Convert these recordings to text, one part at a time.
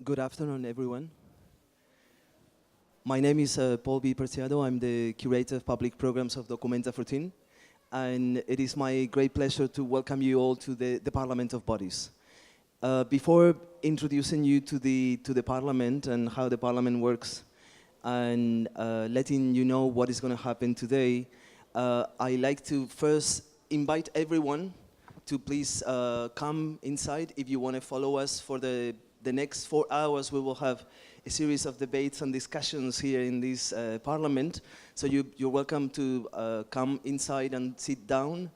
Good afternoon, everyone. My name is Paul B. Preciado. I'm the Curator of Public Programs of Documenta 14, and it is my great pleasure to welcome you all to the Parliament of Bodies. Before introducing you to the Parliament and how the Parliament works, and letting you know what is going to happen today, I like to first invite everyone to please come inside. If you want to follow us for the next 4 hours, we will have a series of debates and discussions here in this Parliament. So you're welcome to come inside and sit down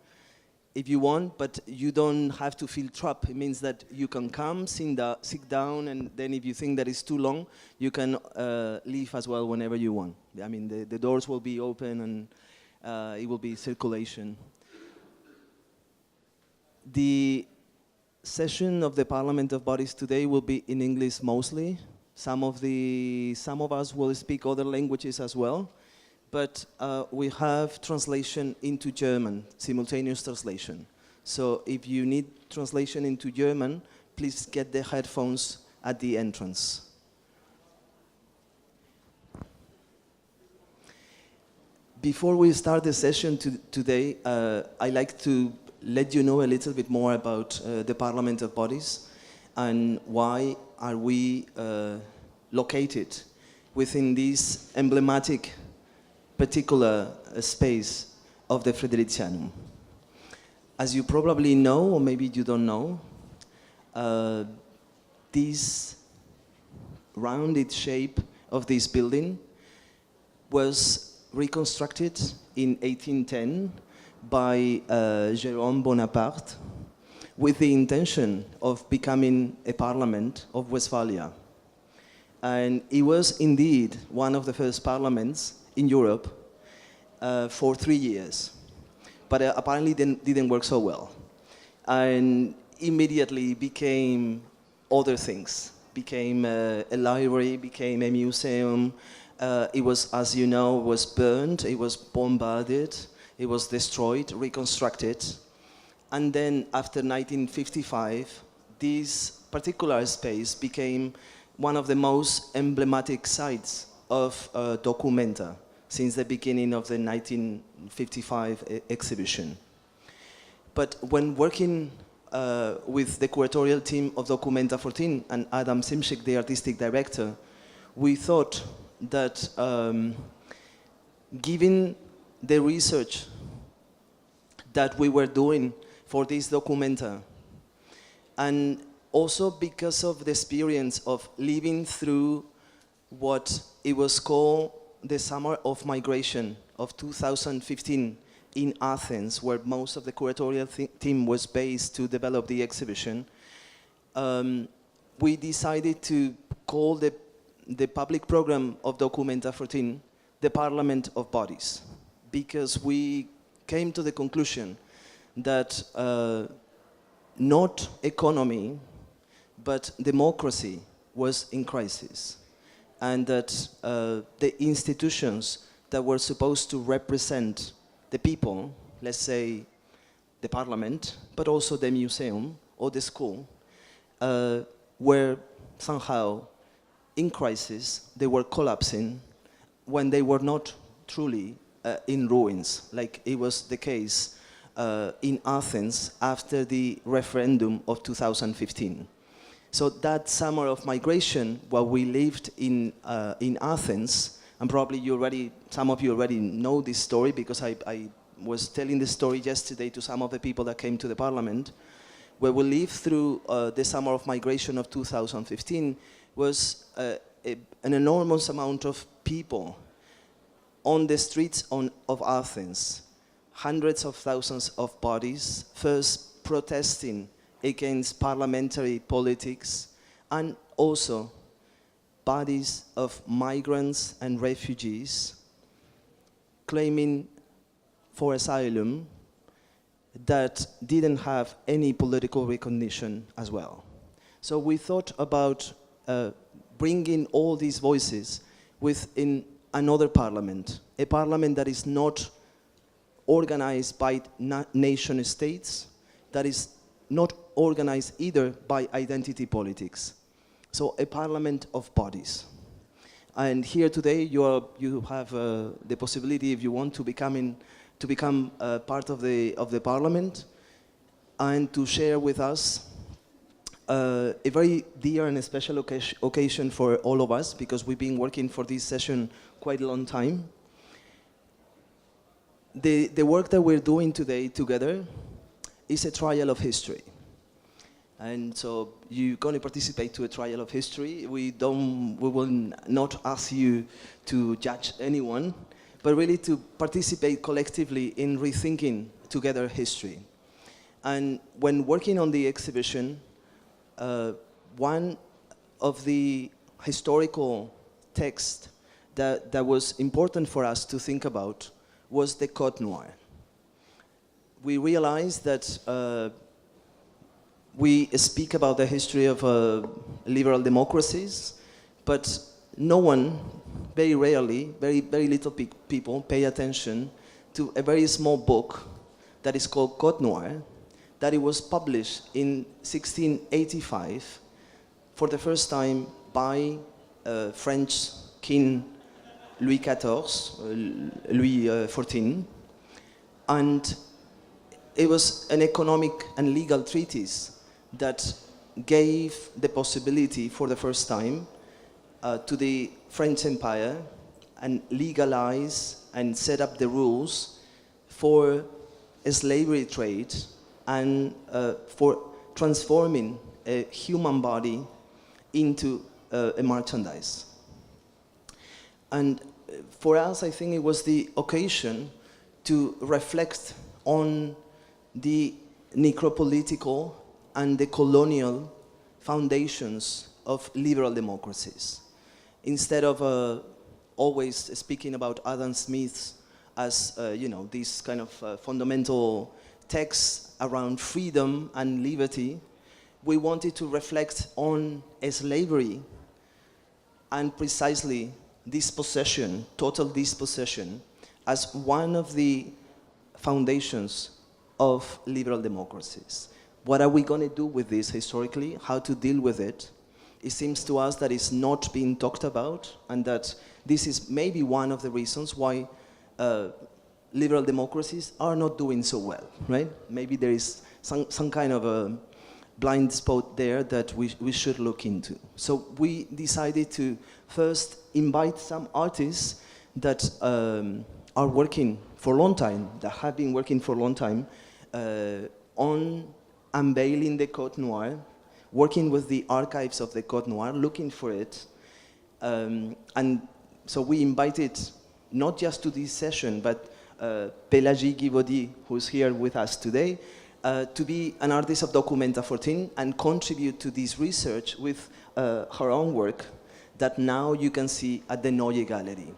if you want, but you don't have to feel trapped. It means that you can come, sit down, and then if you think that it's too long, you can leave as well whenever you want. I mean, the doors will be open and it will be circulation. The session of the Parliament of Bodies today will be in English mostly. Some of us will speak other languages as well, but we have translation into German, simultaneous translation. So if you need translation into German, please get the headphones at the entrance. Before we start the session today, I'd like to let you know a little bit more about the Parliament of Bodies and why are we located within this emblematic particular space of the Fridericianum. As you probably know, or maybe you don't know, this rounded shape of this building was reconstructed in 1810 by Jérôme Bonaparte with the intention of becoming a parliament of Westphalia. And it was indeed one of the first parliaments in Europe for 3 years. But apparently didn't work so well. And immediately became other things. Became a library, became a museum. It was, as you know, was burned, it was bombarded. It was destroyed, reconstructed, and then after 1955, this particular space became one of the most emblematic sites of Documenta since the beginning of the 1955 exhibition. But when working with the curatorial team of Documenta 14 and Adam Simchik, the artistic director, we thought that given the research that we were doing for this Documenta, and also because of the experience of living through what it was called the Summer of Migration of 2015 in Athens, where most of the curatorial team was based to develop the exhibition, we decided to call the public program of Documenta 14 the Parliament of Bodies, because we came to the conclusion that not economy, but democracy was in crisis, and that the institutions that were supposed to represent the people, let's say the parliament, but also the museum or the school, were somehow in crisis. They were collapsing when they were not truly in ruins, like it was the case in Athens after the referendum of 2015. So that summer of migration, while we lived in Athens, and probably some of you already know this story because I was telling the story yesterday to some of the people that came to the parliament, where we lived through the summer of migration of 2015 was an enormous amount of people on the streets of Athens, hundreds of thousands of bodies, first protesting against parliamentary politics, and also bodies of migrants and refugees claiming for asylum that didn't have any political recognition as well. So we thought about bringing all these voices within another parliament, a parliament that is not organized by nation states, that is not organized either by identity politics, So a parliament of bodies. And here today you have the possibility, if you want, to become part of the parliament and to share with us a very dear and a special occasion for all of us, because we've been working for this session quite a long time. The work that we're doing today together is a trial of history. And so you're going to participate to a trial of history. We will not ask you to judge anyone, but really to participate collectively in rethinking together history. And when working on the exhibition, one of the historical texts that was important for us to think about was the Code Noir. We realized that we speak about the history of liberal democracies, but no one, very rarely, very little people pay attention to a very small book that is called Code Noir, that it was published in 1685 for the first time by French King Louis XIV, and it was an economic and legal treatise that gave the possibility for the first time to the French Empire and legalize and set up the rules for a slavery trade and for transforming a human body into a merchandise. And for us, I think it was the occasion to reflect on the necropolitical and the colonial foundations of liberal democracies. Instead of always speaking about Adam Smith as these kind of fundamental texts around freedom and liberty, we wanted to reflect on slavery and precisely dispossession, total dispossession, as one of the foundations of liberal democracies. What are we going to do with this historically? How to deal with it? It seems to us that it's not being talked about, and that this is maybe one of the reasons why liberal democracies are not doing so well, right? Maybe there is some kind of a blind spot there that we should look into. So we decided to first invite some artists that are working for a long time, that have been working for a long time on unveiling the Code Noir, working with the archives of the Code Noir, looking for it. And so we invited, not just to this session, but Pélagie Guibaudi, who's here with us today, to be an artist of Documenta 14 and contribute to this research with her own work that now you can see at the Neue Gallery.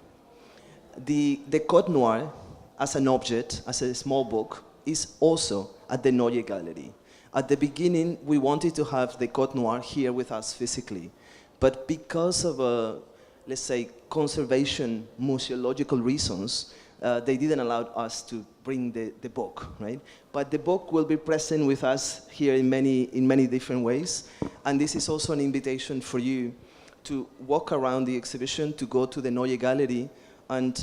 The Code Noir, as an object, as a small book, is also at the Neue Gallery. At the beginning, we wanted to have the Code Noir here with us physically, but because of, let's say, conservation, museological reasons, they didn't allow us to bring the book, right? But the book will be present with us here in many different ways, and this is also an invitation for you to walk around the exhibition, to go to the Neue Gallery, and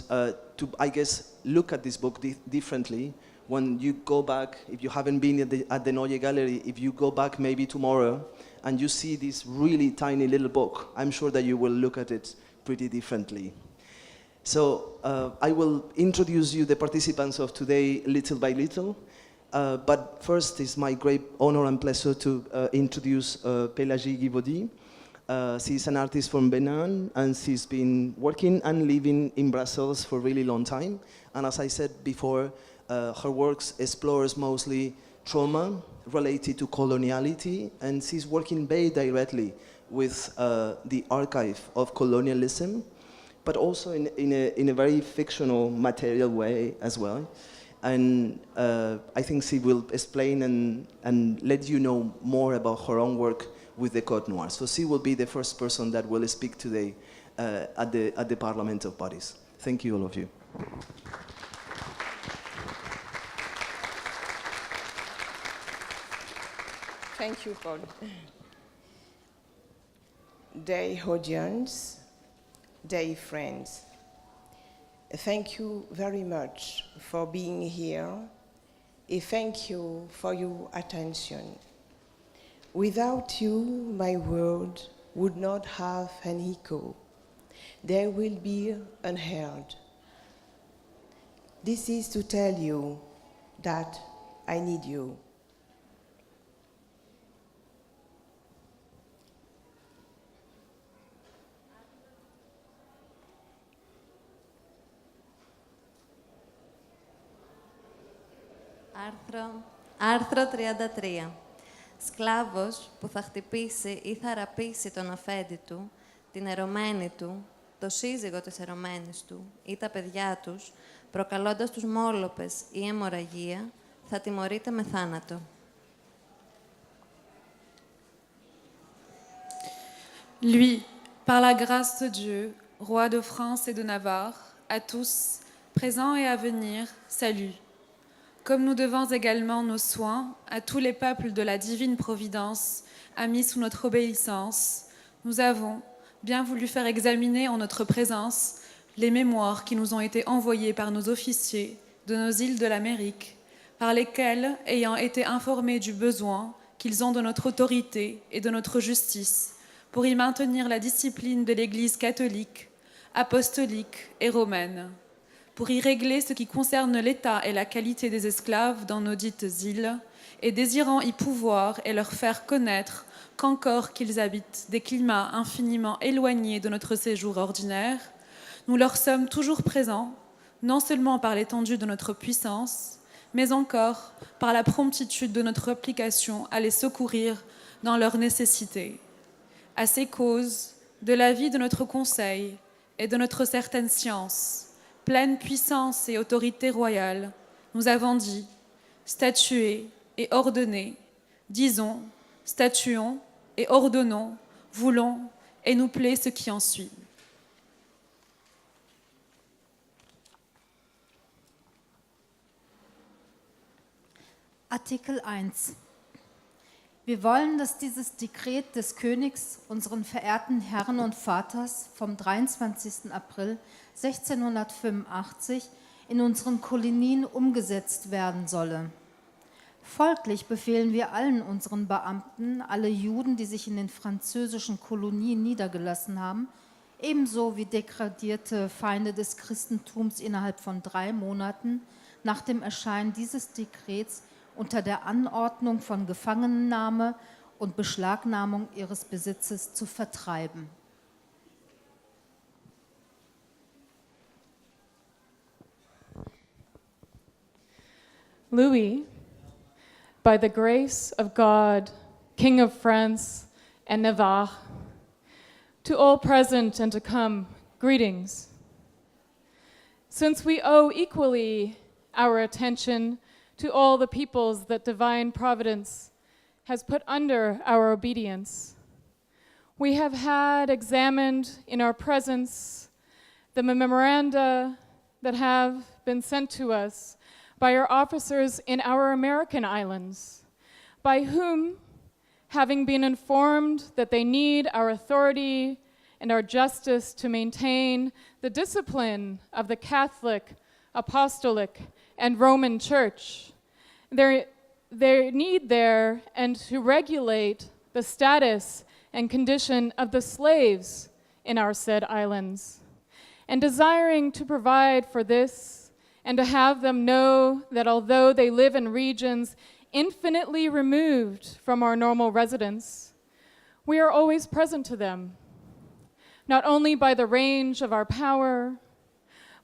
to, I guess, look at this book differently. When you go back, if you haven't been at the Neue Gallery, if you go back maybe tomorrow and you see this really tiny little book, I'm sure that you will look at it pretty differently. So I will introduce you the participants of today little by little, but first it's my great honor and pleasure to introduce Pélagie Guibaudi. She's an artist from Benin, and she's been working and living in Brussels for a really long time. And as I said before, her works explores mostly trauma related to coloniality, and she's working very directly with the archive of colonialism, but also in a very fictional, material way as well. And I think she will explain and let you know more about her own work with the Code Noir. So she will be the first person that will speak today at the Parliament of Bodies. Thank you, all of you. Thank you, Paul. dear audience, dear friends, thank you very much for being here, and thank you for your attention. Without you, my word would not have an echo. There will be unheard. This is to tell you that I need you. Άρθρο 33. Σκλάβος που θα χτυπήσει ή θα ραπίσει τον αφέντη του, την ερωμένη του, το σύζυγο της ερωμένης του ή τα παιδιά τους, προκαλώντας τους μόλοπες ή αιμορραγία, θα τιμωρείται με θάνατο. Lui, par la grâce de Dieu, roi de France et de Navarre, à tous, présents et à venir, salut. Comme nous devons également nos soins à tous les peuples de la divine providence, amis sous notre obéissance, nous avons bien voulu faire examiner en notre présence les mémoires qui nous ont été envoyées par nos officiers de nos îles de l'Amérique, par lesquels, ayant été informés du besoin qu'ils ont de notre autorité et de notre justice, pour y maintenir la discipline de l'Église catholique, apostolique et romaine, pour y régler ce qui concerne l'état et la qualité des esclaves dans nos dites îles, et désirant y pouvoir et leur faire connaître qu'encore qu'ils habitent des climats infiniment éloignés de notre séjour ordinaire, nous leur sommes toujours présents, non seulement par l'étendue de notre puissance, mais encore par la promptitude de notre application à les secourir dans leurs nécessités. À ces causes, de l'avis de notre Conseil et de notre certaine science, pleine puissance et autorité royale, nous avons dit, statué et ordonné, disons, statuons et ordonnons, voulons et nous plaît ce qui en suit. Artikel 1. Wir wollen, dass dieses Dekret des Königs, unseren verehrten Herrn und Vaters vom 23. April 1685 in unseren Kolonien umgesetzt werden solle. Folglich befehlen wir allen unseren Beamten, alle Juden, die sich in den französischen Kolonien niedergelassen haben, ebenso wie degradierte Feinde des Christentums innerhalb von 3 Monaten nach dem Erscheinen dieses Dekrets unter der Anordnung von Gefangennahme und Beschlagnahmung ihres Besitzes zu vertreiben. Louis, by the grace of God, King of France and Navarre, to all present and to come, greetings. Since we owe equally our attention to all the peoples that divine providence has put under our obedience, we have had examined in our presence the memoranda that have been sent to us by our officers in our American islands, by whom, having been informed that they need our authority and our justice to maintain the discipline of the Catholic, Apostolic, and Roman Church, their need there and to regulate the status and condition of the slaves in our said islands, and desiring to provide for this and to have them know that although they live in regions infinitely removed from our normal residence, we are always present to them, not only by the range of our power,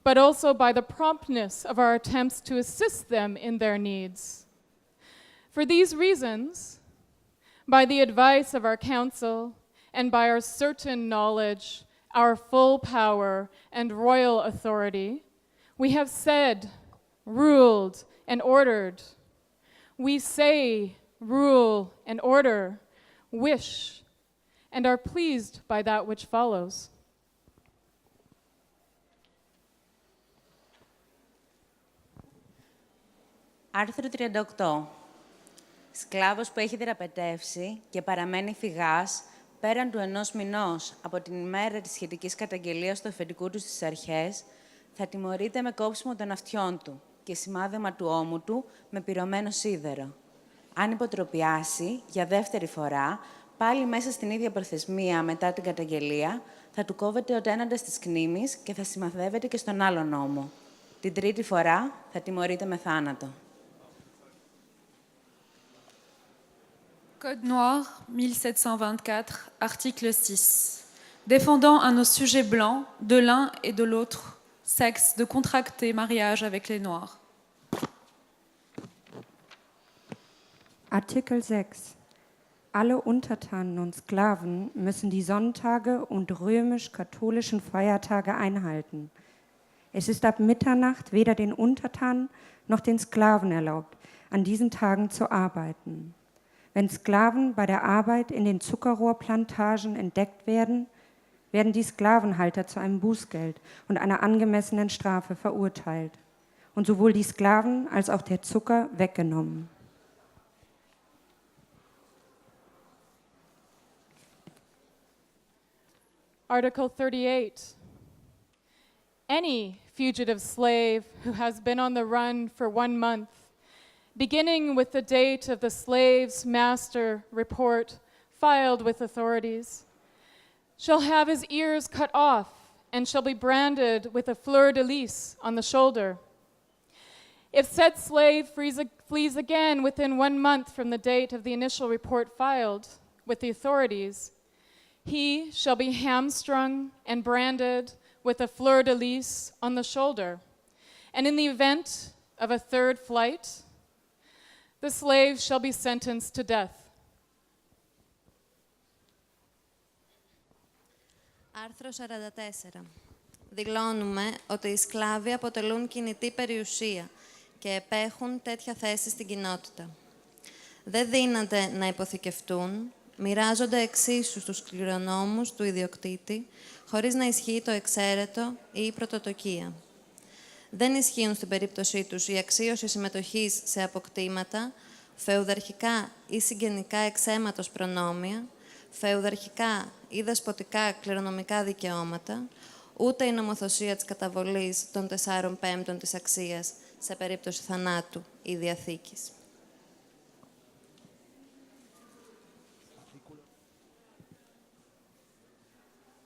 but also by the promptness of our attempts to assist them in their needs. For these reasons, by the advice of our council and by our certain knowledge, our full power and royal authority, we have said, ruled, and ordered. We say, rule, and order, wish, and are pleased by that which follows. Άρθρο 38. Σκλάβος που έχει θεραπευτεύσει και παραμένει φυγάς πέραν του 1 μηνός από την ημέρα της σχετικής καταγγελίας του αφεντικού του στις αρχές, θα τιμωρείται με κόψιμο των αυτιών του και σημάδεμα του ώμου του με πυρωμένο σίδερο. Αν υποτροπιάσει για δεύτερη φορά, πάλι μέσα στην ίδια προθεσμία μετά την καταγγελία, θα του κόβεται ο τέναντας της κνήμης και θα σημαδεύεται και στον άλλον ώμο. Την τρίτη φορά θα τιμωρείται με θάνατο. Code noir 1724, article 6. Défendant à nos sujets blancs, de l'un et de l'autre sexe, de contracter mariage avec les noirs. Artikel 6. Alle Untertanen und Sklaven müssen die Sonntage und römisch-katholischen Feiertage einhalten. Es ist ab Mitternacht weder den Untertanen noch den Sklaven erlaubt, an diesen Tagen zu arbeiten. Wenn Sklaven bei der Arbeit in den Zuckerrohrplantagen entdeckt werden, werden die Sklavenhalter zu einem Bußgeld und einer angemessenen Strafe verurteilt und sowohl die Sklaven als auch der Zucker weggenommen. Article 38. Any fugitive slave who has been on the run for 1 month, beginning with the date of the slave's master report filed with authorities, shall have his ears cut off and shall be branded with a fleur-de-lis on the shoulder. If said slave flees again within 1 month from the date of the initial report filed with the authorities, he shall be hamstrung and branded with a fleur-de-lis on the shoulder. And in the event of a third flight, the slave shall be sentenced to death. Άρθρο 44. Δηλώνουμε ότι οι σκλάβοι αποτελούν κινητή περιουσία και επέχουν τέτοια θέση στην κοινότητα. Δεν δύναται να υποθηκευτούν, μοιράζονται εξίσου στους κληρονόμους του ιδιοκτήτη, χωρίς να ισχύει το εξαίρετο ή η πρωτοτοκία. Δεν ισχύουν στην περίπτωσή τους η αξίωση συμμετοχής σε αποκτήματα, φεουδαρχικά ή συγγενικά εξαίματος προνόμια, φεουδαρχικά ή δεσποτικά κληρονομικά δικαιώματα, ούτε η νομοθεσία της καταβολής των 4/5 της αξίας σε περίπτωση θανάτου ή διαθήκης.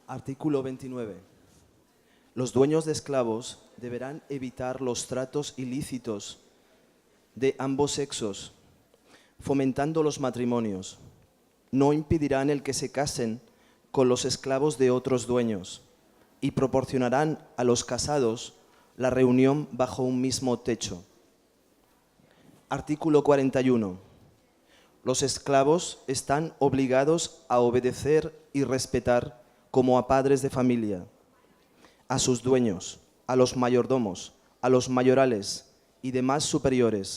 Artículo 29. Los dueños de esclavos deberán evitar los tratos ilícitos de ambos sexos, fomentando los matrimonios. No impedirán el que se casen con los esclavos de otros dueños y proporcionarán a los casados la reunión bajo un mismo techo. Artículo 41. Los esclavos están obligados a obedecer y respetar como a padres de familia, a sus dueños, a los mayordomos, a los mayorales y demás superiores,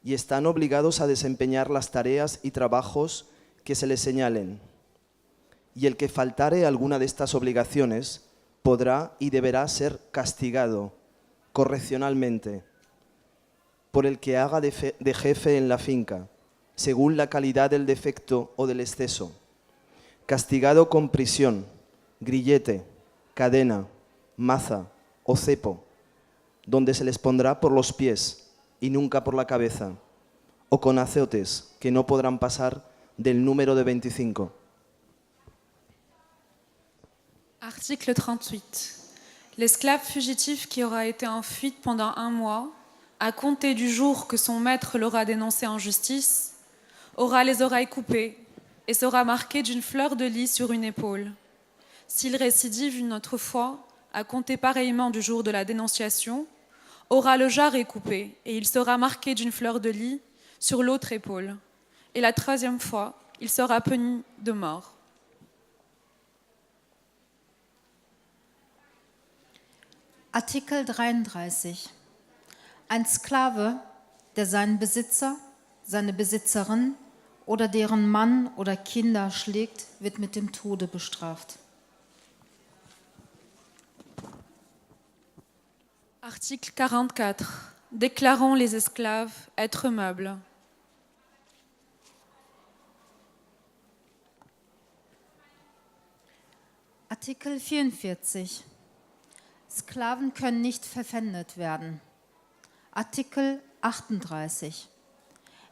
y están obligados a desempeñar las tareas y trabajos que se les señalen. Y el que faltare alguna de estas obligaciones podrá y deberá ser castigado correccionalmente por el que haga de jefe en la finca, según la calidad del defecto o del exceso, castigado con prisión, grillete, cadena, maza o cepo, donde se les pondrá por los pies y nunca por la cabeza, o con azotes que no podrán pasar del número de 25. Article 38. L'esclave fugitif qui aura été en fuite pendant 1 mois, à compter du jour que son maître l'aura dénoncé en justice, aura les oreilles coupées et sera marqué d'une fleur de lis sur une épaule. S'il récidive une autre fois, à compter pareillement du jour de la dénonciation, aura le jarret coupé et il sera marqué d'une fleur de lis sur l'autre épaule. Et la 3e fois, il sera puni de mort. Artikel 33. Ein Sklave, der seinen Besitzer, seine Besitzerin oder deren Mann oder Kinder schlägt, wird mit dem Tode bestraft. Article 44. Déclarons les esclaves êtres meubles. Artikel 44. Sklaven können nicht verpfändet werden. Artikel 38.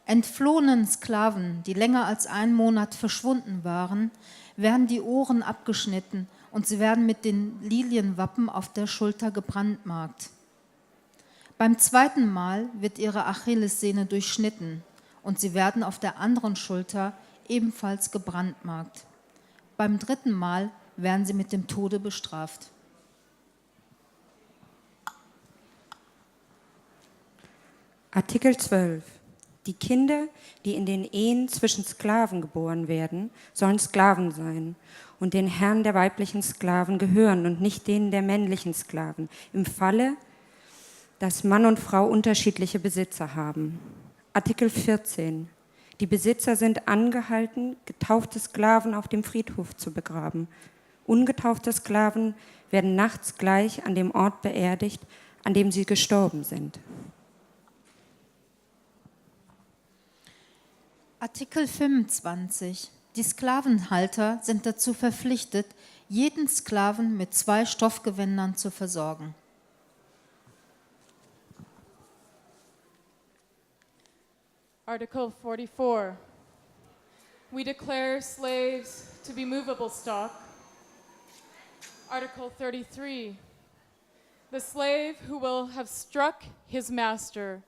Entflohenen Sklaven, die länger als einen Monat verschwunden waren, werden die Ohren abgeschnitten und sie werden mit den Lilienwappen auf der Schulter gebrandmarkt. Beim zweiten Mal wird ihre Achillessehne durchschnitten und sie werden auf der anderen Schulter ebenfalls gebrandmarkt. Beim dritten Mal werden sie mit dem Tode bestraft. Artikel 12. Die Kinder, die in den Ehen zwischen Sklaven geboren werden, sollen Sklaven sein und den Herren der weiblichen Sklaven gehören und nicht denen der männlichen Sklaven, im Falle, dass Mann und Frau unterschiedliche Besitzer haben. Artikel 14. Die Besitzer sind angehalten, getaufte Sklaven auf dem Friedhof zu begraben. Ungetaufte Sklaven werden nachts gleich an dem Ort beerdigt, an dem sie gestorben sind. Artikel 25. Die Sklavenhalter sind dazu verpflichtet, jeden Sklaven mit 2 Stoffgewändern zu versorgen. Article 44. We declare slaves to be movable stock. Article 33. The slave who will have struck his master,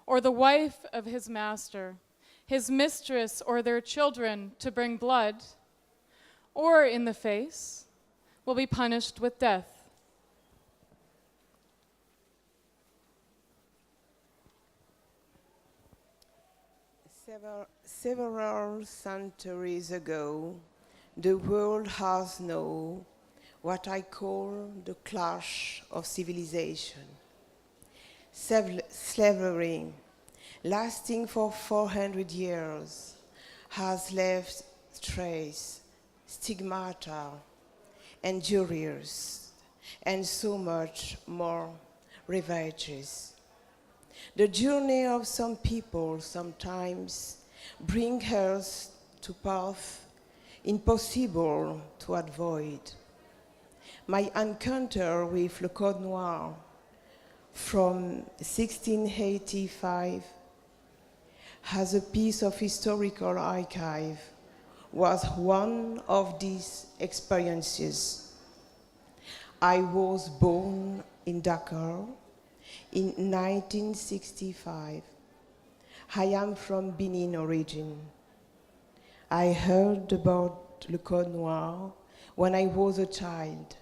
or the wife of his master, his mistress or their children to bring blood, or in the face, will be punished with death. Several centuries ago, the world has known what I call the clash of civilization. Slavery, lasting for 400 years, has left trace, stigmata, injuries, and so much more ravages. The journey of some people sometimes brings us to paths impossible to avoid. My encounter with Le Code Noir from 1685 as a piece of historical archive was one of these experiences. I was born in Dakar in 1965. I am from Benin origin. I heard about Le Code Noir when I was a child.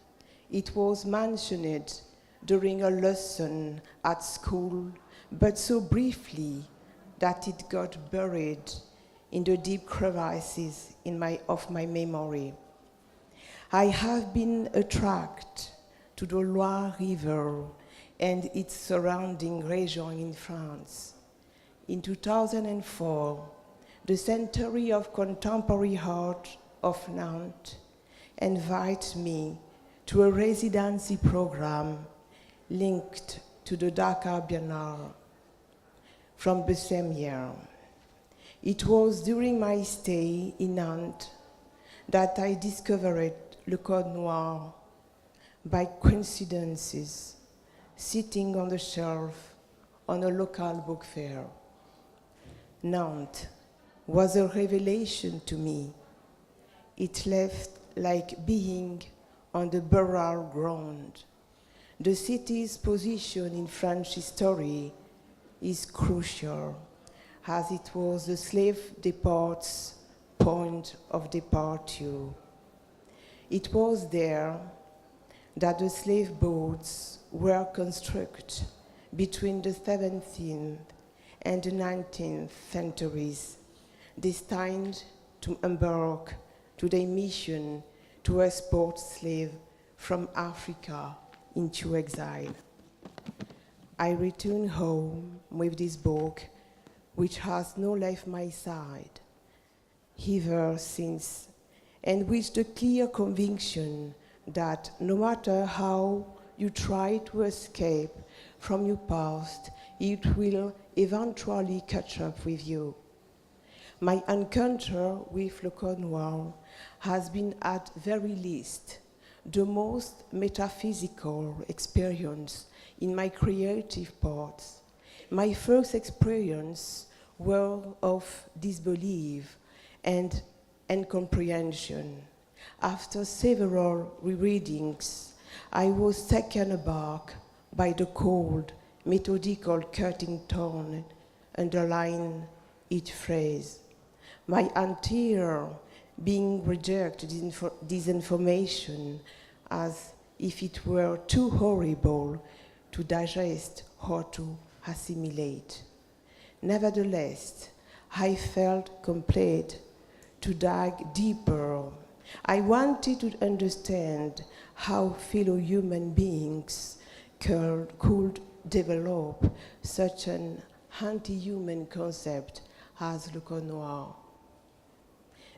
It was mentioned during a lesson at school, but so briefly that it got buried in the deep crevices of my memory. I have been attracted to the Loire River and its surrounding region in France. In 2004, the Century of Contemporary Art of Nantes invited me to a residency program linked to the Dakar Biennale from the same year. It was during my stay in Nantes that I discovered Le Code Noir by coincidences, sitting on the shelf on a local book fair. Nantes was a revelation to me. It left like being on the burial ground. The city's position in French history is crucial, as it was the slave deport's point of departure. It was there that the slave boats were constructed between the 17th and the 19th centuries, destined to embark to their mission to export slaves from Africa into exile. I returned home with this book, which has not left my side ever since, and with the clear conviction that no matter how you try to escape from your past, it will eventually catch up with you. My encounter with Le Code Noir has been at very least the most metaphysical experience in my creative parts. My first experience were of disbelief and incomprehension. After several rereadings, I was taken aback by the cold, methodical cutting tone underlying each phrase. My entire being rejected this information as if it were too horrible to digest or to assimilate. Nevertheless, I felt compelled to dig deeper. I wanted to understand how fellow human beings could develop such an anti-human concept as le code noir.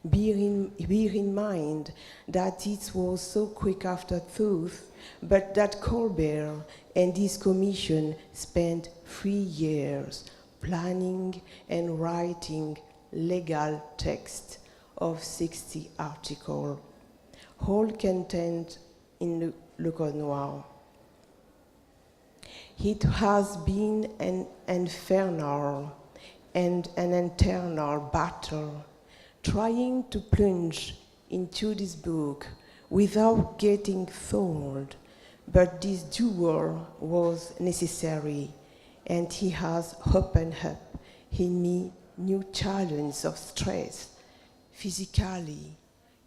Bear in mind that it was so quick after truth, but that Colbert and his commission spent 3 years planning and writing legal text of 60 articles, all contained in le Code Noir. It has been an infernal and an internal battle trying to plunge into this book without getting fooled, but this duel was necessary, and he has opened up in me new challenges of stress, physically,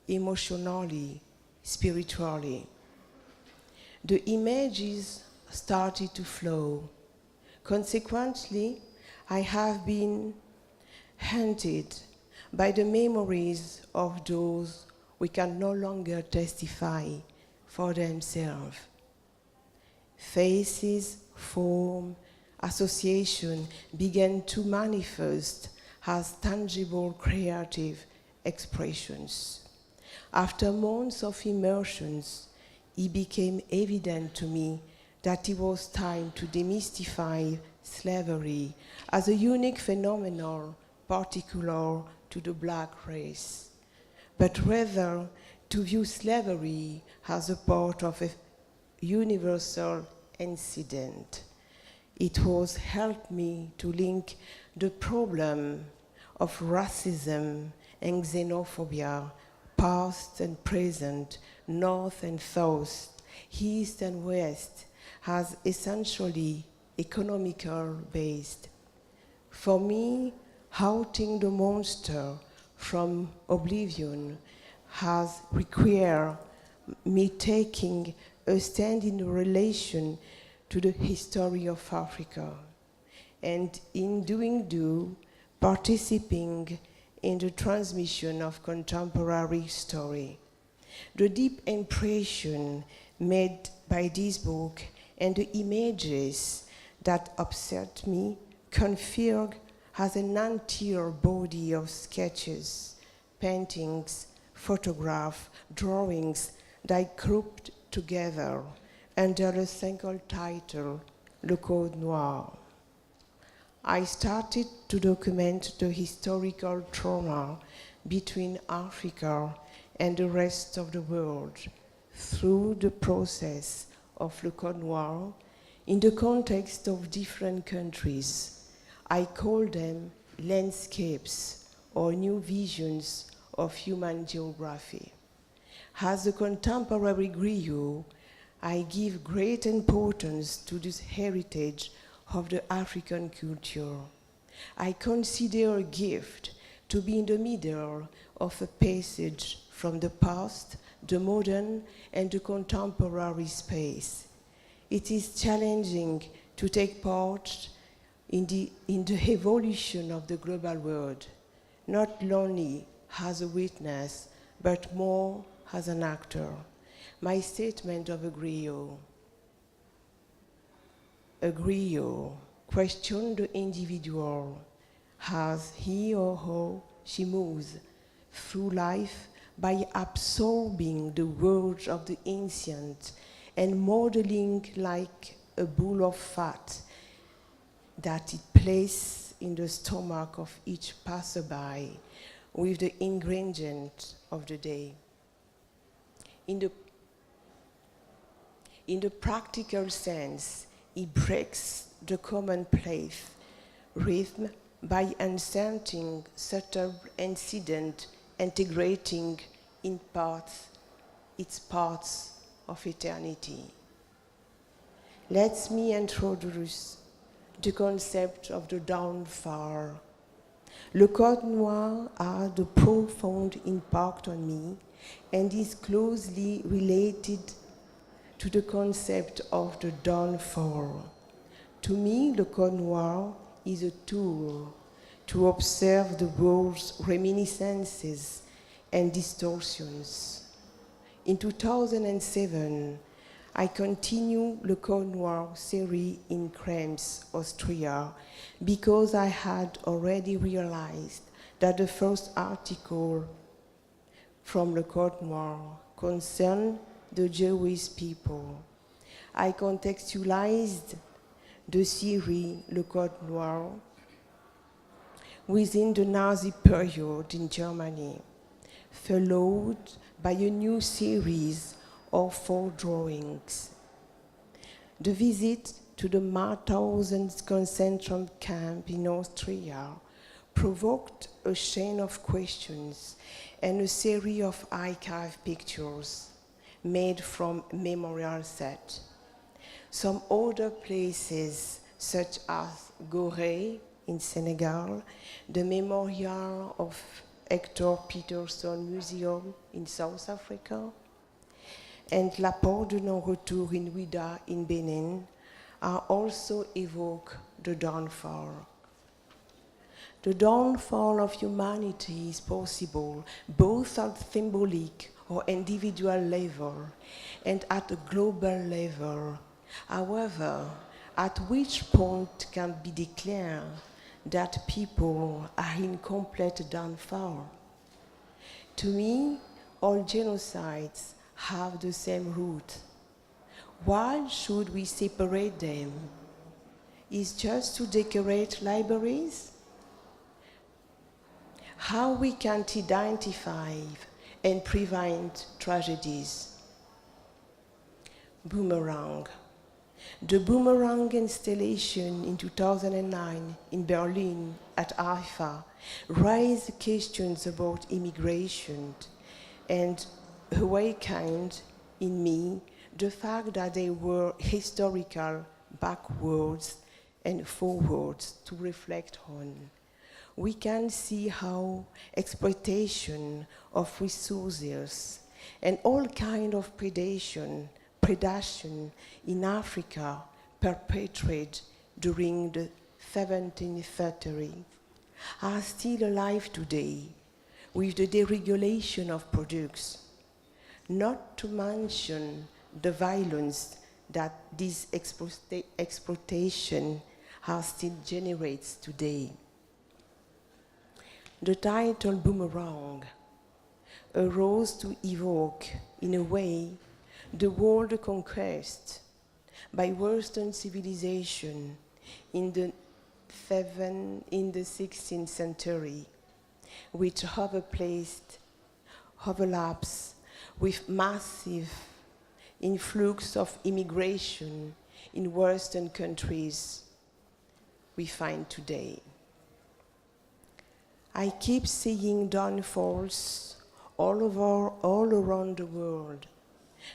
emotionally, spiritually. The images started to flow. Consequently, I have been haunted by the memories of those we can no longer testify for themselves. Faces, form, association began to manifest as tangible creative expressions. After months of immersions, it became evident to me that it was time to demystify slavery as a unique phenomenon particular to the black race, but rather to view slavery as a part of a universal incident. It has helped me to link the problem of racism and xenophobia, past and present, north and south, east and west, as essentially economical based. For me, outing the monster from oblivion has required me taking a stand in relation to the history of Africa, and in doing so, participating in the transmission of contemporary story. The deep impression made by this book and the images that upset me confirmed as an entire body of sketches, paintings, photographs, drawings that grouped together under a single title, Le Code Noir. I started to document the historical trauma between Africa and the rest of the world through the process of Le Code Noir in the context of different countries. I call them landscapes or new visions of human geography. As a contemporary griot, I give great importance to this heritage of the African culture. I consider a gift to be in the middle of a passage from the past, the modern, and the contemporary space. It is challenging to take part in the evolution of the global world, not only as a witness, but more as an actor. My statement of a griot questions the individual as he or her she moves through life by absorbing the words of the ancient and modeling like a bowl of fat that it places in the stomach of each passerby with the ingredient of the day. In In the practical sense, it breaks the commonplace rhythm by inserting subtle incident, integrating in parts its parts of eternity. Let me introduce the concept of the downfall. Le Code Noir had a profound impact on me and is closely related to the concept of the downfall. To me, le Code Noir is a tool to observe the world's reminiscences and distortions. In 2007, I continue Le Code Noir series in Krems, Austria, because I had already realized that the first article from Le Code Noir concerned the Jewish people. I contextualized the series Le Code Noir within the Nazi period in Germany, followed by a new series of 4 drawings. The visit to the Mauthausen concentration camp in Austria provoked a chain of questions and a series of archive pictures made from memorial sets. Some other places, such as Gorée in Senegal, the Memorial of Hector Peterson Museum in South Africa, and La Porte de Non-Retour in Ouidah in Benin, are also evoke the downfall. The downfall of humanity is possible both at symbolic or individual level and at a global level. However, at which point can be declared that people are in complete downfall? To me, all genocides have the same root. Why should we separate them? Is just to decorate libraries? How we can identify and prevent tragedies? Boomerang. The Boomerang installation in 2009 in Berlin at IFA raised questions about immigration and awakened in me the fact that they were historical backwards and forwards to reflect on. We can see how exploitation of resources and all kind of predation in Africa perpetrated during the 17th century are still alive today with the deregulation of products, not to mention the violence that this exploitation still generates today. The title Boomerang arose to evoke, in a way, the world conquest by Western civilization in the 16th century, which overlaps with massive influx of immigration in Western countries we find today. I keep seeing downfalls all around the world.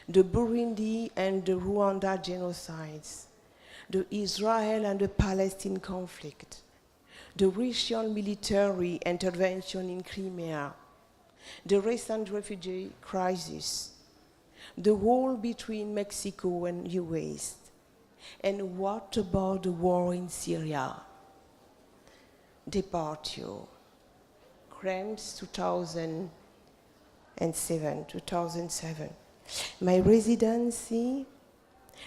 The Burundi and the Rwanda genocides, the Israel and the Palestine conflict, the Russian military intervention in Crimea, the recent refugee crisis, the war between Mexico and US, and what about the war in Syria? Departure. Krems 2007. My residency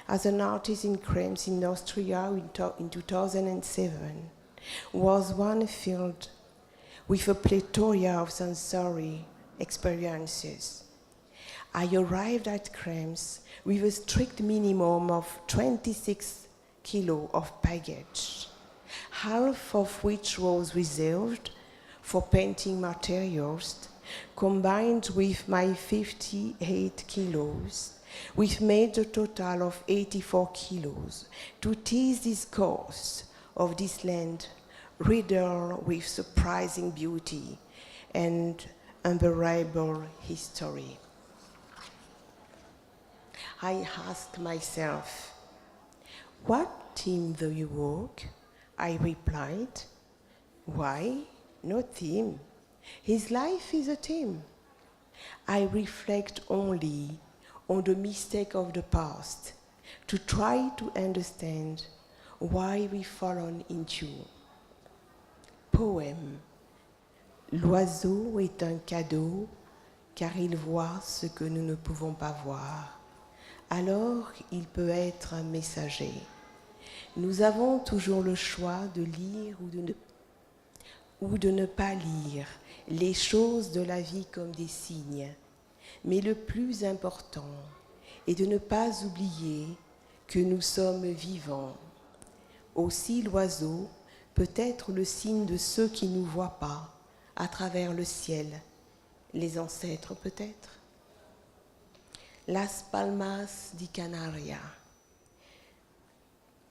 as an artist in Krems in Austria in 2007 was one filled with a plethora of sensory experiences. I arrived at Krems with a strict minimum of 26 kilos of baggage, half of which was reserved for painting materials, combined with my 58 kilos, We've made a total of 84 kilos to tease this coast of this land, riddled with surprising beauty and unbearable history. I asked myself, what theme do you walk? I replied, why? No theme. His life is a theme. I reflect only on the mistake of the past to try to understand why we've fallen into. Poème. L'oiseau est un cadeau car il voit ce que nous ne pouvons pas voir. Alors il peut être un messager. Nous avons toujours le choix de lire ou de ne pas lire les choses de la vie comme des signes. Mais le plus important est de ne pas oublier que nous sommes vivants. Aussi l'oiseau peut être le signe de ceux qui ne nous voient pas à travers le ciel, les ancêtres peut-être. Las Palmas de Canaria.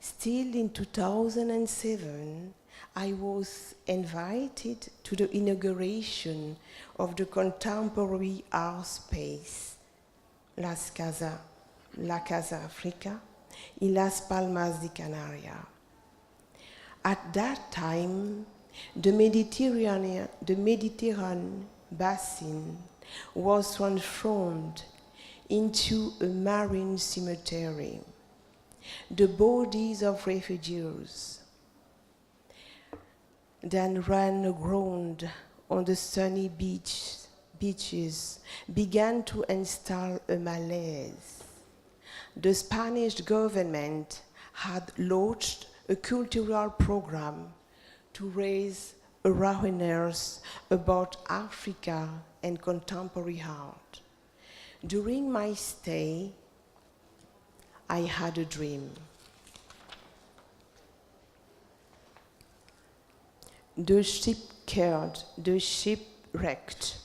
Still in 2007, I was invited to the inauguration of the contemporary art space, La Casa Africa, in Las Palmas de Canaria. At that time, the Mediterranean basin was transformed into a marine cemetery. The bodies of refugees then ran aground on the sunny beaches began to install a malaise. The Spanish government had launched a cultural program to raise awareness about Africa and contemporary art. During my stay, I had a dream. The shipwrecked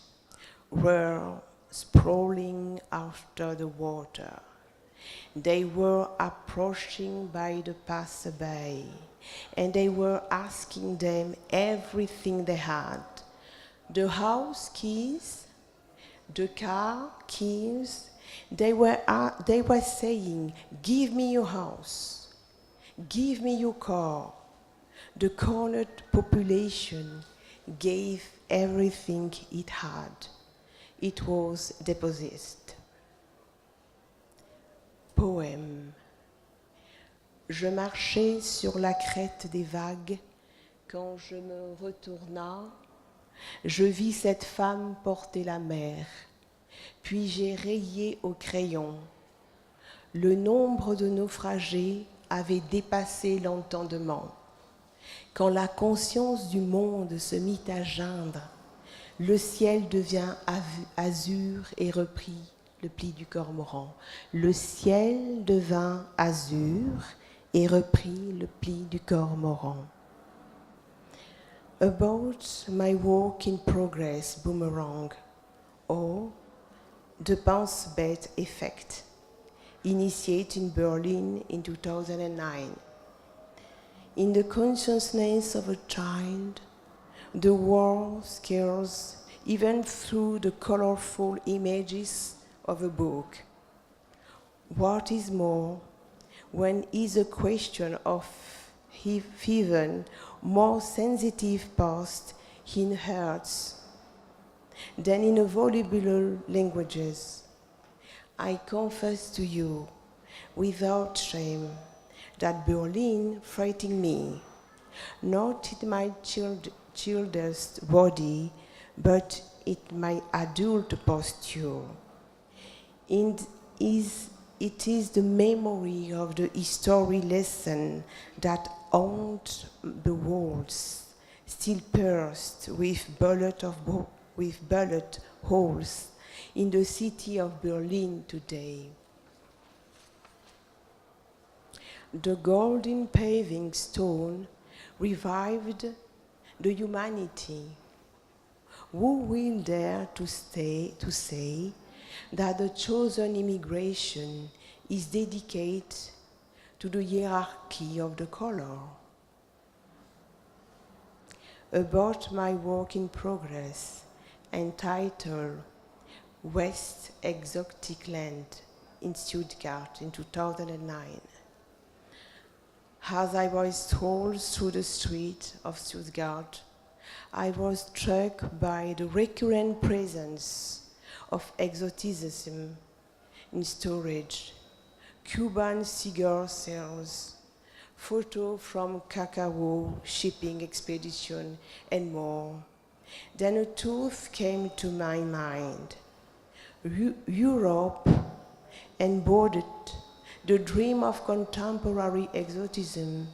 were sprawling after the water. They were approaching by the passerby, and they were asking them everything they had. The house keys, the car keys, they were saying, give me your house, give me your car. The cornered population gave everything it had. It was depossessed. Poème. Je marchais sur la crête des vagues. Quand je me retourna, je vis cette femme porter la mer. Puis j'ai rayé au crayon. Le nombre de naufragés avait dépassé l'entendement. Quand la conscience du monde se mit à geindre, le ciel devient azur et reprit le pli du cormoran. Le ciel devint azur et reprit le pli du cormoran. About my work in progress, Boomerang, or the bounce bet effect, initiated in Berlin in 2009. In the consciousness of a child, the world scares even through the colorful images of a book. What is more, when is a question of even more sensitive past in hearts than in voluble languages. I confess to you, without shame, that Berlin frightened me, not in my child's body, but in my adult posture. It is the memory of the history lesson that haunts the walls, still pierced with bullet holes in the city of Berlin today. The golden paving stone revived the humanity. Who will dare to say that the chosen immigration is dedicated to the hierarchy of the color. About my work in progress, entitled West Exotic Land in Stuttgart in 2009. As I was strolled through the street of Stuttgart, I was struck by the recurrent presence of exoticism in storage, Cuban cigar sales, photo from cacao shipping expedition, and more. Then a thought came to my mind. Europe embodied the dream of contemporary exotism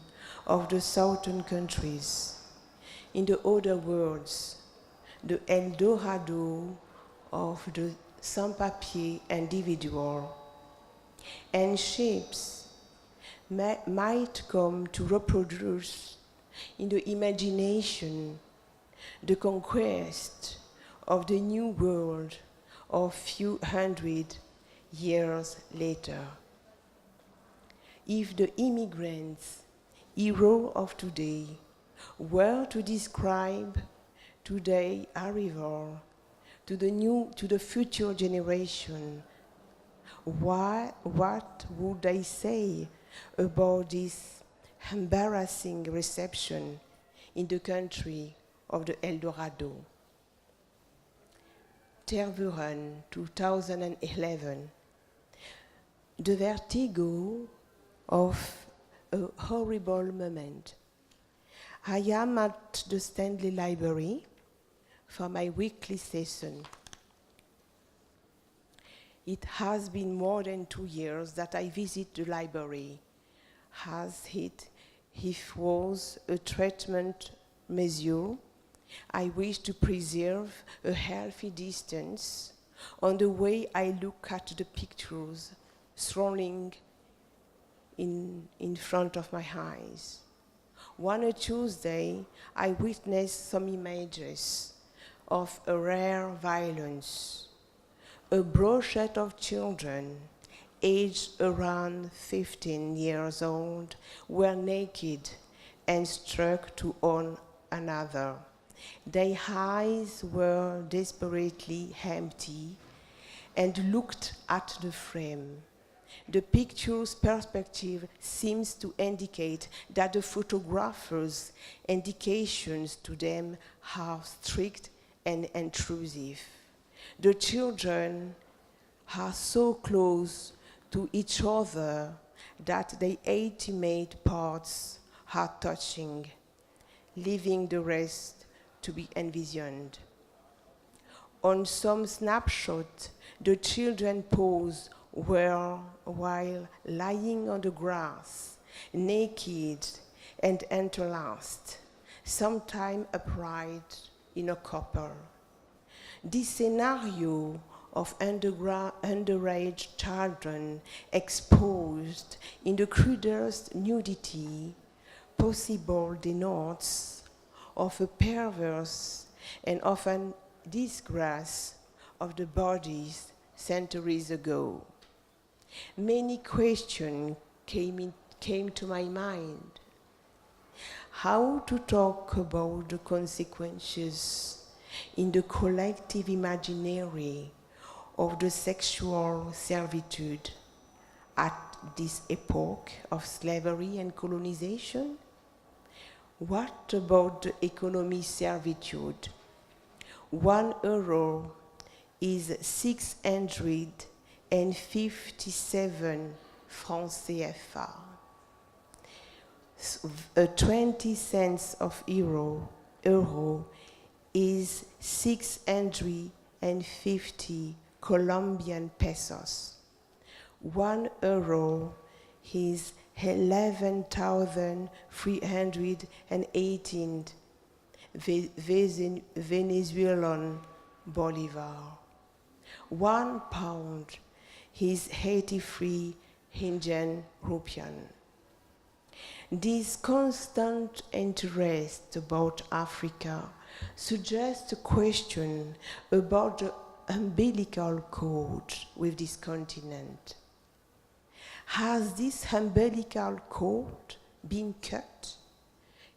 of the southern countries. In the other words, the El Dorado of the sans-papier individual. And shapes might come to reproduce in the imagination the conquest of the new world a few hundred years later. If the immigrants, heroes of today, were to describe today's arrival to the future generation, what would they say about this embarrassing reception in the country of the El Dorado? Tervuren, 2011. The vertigo of a horrible moment. I am at the Stanley Library for my weekly session. It has been more than 2 years that I visit the library, as it was a treatment measure. I wish to preserve a healthy distance on the way I look at the pictures swirling in front of my eyes. One Tuesday, I witnessed some images of a rare violence. A broad set of children, aged around 15 years old, were naked and struck to one another. Their eyes were desperately empty and looked at the frame. The picture's perspective seems to indicate that the photographer's indications to them are strict and intrusive. The children are so close to each other that their intimate parts are touching, leaving the rest to be envisioned. On some snapshot, the children pose while lying on the grass, naked and entrelaced, sometimes upright in a couple. This scenario of underage children exposed in the crudest nudity possible denotes of a perverse and often disgrace of the bodies centuries ago. Many questions came to my mind. How to talk about the consequences in the collective imaginary of the sexual servitude at this epoch of slavery and colonization? What about the economic servitude? €1 is 657 francs CFA. 20 cents of euro is 650 Colombian pesos. €1 is 11,318 Venezuelan bolivar. £1 is 83 Indian rupiah. This constant interest about Africa suggests a question about the umbilical cord with this continent. Has this umbilical cord been cut?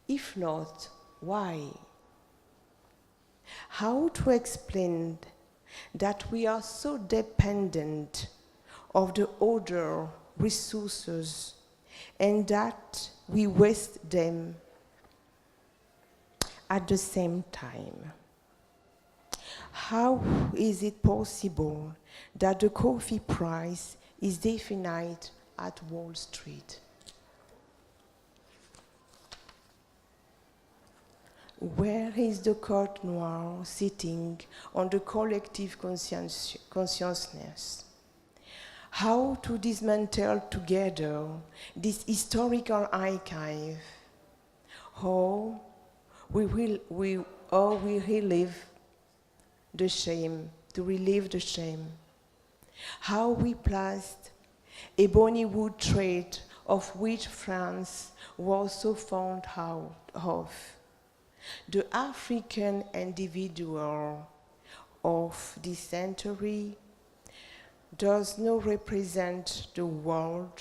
If not, why? How to explain that we are so dependent of the other resources and that we waste them at the same time? How is it possible that the coffee price is definite at Wall Street? Where is the Côte Noire sitting on the collective consciousness? How to dismantle together this historical archive? How we relive the shame, to relive the shame. How we placed a bony wood trade of which France was so fond of. The African individual of this century does not represent the world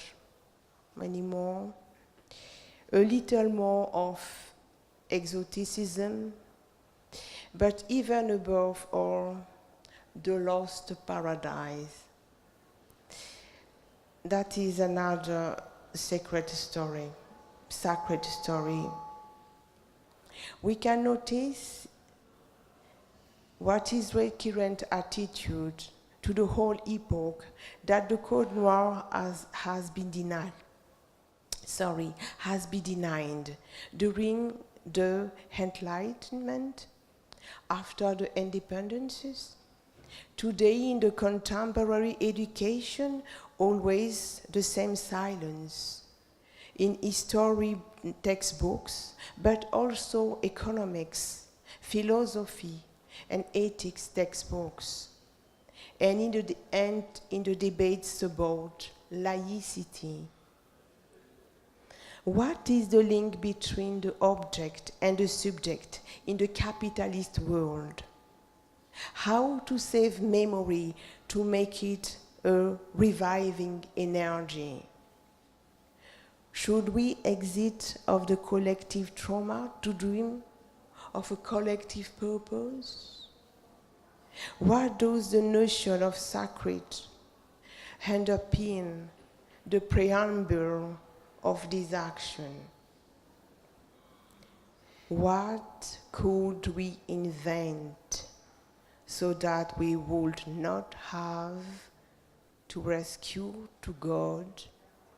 anymore. A little more of exoticism, but even above all, the lost paradise. That is another sacred story. We can notice what is recurrent attitude to the whole epoch that the Code Noir has been denied during the Enlightenment, after the independences. Today in the contemporary education, always the same silence. In history textbooks, but also economics, philosophy, and ethics textbooks, and in the debates about laicity. What is the link between the object and the subject in the capitalist world? How to save memory to make it a reviving energy? Should we exit of the collective trauma to dream of a collective purpose? What does the notion of sacred underpin the preamble of this action? What could we invent so that we would not have to rescue to God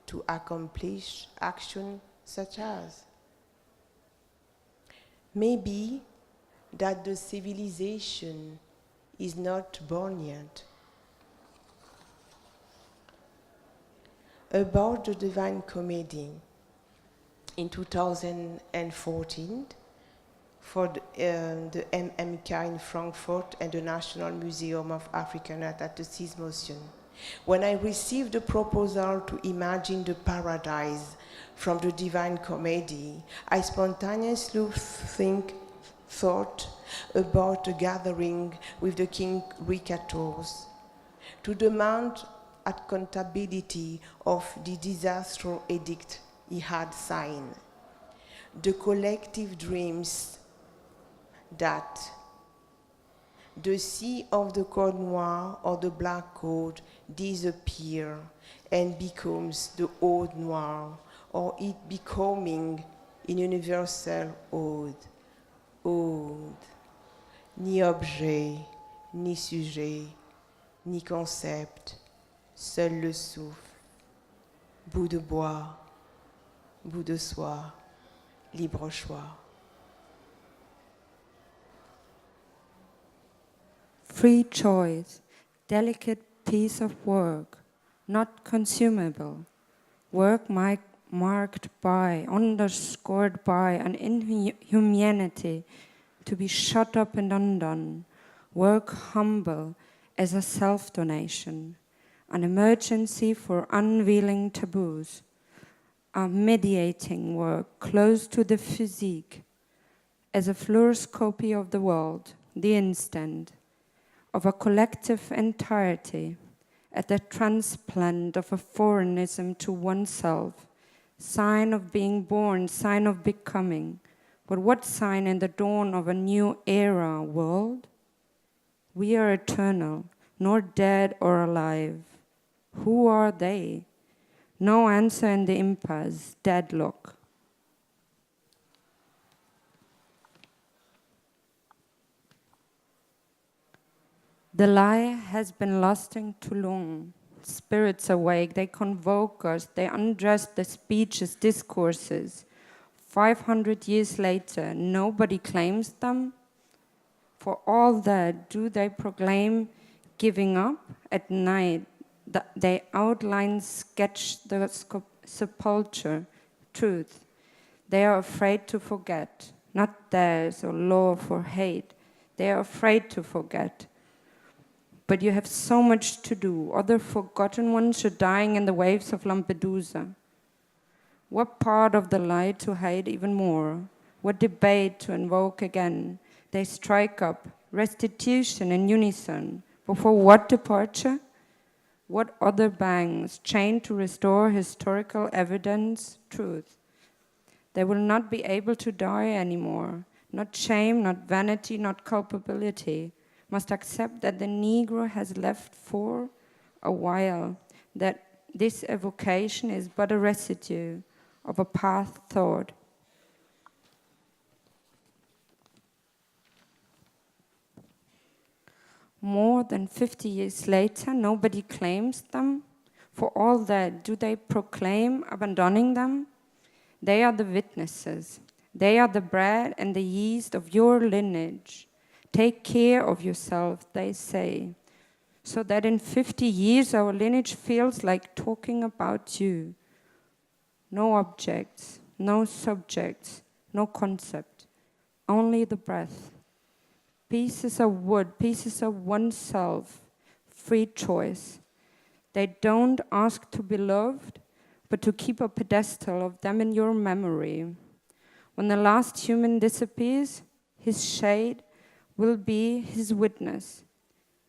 to accomplish action such as? Maybe that the civilization is not born yet. About the Divine Comedy, in 2014, for the MMK in Frankfurt and the National Museum of African Art at the Sysmotion, when I received the proposal to imagine the paradise from the Divine Comedy, I spontaneously thought about a gathering with the King Louis XIV to demand accountability of the disastrous edict he had signed. The collective dreams that the sea of the Code Noir or the Black Code disappear and becomes the Ode Noire, or it becoming a universal ode. Ode. Ni objet, ni sujet, ni concept, seul le souffle. Bout de bois, bout de soie, libre choix. Free choice, delicate piece of work, not consumable. Work marked by, underscored by an inhumanity to be shut up and undone. Work humble as a self-donation, an emergency for unveiling taboos. A mediating work close to the physique, as a fluoroscopy of the world, the instant, of a collective entirety, at the transplant of a foreignism to oneself, sign of being born, sign of becoming. But what sign in the dawn of a new era world? We are eternal, nor dead or alive. Who are they? No answer in the impasse, deadlock. The lie has been lusting too long. Spirits awake, they convoke us, they undress the speeches, discourses. 500 years later, nobody claims them. For all that, do they proclaim giving up? At night, they outline, sketch the sepulture, truth. They are afraid to forget, not theirs or love or hate. They are afraid to forget. But you have so much to do. Other forgotten ones are dying in the waves of Lampedusa. What part of the lie to hide even more? What debate to invoke again? They strike up restitution in unison. But for what departure? What other bangs chained to restore historical evidence, truth? They will not be able to die anymore. Not shame, not vanity, not culpability. Must accept that the Negro has left for a while, that this evocation is but a residue of a past thought. More than 50 years later, nobody claims them. For all that, do they proclaim abandoning them? They are the witnesses. They are the bread and the yeast of your lineage. Take care of yourself, they say, so that in 50 years our lineage feels like talking about you. No objects, no subjects, no concept, only the breath. Pieces of wood, pieces of oneself, free choice. They don't ask to be loved, but to keep a pedestal of them in your memory. When the last human disappears, his shade will be his witness.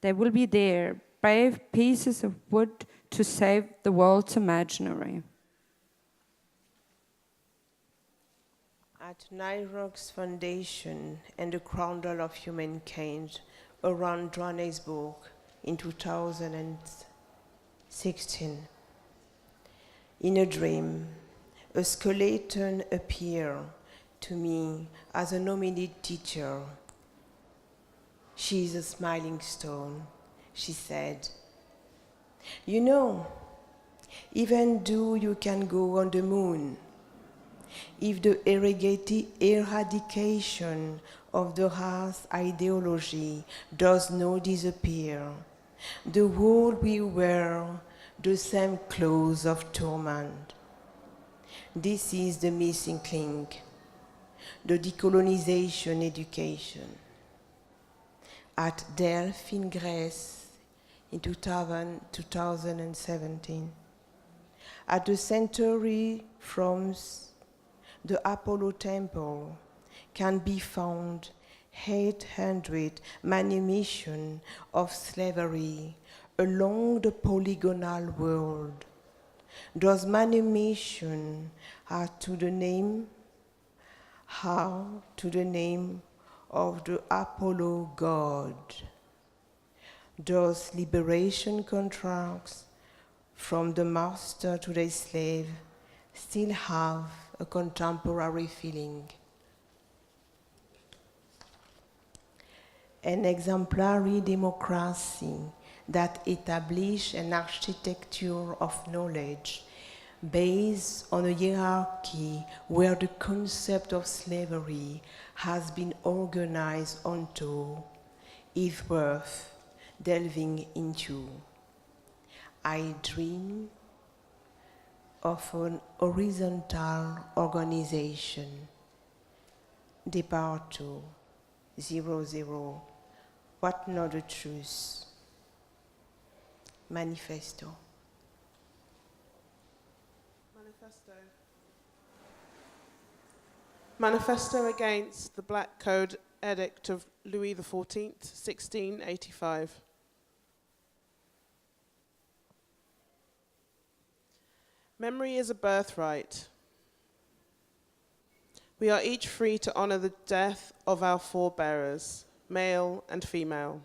They will be there, brave pieces of wood to save the world's imaginary. At Nyrock's foundation and the Cradle of Humankind around Johannesburg in 2016, in a dream, a skeleton appeared to me as a nominated teacher. She is a smiling stone, she said. You know, even though you can go on the moon, if the eradication of the race ideology does not disappear, the world will wear the same clothes of torment. This is the missing link, the decolonization education. At Delphi in Greece in 2017. At the century from the Apollo temple can be found 800 manumissions of slavery along the polygonal world. Those manumissions are to the name of the Apollo god. Those liberation contracts from the master to the slave still have a contemporary feeling. An exemplary democracy that establishes an architecture of knowledge based on a hierarchy where the concept of slavery has been organized onto is worth delving into. I dream of an horizontal organization. Depart to 00. What not the truth? Manifesto. Manifesto against the Black Code Edict of Louis XIV, 1685. Memory is a birthright. We are each free to honor the death of our forebearers, male and female.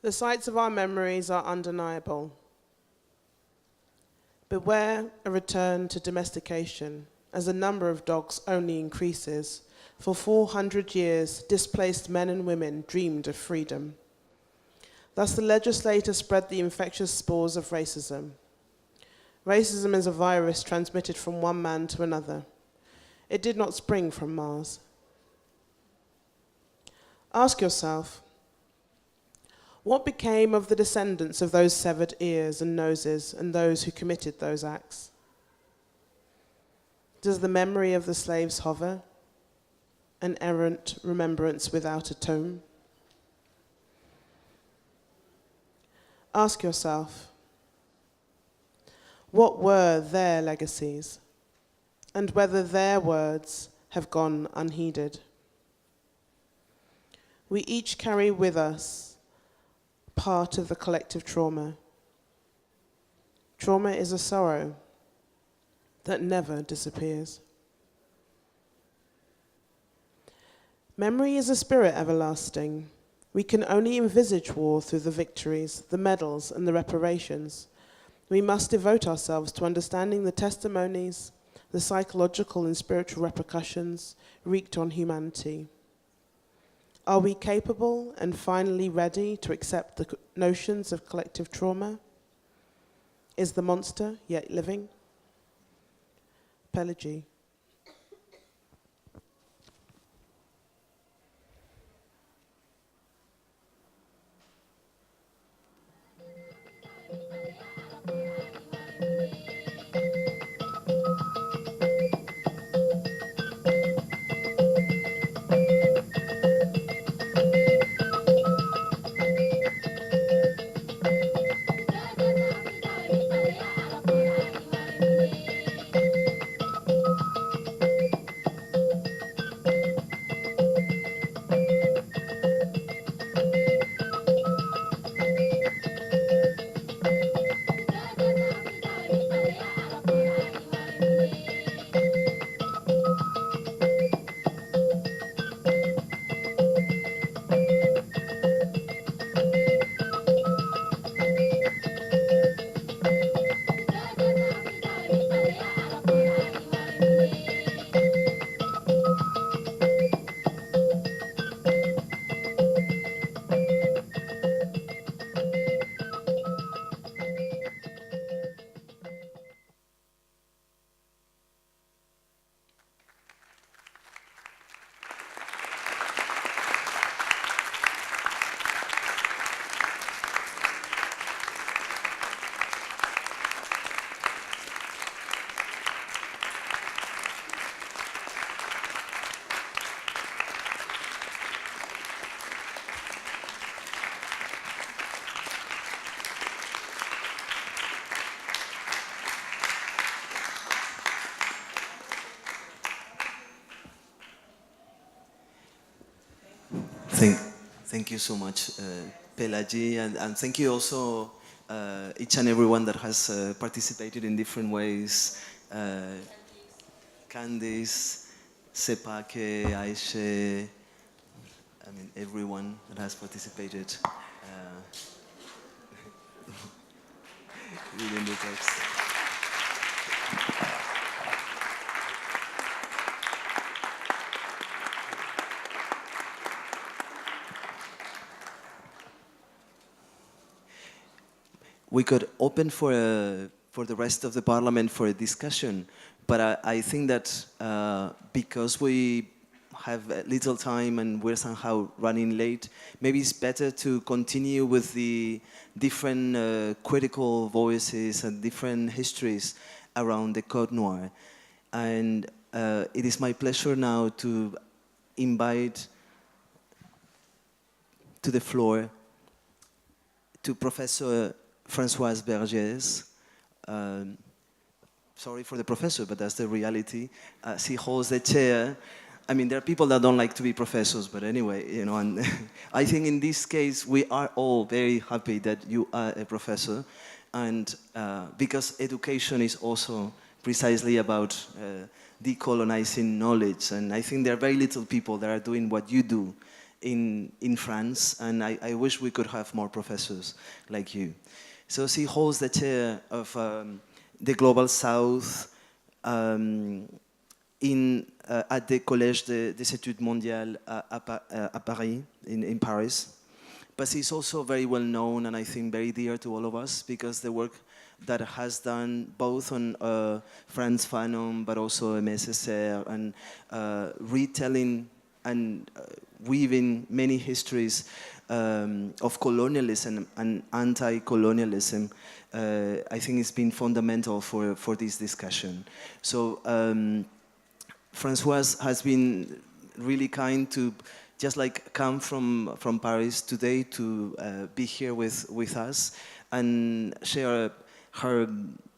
The sites of our memories are undeniable. Beware a return to domestication, as the number of dogs only increases. For 400 years, displaced men and women dreamed of freedom. Thus, the legislator spread the infectious spores of racism. Racism is a virus transmitted from one man to another. It did not spring from Mars. Ask yourself, what became of the descendants of those severed ears and noses and those who committed those acts? Does the memory of the slaves hover, an errant remembrance without a tomb? Ask yourself, what were their legacies, and whether their words have gone unheeded? We each carry with us part of the collective trauma. Trauma is a sorrow that never disappears. Memory is a spirit everlasting. We can only envisage war through the victories, the medals, and the reparations. We must devote ourselves to understanding the testimonies, the psychological and spiritual repercussions wreaked on humanity. Are we capable and finally ready to accept the notions of collective trauma? Is the monster yet living? Pelagie. Thank you so much, Pelagie, and thank you also each and everyone that has participated in different ways. Candice, Sepake, Aisha, I mean everyone that has participated reading the text. We could open for the rest of the parliament for a discussion, but I think that because we have little time and we're somehow running late, maybe it's better to continue with the different critical voices and different histories around the Code Noir. And it is my pleasure now to invite to the floor to Professor Françoise Vergès. Sorry for the professor, but that's the reality. She holds the chair I mean, there are people that don't like to be professors, but anyway, you know, and I think in this case, we are all very happy that you are a professor, and because education is also precisely about decolonizing knowledge, and I think there are very little people that are doing what you do in France, and I wish we could have more professors like you. So she holds the chair of the Global South at the Collège des Études Mondiales à Paris, in Paris. But she's also very well known, and I think very dear to all of us, because the work that has done both on Frantz Fanon, but also MSSR, and retelling and weaving many histories of colonialism and anti-colonialism, I think it's been fundamental for this discussion. So Françoise has been really kind to just like come from Paris today to be here with us and share her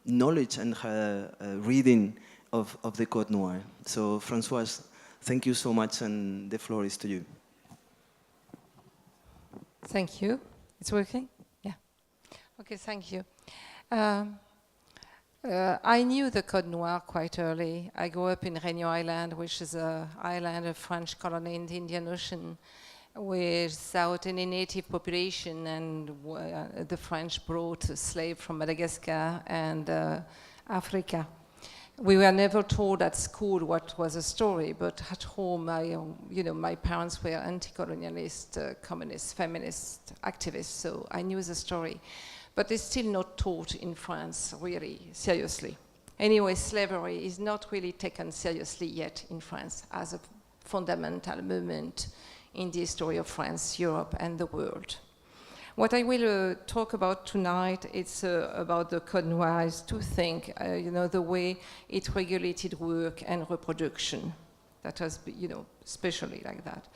knowledge and her reading of the Code Noir. So Françoise, thank you so much, and the floor is to you. Thank you. It's working? Yeah. Okay, thank you. I knew the Code Noir quite early. I grew up in Réunion Island, which is an island of French colony in the Indian Ocean, without any native population, and the French brought a slave from Madagascar and Africa. We were never told at school what was a story, but at home, my parents were anti-colonialist, communist, feminist activists, so I knew the story. But it's still not taught in France, really, seriously. Anyway, slavery is not really taken seriously yet in France as a fundamental movement in the history of France, Europe, and the world. What I will talk about tonight, it's about the Code Noir, is to think, the way it regulated work and reproduction. That has, especially like that.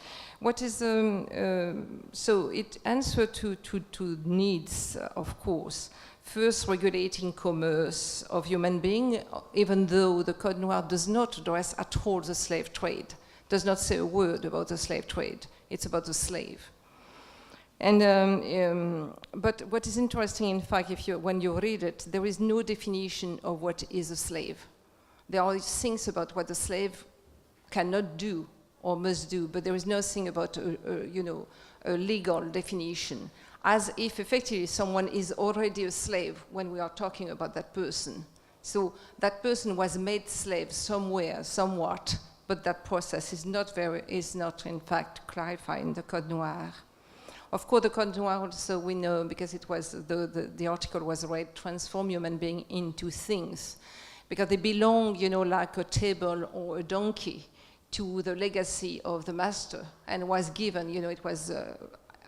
What is, so it answered to needs, of course. First, regulating commerce of human beings, even though the Code Noir does not address at all the slave trade, does not say a word about the slave trade. It's about the slave. And, but what is interesting, in fact, when you read it, there is no definition of what is a slave. There are things about what the slave cannot do or must do, but there is nothing about a legal definition, as if effectively someone is already a slave when we are talking about that person. So that person was made slave somewhere, somewhat, but that process is not in fact clarified in the Code Noir. Of course, the Code Noir also, we know, because it was the article was read, transform human being into things, because they belong, like a table or a donkey, to the legacy of the master, and was given, it was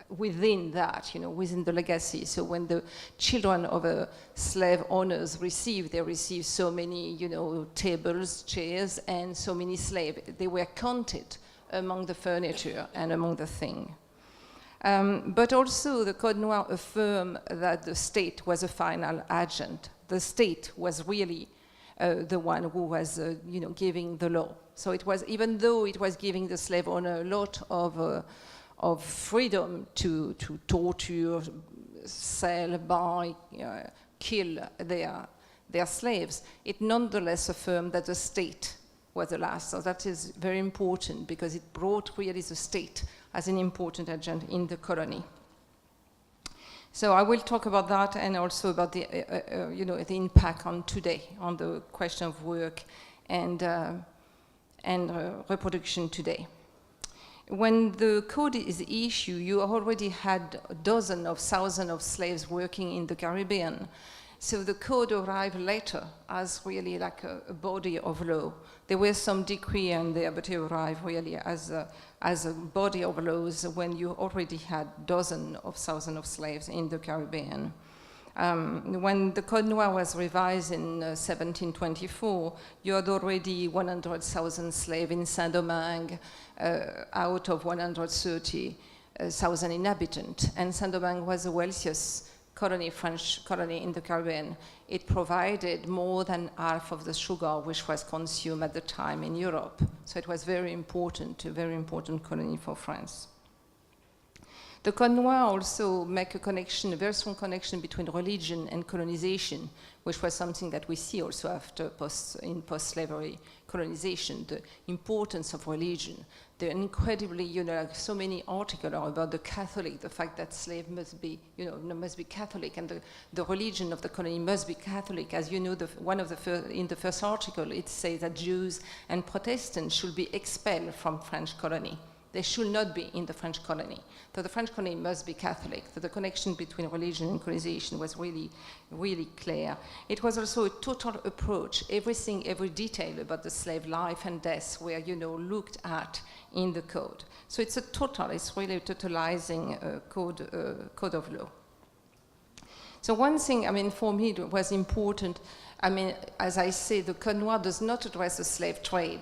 within that, within the legacy. So when the children of slave owners they received so many, tables, chairs, and so many slaves. They were counted among the furniture and among the thing. But also the Code Noir affirmed that the state was a final agent. The state was really the one who was, giving the law. So it was, even though it was giving the slave owner a lot of freedom to torture, sell, buy, kill their slaves, it nonetheless affirmed that the state was the last. So that is very important, because it brought really the state as an important agent in the colony. So I will talk about that, and also about the, the impact on today, on the question of work and reproduction today. When the code is issued, you already had dozens of thousands of slaves working in the Caribbean. So the code arrived later as really like a body of law. There were some decree in there, but it arrived really as a body of laws when you already had dozens of thousands of slaves in the Caribbean. When the Code Noir was revised in 1724, you had already 100,000 slaves in Saint-Domingue out of 130,000 inhabitants. And Saint-Domingue was the wealthiest French colony in the Caribbean, it provided more than half of the sugar which was consumed at the time in Europe. So it was very important, a very important colony for France. The Connois also make a connection, a very strong connection between religion and colonization, which was something that we see also after in post-slavery colonization, the importance of religion. The incredibly, like so many articles about the Catholic, the fact that slave must be, must be Catholic, and the religion of the colony must be Catholic. As you know, in the first article, it says that Jews and Protestants should be expelled from French colony. They should not be in the French colony. So the French colony must be Catholic. So the connection between religion and colonization was really, really clear. It was also a total approach. Everything, every detail about the slave life and death were, looked at in the code. So it's really a totalizing code of law. So one thing, for me, it was important. As I say, the Code Noir does not address the slave trade.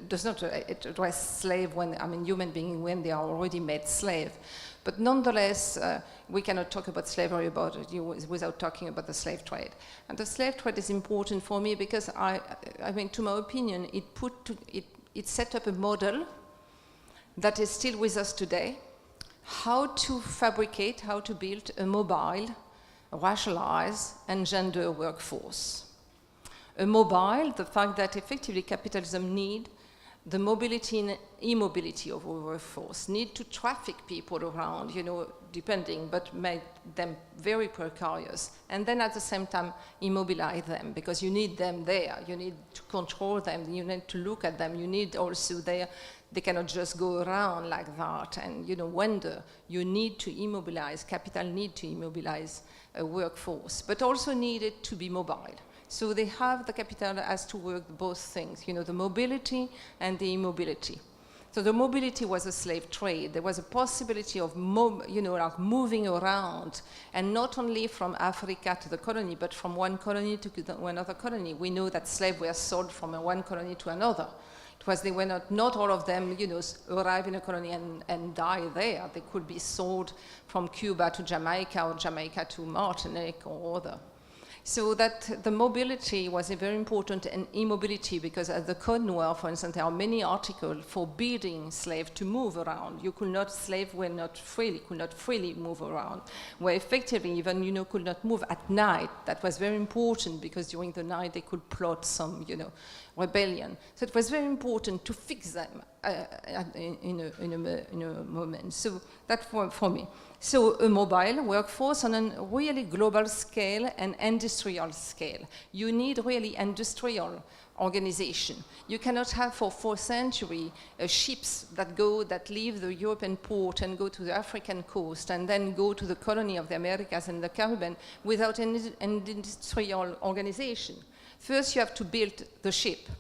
Does not address slave when, human beings when they are already made slave. But nonetheless, we cannot talk about slavery without talking about the slave trade. And the slave trade is important for me because to my opinion, it set up a model that is still with us today, how to fabricate, how to build a mobile, racialized, and gender workforce. A mobile, the fact that effectively capitalism need the mobility and immobility of our workforce, need to traffic people around, depending, but make them very precarious. And then at the same time, immobilize them, because you need them there. You need to control them. You need to look at them. You need also they cannot just go around like that and, wonder. You need to immobilize, capital need to immobilize a workforce, but also needed to be mobile. So they have the capital as to work both things, the mobility and the immobility. So the mobility was a slave trade. There was a possibility of moving around, and not only from Africa to the colony, but from one colony to another colony. We know that slaves were sold from one colony to another. It was they were not all of them, arrive in a colony and die there. They could be sold from Cuba to Jamaica, or Jamaica to Martinique or other. So that the mobility was very important, and immobility, because at the Code Noir, for instance, there are many articles forbidding slaves to move around. Slaves were not freely, could not freely move around, where effectively even, could not move at night. That was very important, because during the night they could plot some, rebellion. So it was very important to fix them in a moment. So that for me. So a mobile workforce on a really global scale and industrial scale. You need really industrial organization. You cannot have for 4th century ships that leave the European port and go to the African coast and then go to the colony of the Americas and the Caribbean without an industrial organization. First, you have to build the ship.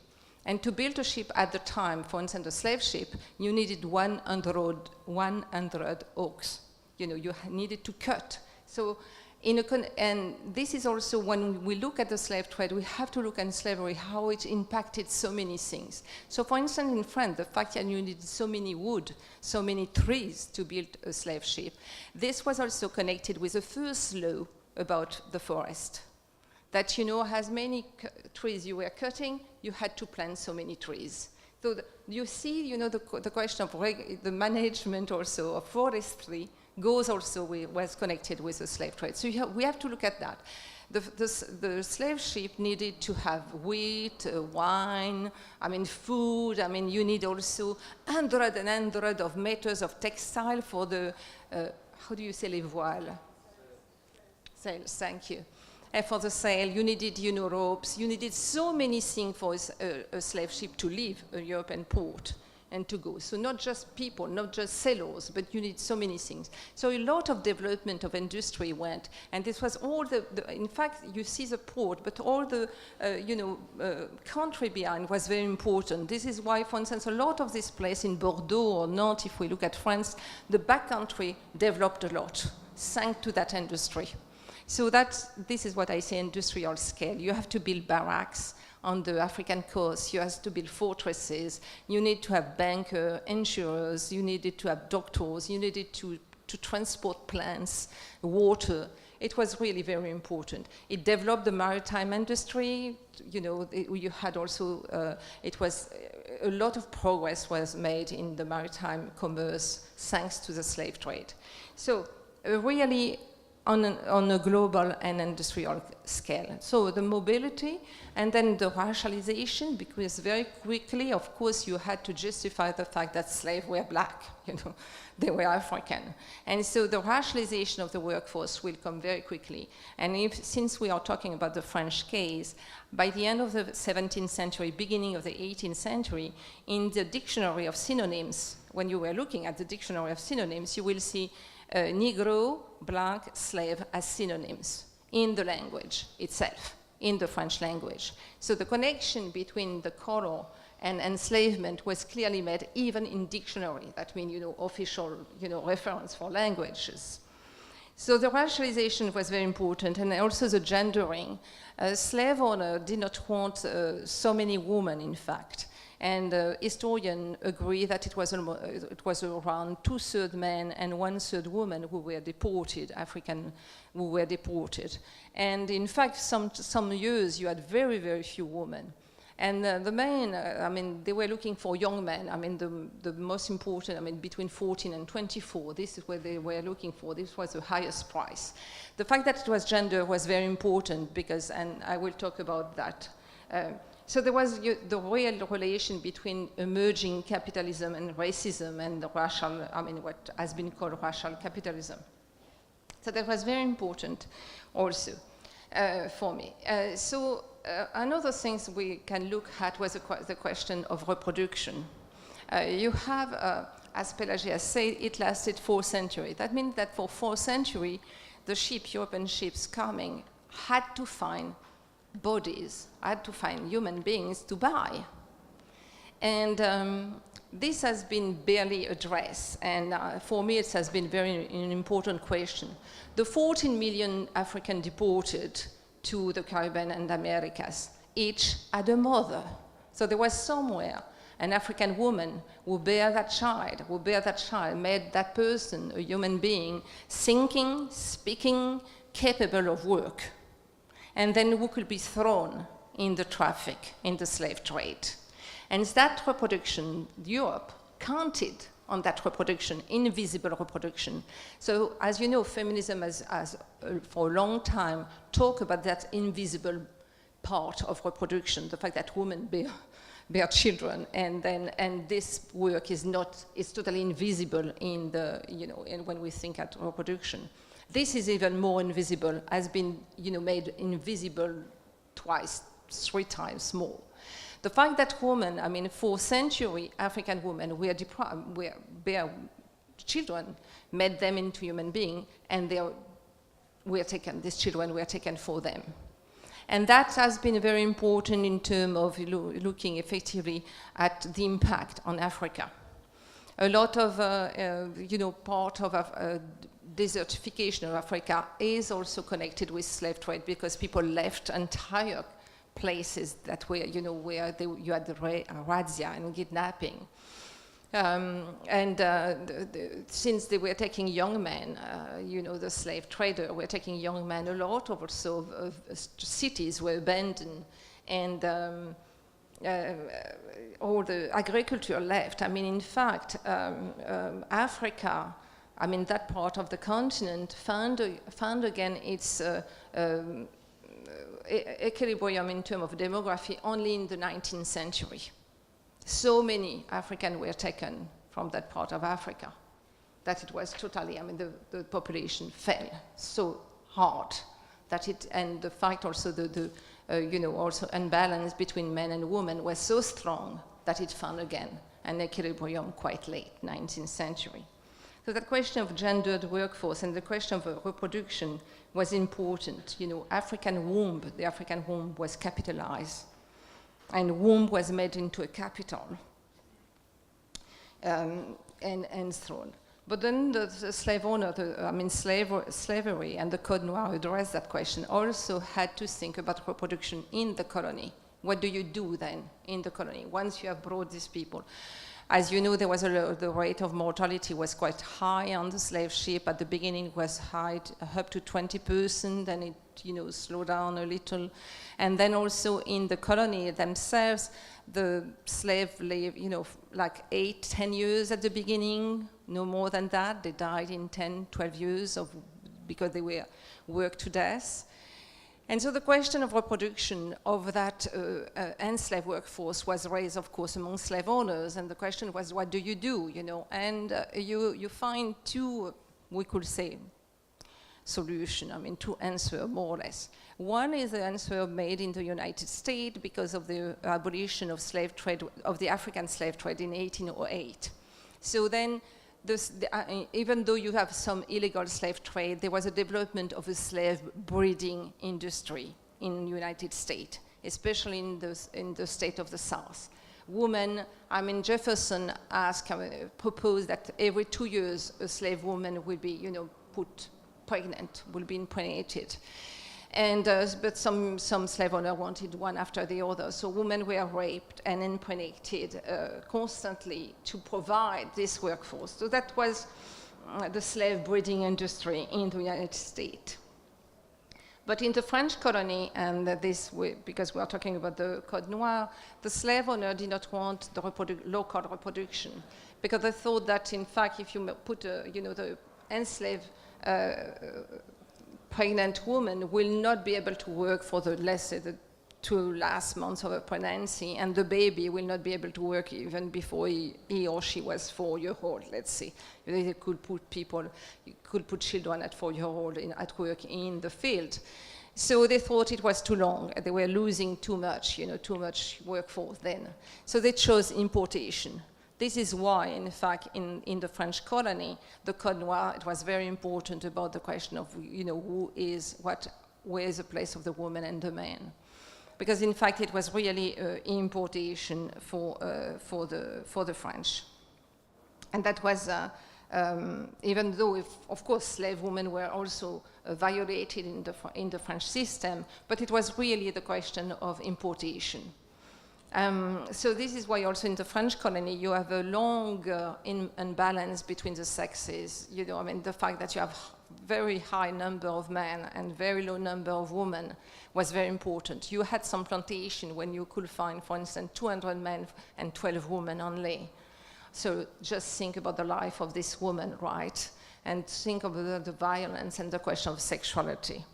And to build a ship at the time, for instance, a slave ship, you needed 100 oaks. You needed to cut. So, and this is also when we look at the slave trade, we have to look at slavery, how it impacted so many things. So, for instance, in France, the fact that you needed so many wood, so many trees to build a slave ship, this was also connected with the first law about the forest. That, as many trees you were cutting, you had to plant so many trees. So you see, the question of the management also of forestry was connected with the slave trade. So we have to look at that. The slave ship needed to have wheat, wine, food. You need also hundreds and hundreds of meters of textile for the, how do you say les voiles? Sails, thank you. And for the sail, you needed, ropes. You needed so many things for a slave ship to leave a European port and to go. So not just people, not just sailors, but you need so many things. So a lot of development of industry went, and this was all in fact, you see the port, but all the, country behind was very important. This is why, for instance, a lot of this place in Bordeaux or Nantes, if we look at France, the backcountry developed a lot, thanks to that industry. So this is what I say, industrial scale. You have to build barracks on the African coast. You have to build fortresses. You need to have bankers, insurers. You needed to have doctors. You needed to to transport plants, water. It was really very important. It developed the maritime industry. You know, you had also, a lot of progress was made in the maritime commerce thanks to the slave trade. So really on a global and industrial scale. So the mobility and then the racialization, because very quickly, of course, you had to justify the fact that slaves were black, you know, they were African. And so the racialization of the workforce will come very quickly. And since we are talking about the French case, by the end of the 17th century, beginning of the 18th century, in the dictionary of synonyms, when you were looking at the dictionary of synonyms, you will see Negro, black, slave as synonyms in the language itself, in the French language. So the connection between the color and enslavement was clearly made even in dictionary. That means, you know, official, you know, reference for languages. So the racialization was very important, and also the gendering. Slave owner did not want so many women, in fact. And historians agree that it was around 2/3 men and 1/3 women who were deported, African who were deported. And in fact, some years you had very, very few women. And the men, I mean, they were looking for young men. I mean, the most important, I mean, between 14 and 24, this is where they were looking for. This was the highest price. The fact that it was gender was very important because, and I will talk about that. So there was the real relation between emerging capitalism and racism and the racial, I mean, what has been called racial capitalism. So that was very important also for me. Another thing we can look at was the question of reproduction. You have, as Pelagia said, it lasted 4 centuries. That means that for 4 centuries, the European ships coming had to find bodies, had to find human beings to buy. And this has been barely addressed, and for me it has been an important question. The 14 million African deported to the Caribbean and Americas, each had a mother. So there was somewhere an African woman who bear that child, made that person a human being, thinking, speaking, capable of work. And then who could be thrown in the traffic, in the slave trade. And that reproduction, Europe counted on that reproduction, invisible reproduction. So as you know, feminism has for a long time talked about that invisible part of reproduction, the fact that women bear children, and this work is totally invisible in the, you know, when we think at reproduction. This is even more invisible, has been, you know, made invisible twice, 3 times more. The fact that women, I mean, for centuries, African women bear children, made them into human beings, and these children were taken for them. And that has been very important in terms of looking effectively at the impact on Africa. A lot of, you know, part of desertification of Africa is also connected with slave trade because people left entire places that were, you know, where you had the razzia and kidnapping. Since they were taking young men, you know, the slave trader were taking young men, a lot of also cities were abandoned, and all the agriculture left. I mean, in fact, Africa, I mean, that part of the continent found again its equilibrium in terms of demography only in the 19th century. So many Africans were taken from that part of Africa that it was totally, I mean, the population fell so hard that and the fact also you know, also imbalance between men and women was so strong that it found again an equilibrium quite late, 19th century. So that question of gendered workforce and the question of reproduction was important. You know, the African womb was capitalized, and womb was made into a capital and thrown. But then the slave owner, slavery and the Code Noir addressed that question, also had to think about reproduction in the colony. What do you do then in the colony once you have brought these people? As you know, there was the rate of mortality was quite high on the slave ship. At the beginning, it was high, up to 20%, then it, slowed down a little. And then also in the colony themselves, the slave lived, like 8-10 years at the beginning, no more than that. They died in 10-12 years because they were worked to death. And so the question of reproduction of that enslaved workforce was raised, of course, among slave owners. And the question was, what do you do, And you find two, we could say, solutions, two answers, more or less. One is the answer made in the United States because of the abolition of slave trade, of the African slave trade in 1808. So then, even though you have some illegal slave trade, there was a development of a slave breeding industry in the United States, especially in the state of the South. Women, Jefferson proposed that every 2 years a slave woman will be, put pregnant, will be impregnated. And, but some slave owners wanted one after the other. So women were raped and impregnated constantly to provide this workforce. So that was the slave breeding industry in the United States. But in the French colony, and because we are talking about the Code Noir, the slave owner did not want the local reproduction, because they thought that, in fact, if you put, the enslaved pregnant woman will not be able to work for the 2 last months of her pregnancy, and the baby will not be able to work even before he or she was 4 years old, let's say. You could put children at 4 years old at work in the field. So they thought it was too long. They were losing too much, too much workforce then. So they chose importation. This is why, in fact, in the French colony, the Code Noir, it was very important about the question of, where is the place of the woman and the man. Because, in fact, it was really importation for the French. And that was, even though, of course, slave women were also violated in the French system, but it was really the question of importation. So this is why also in the French colony you have a long imbalance between the sexes. The fact that you have very high number of men and very low number of women was very important. You had some plantation when you could find, for instance, 200 men and 12 women only. So just think about the life of this woman, right? And think of the violence and the question of sexuality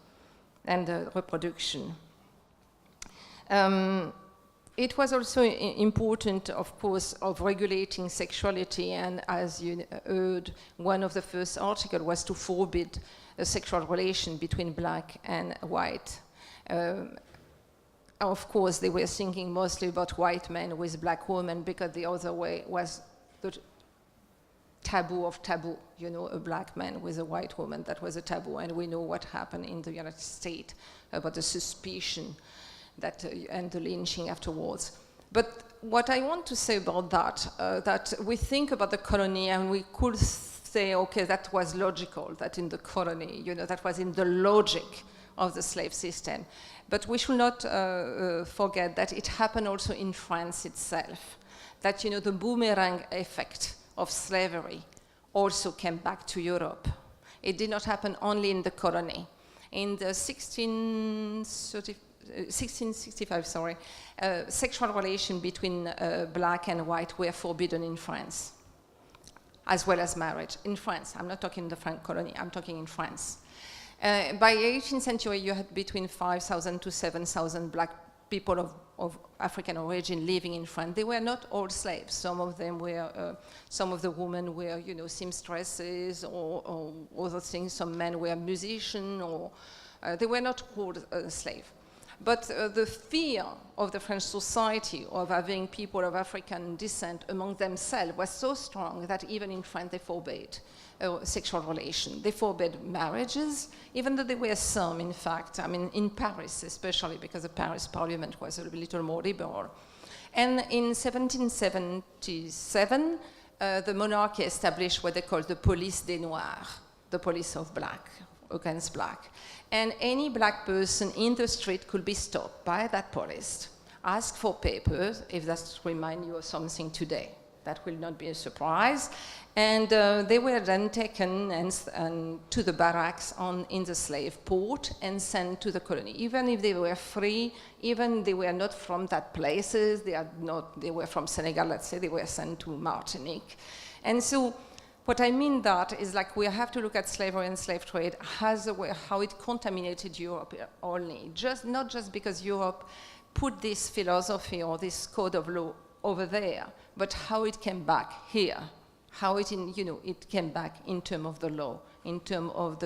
and reproduction. It was also important, of course, of regulating sexuality, and as you heard, one of the first articles was to forbid a sexual relation between black and white. Of course, they were thinking mostly about white men with black women, because the other way was the taboo of taboo, a black man with a white woman, that was a taboo, and we know what happened in the United States about the suspicion and the lynching afterwards. But what I want to say about that we think about the colony and we could say, okay, that was logical, that in the colony, that was in the logic of the slave system. But we should not forget that it happened also in France itself, that, the boomerang effect of slavery also came back to Europe. It did not happen only in the colony. In the 1665, sexual relations between black and white were forbidden in France, as well as marriage. In France, I'm not talking the French colony, I'm talking in France. By the 18th century, you had between 5,000 to 7,000 black people of African origin living in France. They were not all slaves. Some of them were, some of the women were, seamstresses or other things. Some men were musicians, or they were not called slaves. But the fear of the French society of having people of African descent among themselves was so strong that even in France they forbade sexual relations. They forbade marriages, even though there were some, in fact, in Paris especially, because the Paris Parliament was a little more liberal. And in 1777, the monarchy established what they called the police des Noirs, the police of black, against black. And any black person in the street could be stopped by that police, ask for papers, if that reminds you of something today. That will not be a surprise. And they were then taken and to the barracks in the slave port and sent to the colony. Even if they were free, even they were not from that places, they were from Senegal, let's say, they were sent to Martinique. And so what I mean that is like we have to look at slavery and slave trade as a way how it contaminated Europe only. Not just because Europe put this philosophy or this code of law over there, but how it came back here, how it came back in terms of the law, in terms of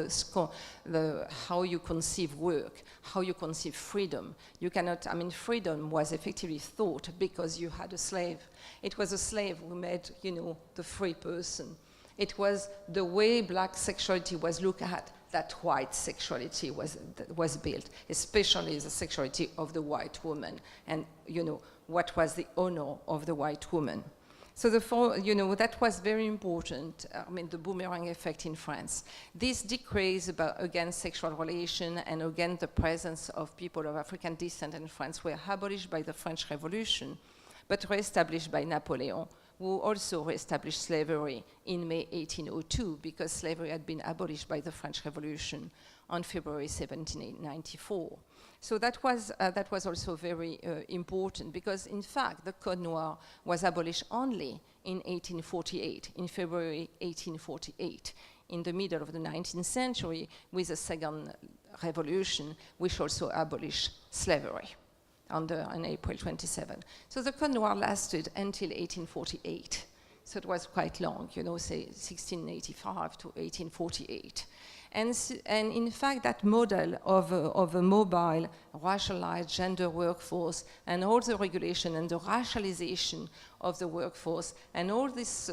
how you conceive work, how you conceive freedom. You cannot, freedom was effectively thought because you had a slave. It was a slave who made, the free person. It was the way black sexuality was looked at that white sexuality was built, especially the sexuality of the white woman, and what was the honor of the white woman. So that was very important. The boomerang effect in France. This decrease against sexual relation and against the presence of people of African descent in France were abolished by the French Revolution, but re-established by Napoleon, who also re-established slavery in May 1802 because slavery had been abolished by the French Revolution on February 1794. So that was also very important because, in fact, the Code Noir was abolished only in 1848, in February 1848, in the middle of the 19th century with the Second Revolution, which also abolished slavery on April 27. So the Code Noir lasted until 1848. So it was quite long, say 1685 to 1848. And in fact, that model of a mobile, racialized gender workforce and all the regulation and the racialization of the workforce and all this,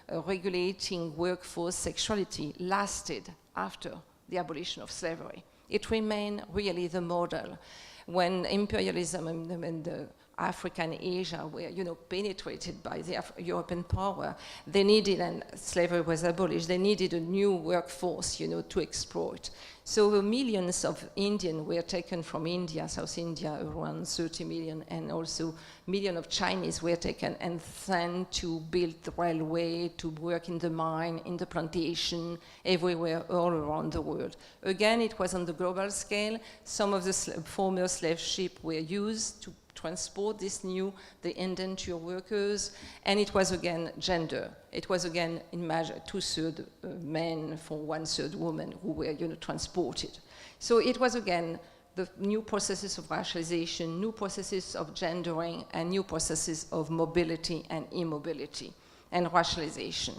regulating workforce sexuality lasted after the abolition of slavery. It remained really the model. When imperialism and the Africa and Asia were, penetrated by the European power, they needed, and slavery was abolished, they needed a new workforce, to exploit. So millions of Indians were taken from India, South India, around 30 million, and also millions of Chinese were taken and sent to build the railway, to work in the mine, in the plantation, everywhere, all around the world. Again, it was on the global scale. Some of the former slave ships were used to transport the indentured workers, and it was again gender. It was again in measure 2/3 men for 1/3 women who were transported. So it was again the new processes of racialization, new processes of gendering, and new processes of mobility and immobility and racialization.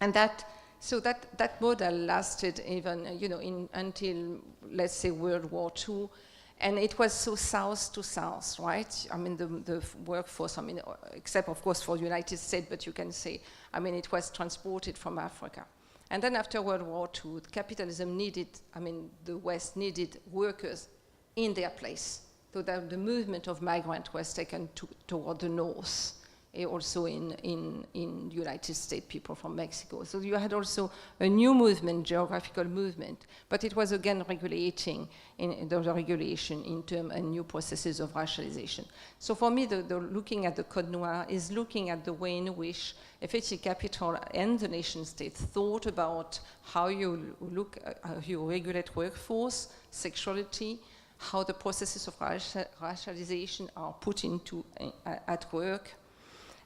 And that model lasted even until, let's say, World War II. And it was so south to south, right? The workforce, except of course for the United States, but you can say, it was transported from Africa. And then after World War II, capitalism needed, the West needed workers in their place. So that the movement of migrants was taken toward the north. Also in the United States, people from Mexico. So you had also a new movement, geographical movement, but it was again regulating in the regulation in terms and new processes of racialization. So for me, the looking at the Code Noir is looking at the way in which effectively capital and the nation state thought about how you how you regulate workforce, sexuality, how the processes of racialization are put into at work.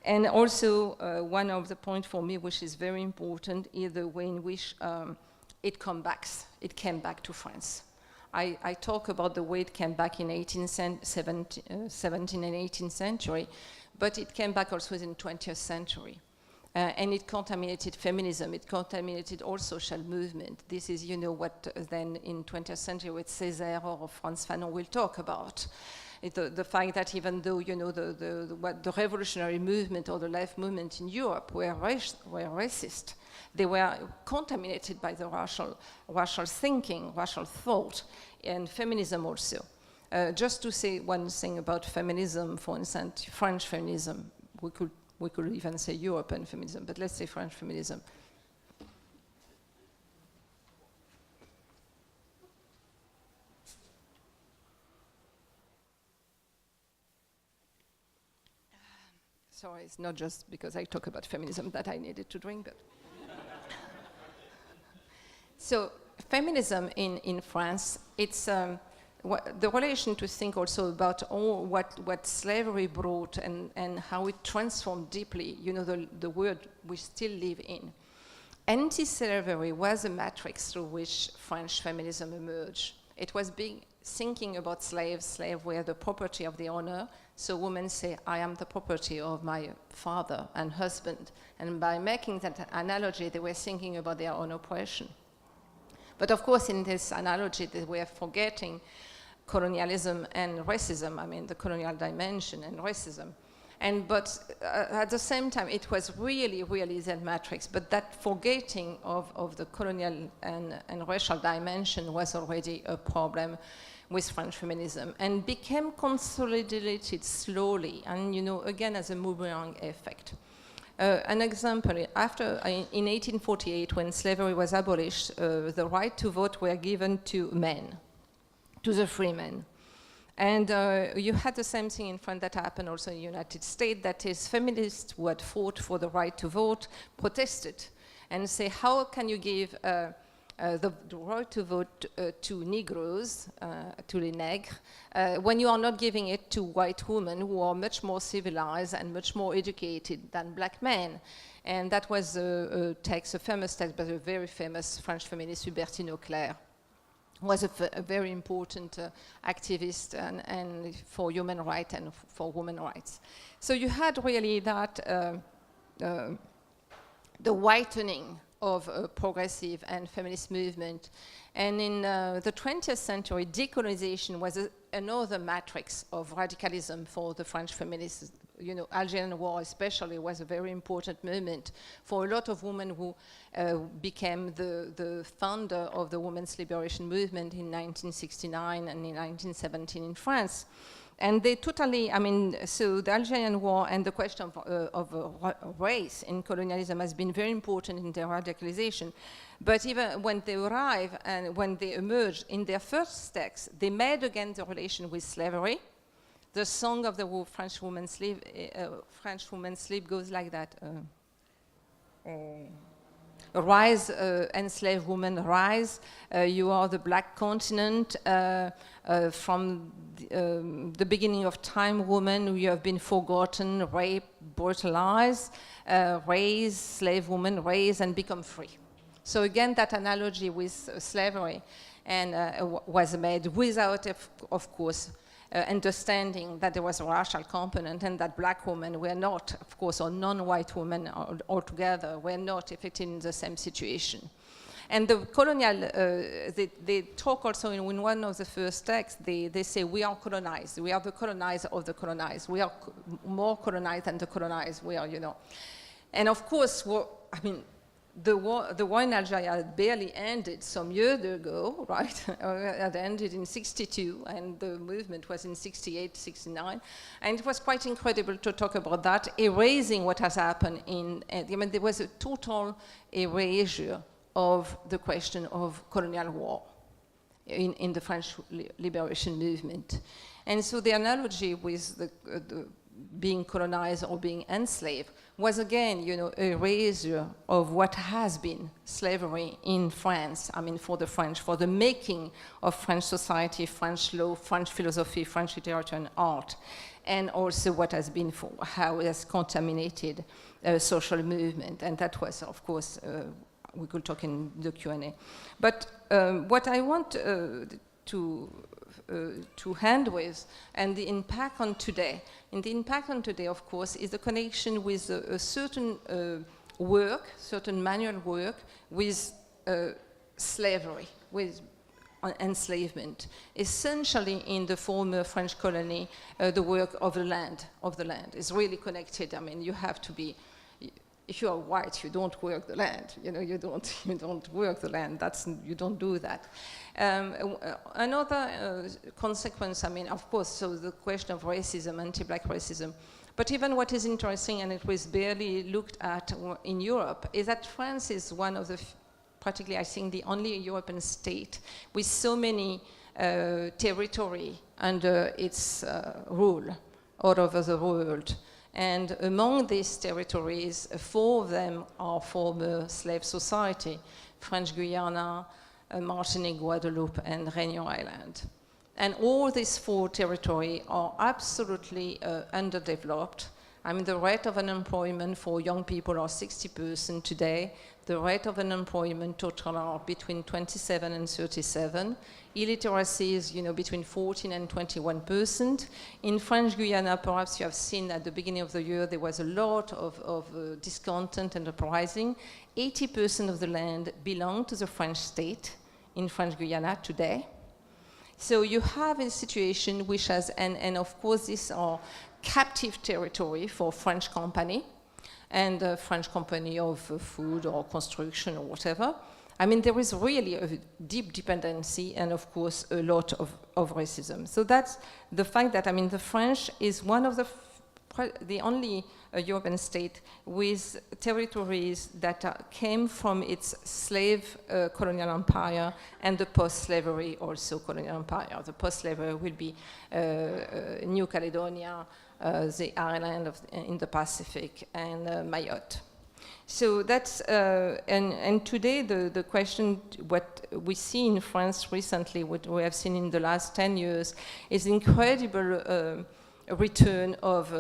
And also, one of the points for me, which is very important, is the way in which it came back to France. I talk about the way it came back in 17th and 18th century, but it came back also in the 20th century. And it contaminated feminism, it contaminated all social movement. This is, what then in 20th century with Césaire or Frantz Fanon will talk about. The fact that even though the revolutionary movement or the left movement in Europe were racist, they were contaminated by the racial thinking, racial thought, and feminism also. Just to say one thing about feminism, for instance, French feminism, we could even say European feminism, but let's say French feminism. Sorry, it's not just because I talk about feminism that I needed to drink, but... So, feminism in France, it's the relation to think also about all what slavery brought and how it transformed deeply, you know, the world we still live in. Anti-slavery was a matrix through which French feminism emerged. It was thinking about slaves were the property of the owner, so women say, I am the property of my father and husband. And by making that analogy, they were thinking about their own oppression. But of course, in this analogy, they were forgetting colonialism and racism, I mean, the colonial dimension and racism. But at the same time, it was really, really that matrix. But that forgetting of the colonial and racial dimension was already a problem with French feminism and became consolidated slowly, and, you know, again, as a boomerang effect. An example, in 1848, when slavery was abolished, the right to vote were given to men, to the free men. And you had the same thing in France that happened also in the United States, that is, feminists who had fought for the right to vote protested and say, how can you give the right to vote to Negroes, to les nègres, when you are not giving it to white women who are much more civilized and much more educated than black men. And that was a famous text by a very famous French feminist, Hubertine Auclair, was a very important activist and for human rights and for women's rights. So you had really that, the whitening of a progressive and feminist movement. And in the 20th century, decolonization was another matrix of radicalism for the French feminists. You know, Algerian War especially was a very important moment for a lot of women who became the founder of the women's liberation movement in 1969 and in 1917 in France. And they totally, I mean, so the Algerian War and the question of race in colonialism has been very important in their radicalization. But even when they arrive and when they emerge in their first text, they made again the relation with slavery. The song of the French woman's sleep goes like that. Rise, enslaved woman, rise. You are the black continent. From the beginning of time, woman, you have been forgotten, raped, brutalized. Raise, slave woman, raise and become free. So again, that analogy with slavery and was made without, of course, understanding that there was a racial component and that black women were not, of course, or non-white women altogether, were not affected in the same situation. And the colonial, they talk also in one of the first texts, they say we are colonized, we are the colonizer of the colonized, we are more colonized than the colonized, we are, you know. And of course, I mean, the war in Algeria had barely ended some years ago, right? It had ended in 62, and the movement was in 68, 69. And it was quite incredible to talk about that, erasing what has happened I mean, there was a total erasure of the question of colonial war in the French liberation movement. And so the analogy with the being colonized or being enslaved was again, you know, a erasure of what has been slavery in France. I mean, for the French, for the making of French society, French law, French philosophy, French literature and art, and also what has been for how it has contaminated social movement. And that was, of course, we could talk in the Q&A. But what I want to hand with, and the impact on today. And the impact on today, of course, is the connection with a certain work, certain manual work, with slavery, with enslavement. Essentially, in the former French colony, the work of the land is really connected. I mean, you have to be. If you are white, you don't work the land. You know, you don't work the land. You don't do that. Another consequence, I mean, of course, so the question of racism, anti-black racism. But even what is interesting, and it was barely looked at in Europe, is that France is one of the, practically, I think, the only European state with so many territory under its rule all over the world. And among these territories, 4 of them are former slave society: French Guiana, Martinique, Guadeloupe, and Réunion Island. And all these 4 territories are absolutely underdeveloped. I mean, the rate of unemployment for young people are 60% today. The rate of unemployment total are between 27 and 37. Illiteracy is, between 14 and 21%. In French Guiana, perhaps you have seen at the beginning of the year, there was a lot of discontent and uprising. 80% of the land belonged to the French state in French Guiana today. So you have a situation which has, and of course these are captive territory for French company, and a French company of food or construction or whatever. I mean, there is really a deep dependency and, of course, a lot of racism. So that's the fact that, I mean, the French is one of the only European state with territories that came from its slave colonial empire and the post-slavery also colonial empire. The post-slavery will be New Caledonia, the island in the Pacific, and Mayotte. So that's, and today the question, what we see in France recently, what we have seen in the last 10 years, is incredible return of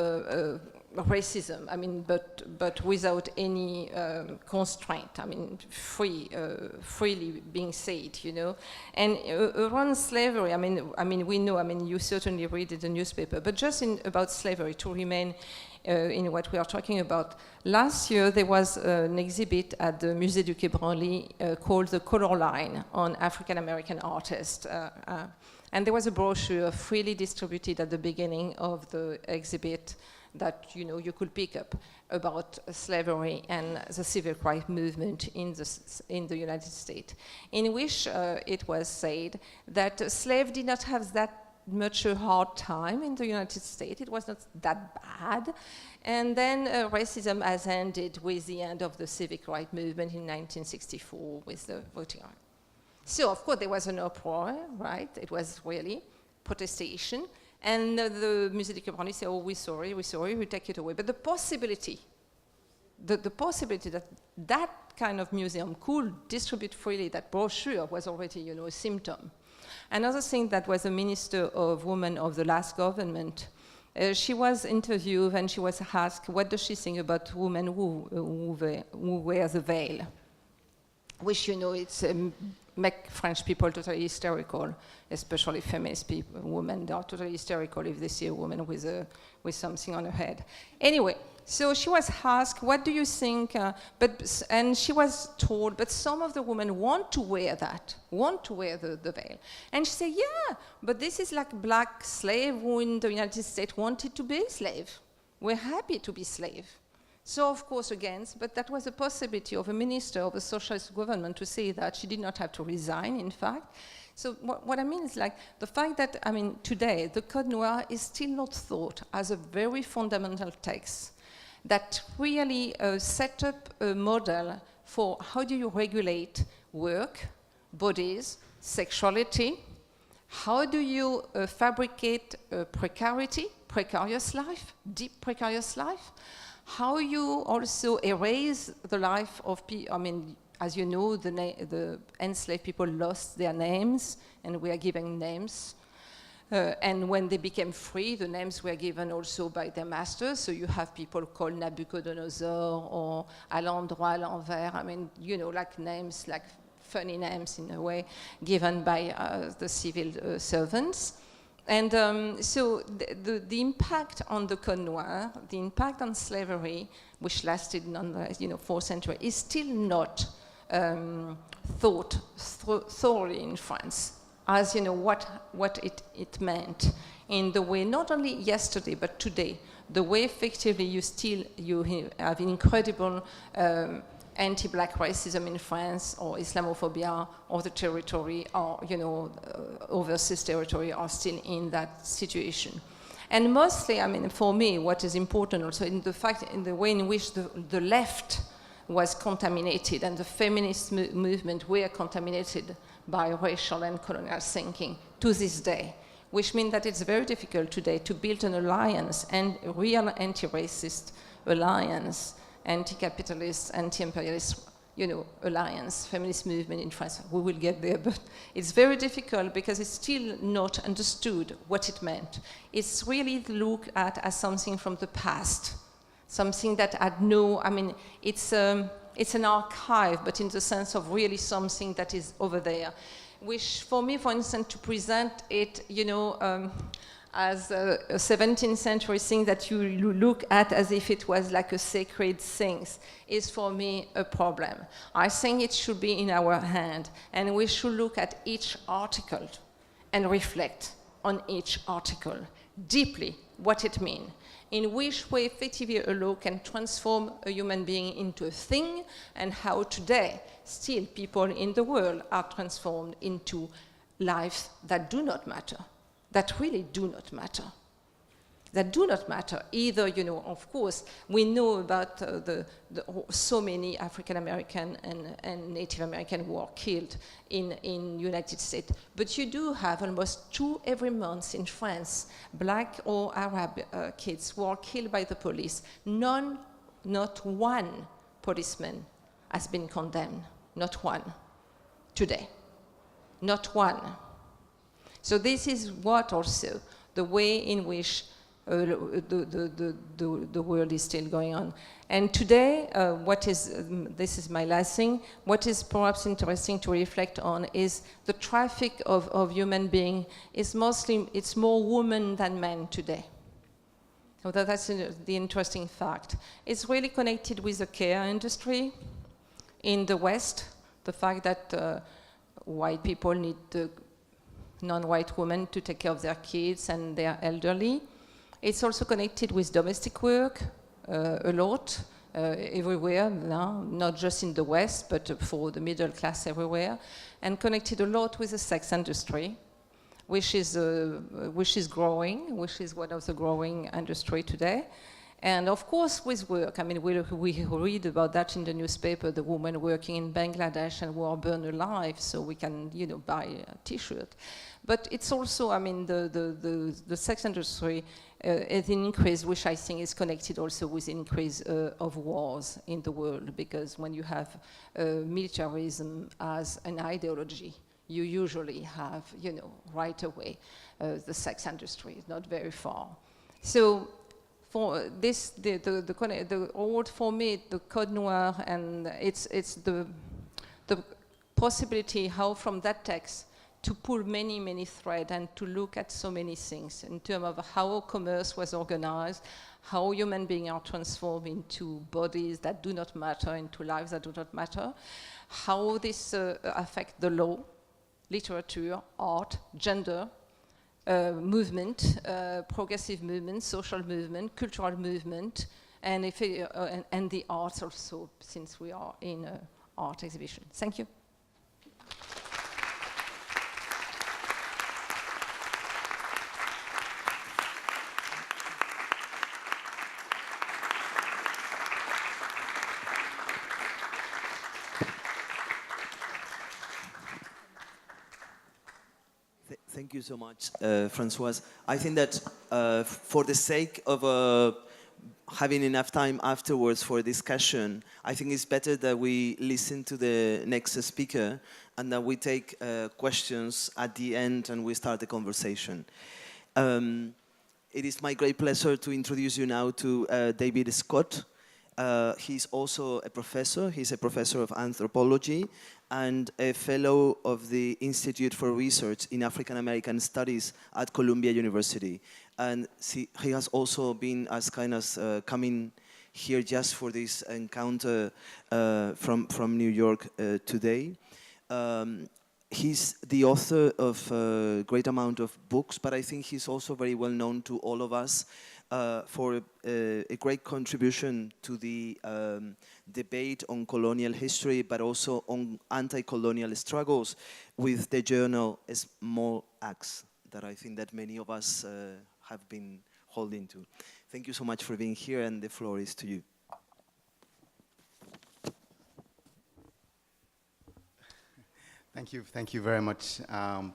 racism. I mean, but without any constraint. I mean, freely being said, And around slavery, I mean, we know. I mean, you certainly read in the newspaper. But just about slavery, to remain in what we are talking about. Last year, there was an exhibit at the Musée du Quai Branly called The Color Line on African-American artists. And there was a brochure freely distributed at the beginning of the exhibit that you could pick up about slavery and the civil rights movement in the United States, in which it was said that slaves did not have that much a hard time in the United States. It was not that bad. And then racism has ended with the end of the civic rights movement in 1964 with the voting rights. So, of course, there was an uproar, right? It was really protestation. And the Musée du Quai Branly said, oh, we're sorry, we take it away. But the possibility that that kind of museum could distribute freely that brochure was already, a symptom. Another thing that was a minister of women of the last government, she was interviewed and she was asked, what does she think about women who wear the veil? Which, it's make French people totally hysterical, especially feminist people, women. They are totally hysterical if they see a woman with something on her head. Anyway, so she was asked, what do you think? And she was told, but some of the women want to wear the veil. And she said, yeah, but this is like black slave who in the United States wanted to be slave. We're happy to be slave. So, of course, against, but that was a possibility of a minister of a socialist government to say that. She did not have to resign, in fact. So what I mean is like the fact that, today, the Code Noir is still not thought as a very fundamental text that really set up a model for how do you regulate work, bodies, sexuality, how do you fabricate precarious life, deep precarious life, how you also erase the life of people. As you know, the enslaved people lost their names, and we are giving names. And when they became free, the names were given also by their masters. So you have people called Nabucodonosor or à l'endroit, à l'envers. Like names, like funny names in a way, given by the civil servants. And so the impact on the Code Noir, the impact on slavery, which lasted on the 4th century, is still not thought thoroughly in France, as what it meant in the way not only yesterday but today, the way effectively you have incredible anti-black racism in France, or Islamophobia, or the territory, or overseas territory are still in that situation. And mostly, for me, what is important also in the way in which the left was contaminated and the feminist movement were contaminated by racial and colonial thinking to this day, which means that it's very difficult today to build an alliance, and a real anti-racist alliance, anti-capitalist, anti-imperialist, alliance, feminist movement in France. We will get there, but it's very difficult because it's still not understood what it meant. It's really looked at as something from the past, something that had no, it's an archive, but in the sense of really something that is over there. Which, for me, for instance, to present it, as a 17th century thing that you look at as if it was like a sacred thing is, for me, a problem. I think it should be in our hand, and we should look at each article and reflect on each article deeply what it means. In which way effectively a law can transform a human being into a thing, and how today still people in the world are transformed into lives that do not matter, that really do not matter. That do not matter. Either, of course, we know about so many African American and Native American who are killed in United States. But you do have almost 2 every month in France, black or Arab kids who are killed by the police. Not one policeman has been condemned. Not one. Today. Not one. So this is what also the way in which the world is still going on. And today, this is my last thing, what is perhaps interesting to reflect on is the traffic of human being is mostly, it's more women than men today. So that's the interesting fact. It's really connected with the care industry in the West, the fact that white people need the non-white women to take care of their kids and their elderly. It's also connected with domestic work a lot, everywhere now, not just in the West, but for the middle class everywhere, and connected a lot with the sex industry, which is growing, which is one of the growing industry today. And of course with work, we read about that in the newspaper, the women working in Bangladesh and who are burned alive, so we can, buy a t-shirt. But it's also, the sex industry is an increase, which I think is connected also with increase of wars in the world, because when you have militarism as an ideology, you usually have, right away, the sex industry, not very far. So for this, the old, for me, the Code Noir, and it's the possibility how from that text to pull many, many threads and to look at so many things in terms of how commerce was organized, how human beings are transformed into bodies that do not matter, into lives that do not matter, how this affects the law, literature, art, gender, movement, progressive movement, social movement, cultural movement, and the arts also, since we are in an art exhibition. Thank you. Thank you so much, Françoise. I think that for the sake of having enough time afterwards for a discussion, I think it's better that we listen to the next speaker and that we take questions at the end and we start the conversation. It is my great pleasure to introduce you now to David Scott. He's also a professor. He's a professor of anthropology and a fellow of the Institute for Research in African American Studies at Columbia University. And he has also been as kind as coming here just for this encounter from New York today. He's the author of a great amount of books, but I think he's also very well known to all of us for a great contribution to the debate on colonial history, but also on anti-colonial struggles with the journal Small Axe, that I think that many of us have been holding to. Thank you so much for being here, and the floor is to you. Thank you very much,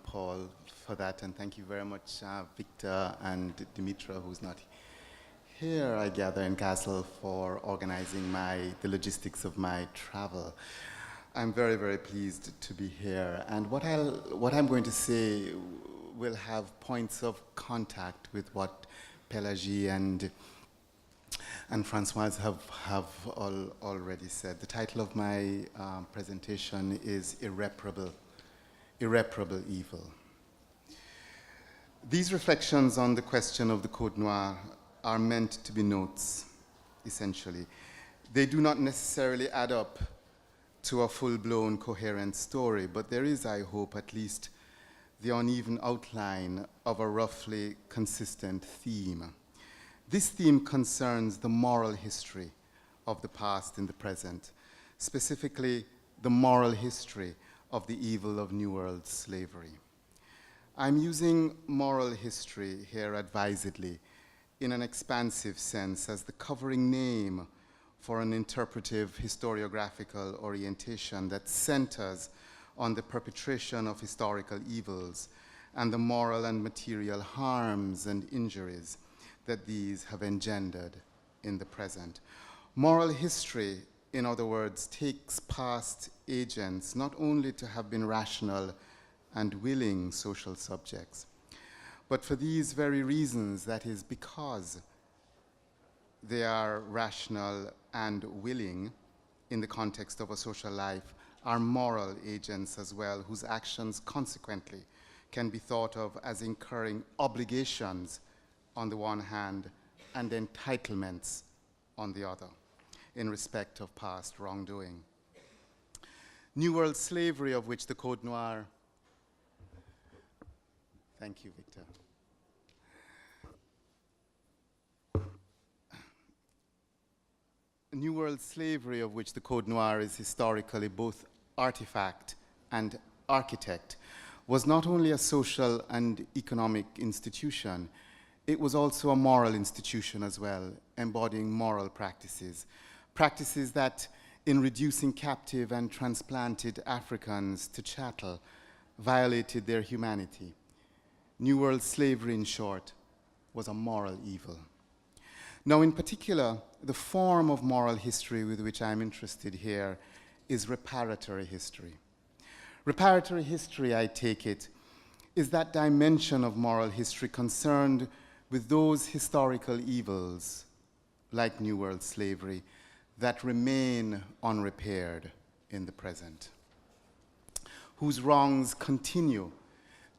Paul, for that, and thank you very much, Victor and Dimitra, who's not here, I gather, in Kassel, for organizing the logistics of my travel. I'm very, very pleased to be here, and what I'm going to say will have points of contact with what Pelagie and Françoise have already said. The title of my presentation is Irreparable Evil. These reflections on the question of the Code Noir are meant to be notes, essentially. They do not necessarily add up to a full-blown coherent story, but there is, I hope, at least the uneven outline of a roughly consistent theme. This theme concerns the moral history of the past and the present, specifically the moral history of the evil of New World slavery. I'm using moral history here advisedly in an expansive sense as the covering name for an interpretive historiographical orientation that centers on the perpetration of historical evils and the moral and material harms and injuries that these have engendered in the present. Moral history, in other words, takes past agents not only to have been rational and willing social subjects, but for these very reasons, that is, because they are rational and willing in the context of a social life, are moral agents as well, whose actions consequently can be thought of as incurring obligations on the one hand and entitlements on the other in respect of past wrongdoing. New World slavery, of which the Code Noir, thank you, Victor. New World slavery, of which the Code Noir is historically both artifact and architect, was not only a social and economic institution, it was also a moral institution as well, embodying moral practices. Practices that, in reducing captive and transplanted Africans to chattel, violated their humanity. New World slavery, in short, was a moral evil. Now, in particular, the form of moral history with which I'm interested here is reparatory history. Reparatory history, I take it, is that dimension of moral history concerned with those historical evils, like New World slavery, that remain unrepaired in the present, whose wrongs continue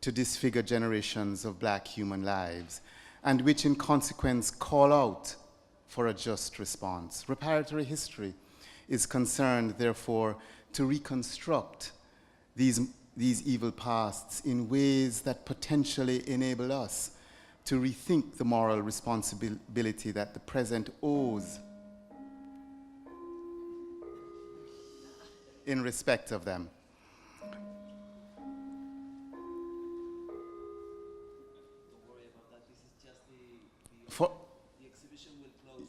to disfigure generations of black human lives, and which in consequence call out for a just response. Reparatory history is concerned, therefore, to reconstruct these evil pasts in ways that potentially enable us to rethink the moral responsibility that the present owes in respect of them. The exhibition will close.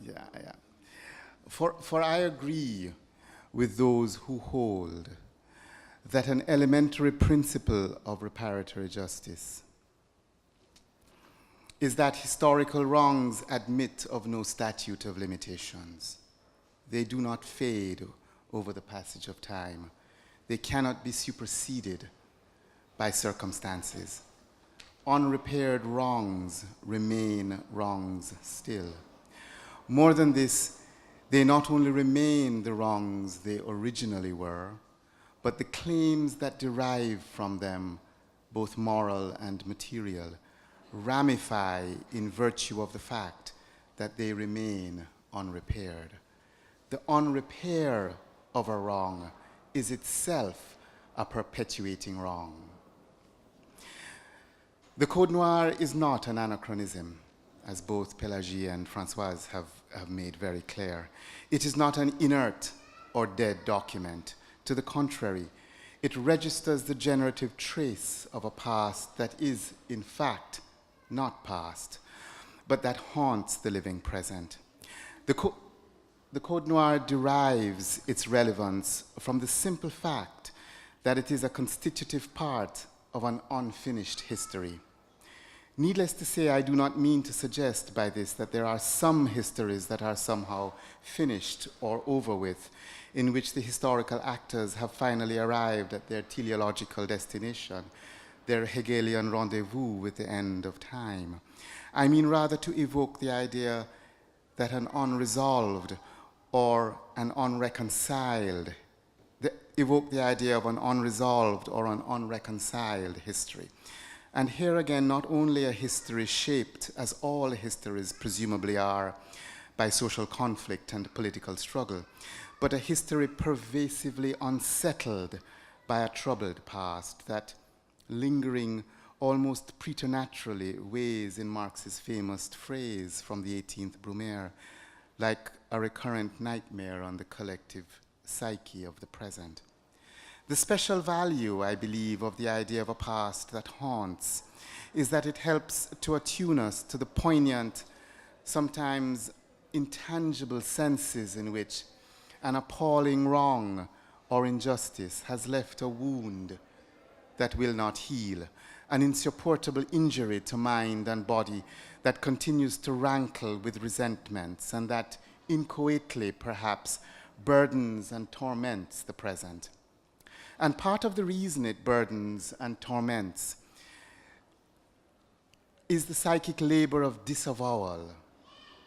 Yeah. For I agree with those who hold that an elementary principle of reparatory justice is that historical wrongs admit of no statute of limitations. They do not fade over the passage of time. They cannot be superseded by circumstances. Unrepaired wrongs remain wrongs still. More than this, they not only remain the wrongs they originally were, but the claims that derive from them, both moral and material, ramify in virtue of the fact that they remain unrepaired. The unrepair of a wrong is itself a perpetuating wrong. The Code Noir is not an anachronism, as both Pelagie and Françoise have made very clear. It is not an inert or dead document. To the contrary, it registers the generative trace of a past that is, in fact, not past, but that haunts the living present. The Code Noir derives its relevance from the simple fact that it is a constitutive part of an unfinished history. Needless to say, I do not mean to suggest by this that there are some histories that are somehow finished or over with, in which the historical actors have finally arrived at their teleological destination, their Hegelian rendezvous with the end of time. I mean rather to evoke the idea that an unresolved or an unreconciled, evoke the idea of an unresolved or an unreconciled history. And here again, not only a history shaped, as all histories presumably are, by social conflict and political struggle, but a history pervasively unsettled by a troubled past that, lingering almost preternaturally, weighs in Marx's famous phrase from the 18th Brumaire, like a recurrent nightmare on the collective psyche of the present. The special value, I believe, of the idea of a past that haunts is that it helps to attune us to the poignant, sometimes intangible senses in which an appalling wrong or injustice has left a wound that will not heal, an insupportable injury to mind and body that continues to rankle with resentments and that inchoately, perhaps, burdens and torments the present. And part of the reason it burdens and torments is the psychic labor of disavowal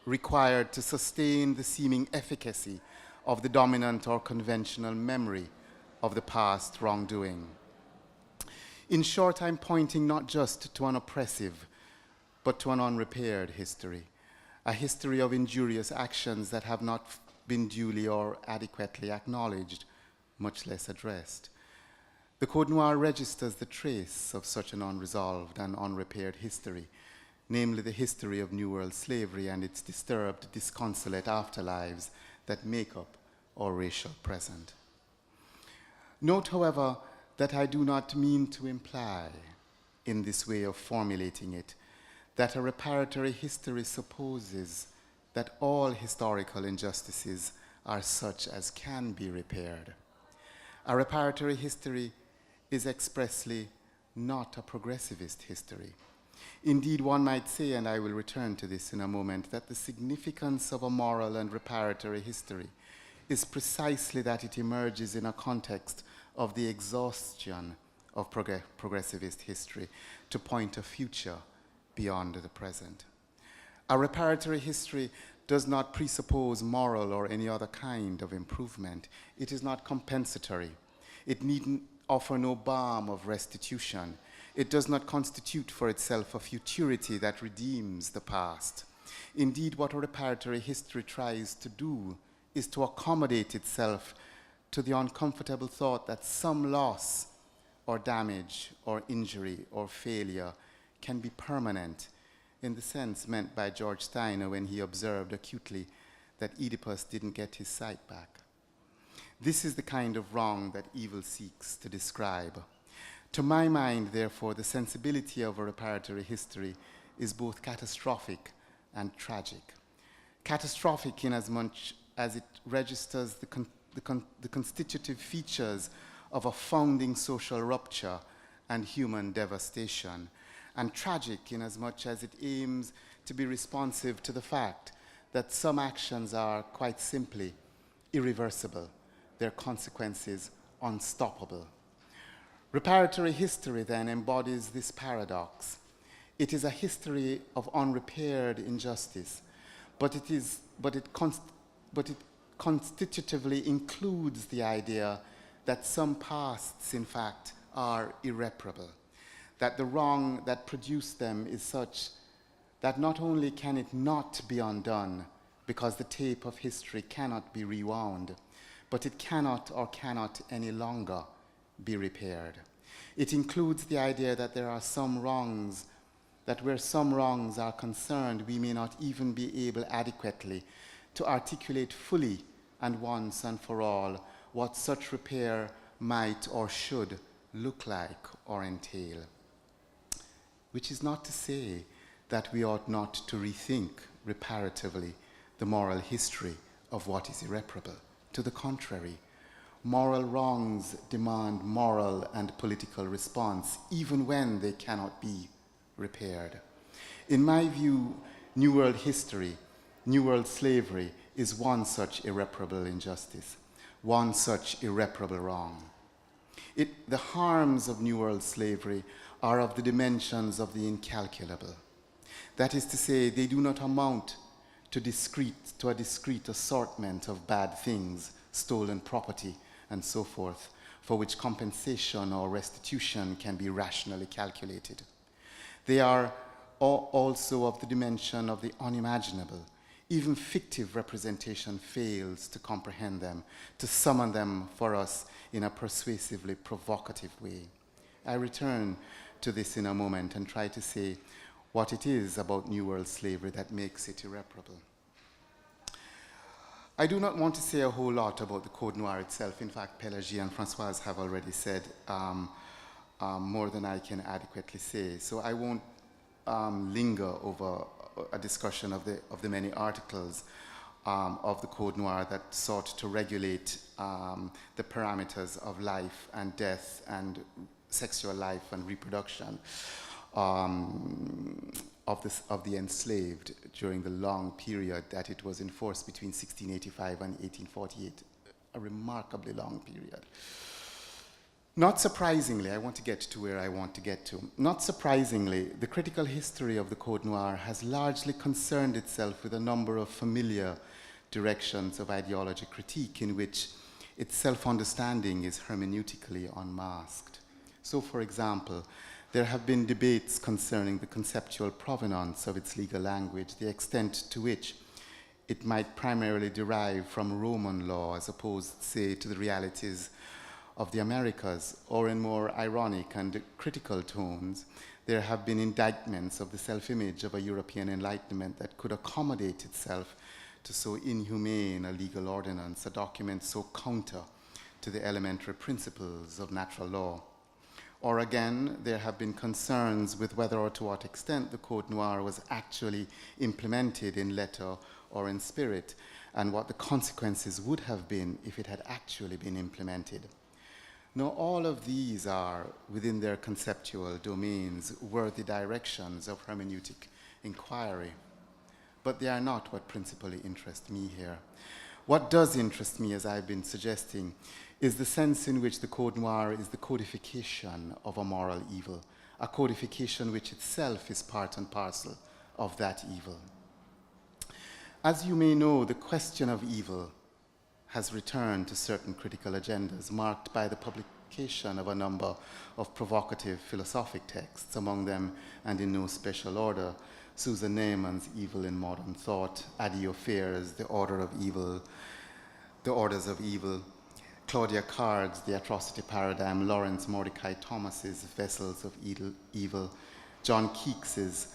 required to sustain the seeming efficacy of the dominant or conventional memory of the past wrongdoing. In short, I'm pointing not just to an oppressive, but to an unrepaired history, a history of injurious actions that have not been duly or adequately acknowledged, much less addressed. The Code Noir registers the trace of such an unresolved and unrepaired history, namely the history of New World slavery and its disturbed, disconsolate afterlives that make up our racial present. Note, however, that I do not mean to imply, in this way of formulating it, that a reparatory history supposes that all historical injustices are such as can be repaired. A reparatory history is expressly not a progressivist history. Indeed, one might say, and I will return to this in a moment, that the significance of a moral and reparatory history is precisely that it emerges in a context of the exhaustion of progressivist history to point a future beyond the present. A reparatory history does not presuppose moral or any other kind of improvement. It is not compensatory. It needn't offer no balm of restitution. It does not constitute for itself a futurity that redeems the past. Indeed, what a reparatory history tries to do is to accommodate itself to the uncomfortable thought that some loss or damage or injury or failure can be permanent, in the sense meant by George Steiner when he observed acutely that Oedipus didn't get his sight back. This is the kind of wrong that evil seeks to describe. To my mind, therefore, the sensibility of a reparatory history is both catastrophic and tragic. Catastrophic inasmuch as it registers the constitutive features of a founding social rupture and human devastation, and tragic inasmuch as it aims to be responsive to the fact that some actions are quite simply irreversible, their consequences unstoppable. Reparatory history then embodies this paradox. It is a history of unrepaired injustice, but it constitutively includes the idea that some pasts, in fact, are irreparable, that the wrong that produced them is such that not only can it not be undone, because the tape of history cannot be rewound, but it cannot any longer be repaired. It includes the idea that there are some wrongs, that where some wrongs are concerned, we may not even be able adequately to articulate fully and once and for all what such repair might or should look like or entail. Which is not to say that we ought not to rethink reparatively the moral history of what is irreparable. To the contrary, Moral wrongs demand moral and political response, even when they cannot be repaired. In my view, New World history, New World slavery is one such irreparable injustice, one such irreparable wrong. The harms of New World slavery are of the dimensions of the incalculable. That is to say, they do not amount to a discrete assortment of bad things, stolen property, and so forth, for which compensation or restitution can be rationally calculated. They are also of the dimension of the unimaginable. Even fictive representation fails to comprehend them, to summon them for us in a persuasively provocative way. I return to this in a moment and try to say what it is about New World slavery that makes it irreparable. I do not want to say a whole lot about the Code Noir itself. In fact, Pélagie and Françoise have already said more than I can adequately say. So I won't linger over a discussion of the many articles of the Code Noir that sought to regulate the parameters of life and death and sexual life and reproduction of the enslaved during the long period that it was enforced between 1685 and 1848, a remarkably long period. Not surprisingly, I want to get to where I want to get to. Not surprisingly, the critical history of the Code Noir has largely concerned itself with a number of familiar directions of ideology critique in which its self-understanding is hermeneutically unmasked. So, for example, there have been debates concerning the conceptual provenance of its legal language, the extent to which it might primarily derive from Roman law as opposed, say, to the realities of the Americas, or in more ironic and critical tones, there have been indictments of the self-image of a European Enlightenment that could accommodate itself to so inhumane a legal ordinance, a document so counter to the elementary principles of natural law. Or again, there have been concerns with whether or to what extent the Code Noir was actually implemented in letter or in spirit, and what the consequences would have been if it had actually been implemented. Now, all of these are, within their conceptual domains, worthy directions of hermeneutic inquiry. But they are not what principally interest me here. What does interest me, as I've been suggesting, is the sense in which the Code Noir is the codification of a moral evil, a codification which itself is part and parcel of that evil. As you may know, the question of evil has returned to certain critical agendas marked by the publication of a number of provocative philosophic texts, among them, and in no special order, Susan Neyman's Evil in Modern Thought, Adi Ophir's The Order of Evil, The Orders of Evil, Claudia Card's The Atrocity Paradigm, Lawrence Mordecai Thomas's Vessels of Evil, John Keeks's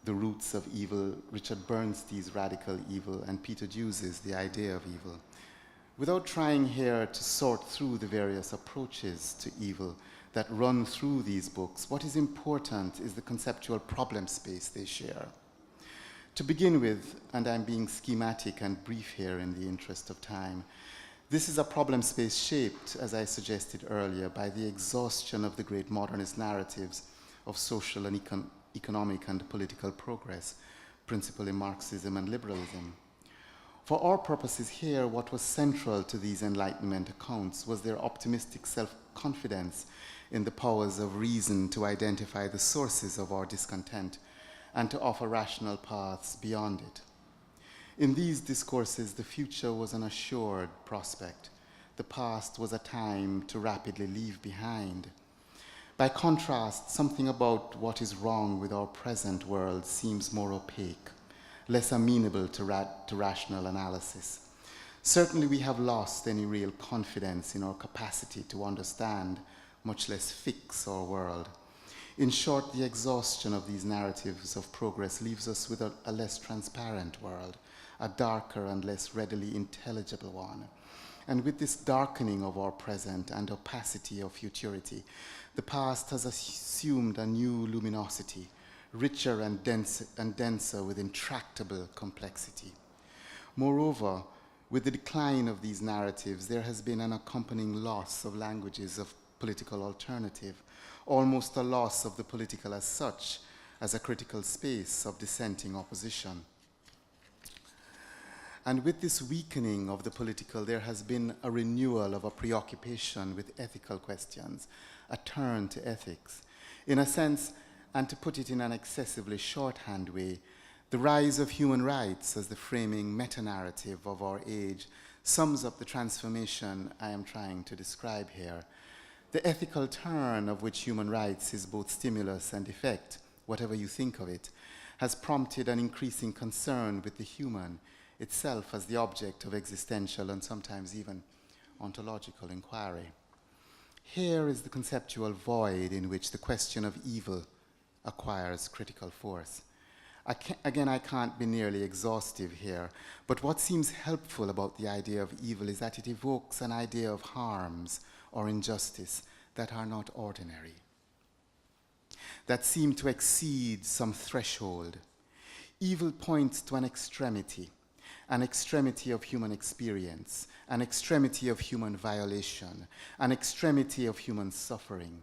The Roots of Evil, Richard Bernstein's Radical Evil, and Peter Dews's The Idea of Evil. Without trying here to sort through the various approaches to evil that run through these books, what is important is the conceptual problem space they share. To begin with, and I'm being schematic and brief here in the interest of time, this is a problem space shaped, as I suggested earlier, by the exhaustion of the great modernist narratives of social and economic and political progress, principally Marxism and liberalism. For our purposes here, what was central to these Enlightenment accounts was their optimistic self-confidence in the powers of reason to identify the sources of our discontent and to offer rational paths beyond it. In these discourses, the future was an assured prospect. The past was a time to rapidly leave behind. By contrast, something about what is wrong with our present world seems more opaque, less amenable to rational analysis. Certainly, we have lost any real confidence in our capacity to understand, much less fix our world. In short, the exhaustion of these narratives of progress leaves us with a less transparent world, a darker and less readily intelligible one. And with this darkening of our present and opacity of futurity, the past has assumed a new luminosity, richer and denser with intractable complexity. Moreover, With the decline of these narratives, there has been an accompanying loss of languages of political alternative, almost a loss of the political as such, as a critical space of dissenting opposition. And with this weakening of the political, there has been a renewal of a preoccupation with ethical questions, a turn to ethics. In a sense, and to put it in an excessively shorthand way, the rise of human rights as the framing meta-narrative of our age sums up the transformation I am trying to describe here. The ethical turn of which human rights is both stimulus and effect, whatever you think of it, has prompted an increasing concern with the human itself as the object of existential and sometimes even ontological inquiry. Here is the conceptual void in which the question of evil acquires critical force. I can't be nearly exhaustive here, but what seems helpful about the idea of evil is that it evokes an idea of harms or injustice that are not ordinary, that seem to exceed some threshold. Evil points to an extremity of human experience, an extremity of human violation, an extremity of human suffering.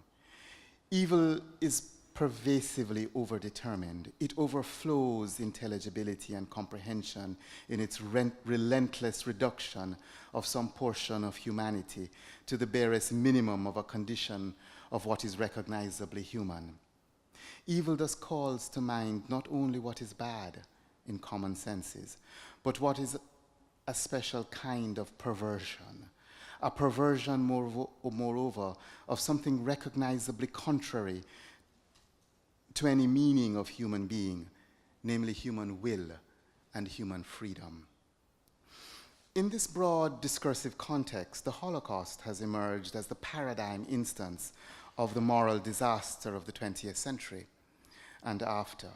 Evil is pervasively overdetermined. It overflows intelligibility and comprehension in its relentless reduction of some portion of humanity to the barest minimum of a condition of what is recognizably human. Evil thus calls to mind not only what is bad in common senses, but what is a special kind of perversion, a perversion moreover of something recognizably contrary to any meaning of human being, namely human will and human freedom. In this broad discursive context, the Holocaust has emerged as the paradigm instance of the moral disaster of the 20th century and after.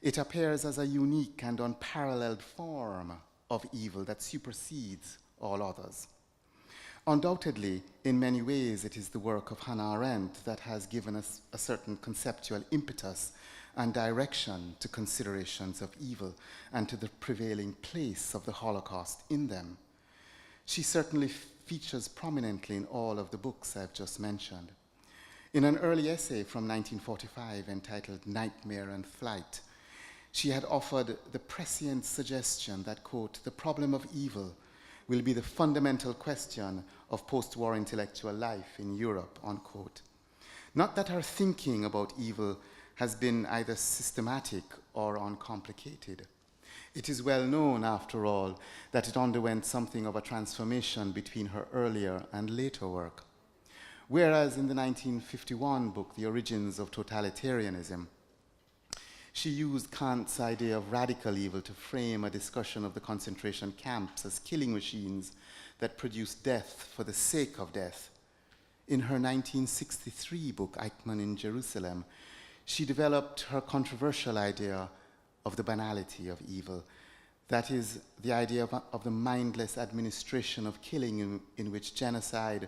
It appears as a unique and unparalleled form of evil that supersedes all others. Undoubtedly, in many ways, it is the work of Hannah Arendt that has given us a certain conceptual impetus and direction to considerations of evil and to the prevailing place of the Holocaust in them. She certainly features prominently in all of the books I've just mentioned. In an early essay from 1945 entitled Nightmare and Flight, she had offered the prescient suggestion that, quote, the problem of evil will be the fundamental question of post-war intellectual life in Europe, unquote. Not that her thinking about evil has been either systematic or uncomplicated. It is well known, after all, that it underwent something of a transformation between her earlier and later work. Whereas in the 1951 book, The Origins of Totalitarianism, she used Kant's idea of radical evil to frame a discussion of the concentration camps as killing machines that produce death for the sake of death. In her 1963 book, Eichmann in Jerusalem, she developed her controversial idea of the banality of evil. That is, the idea of the mindless administration of killing in which genocide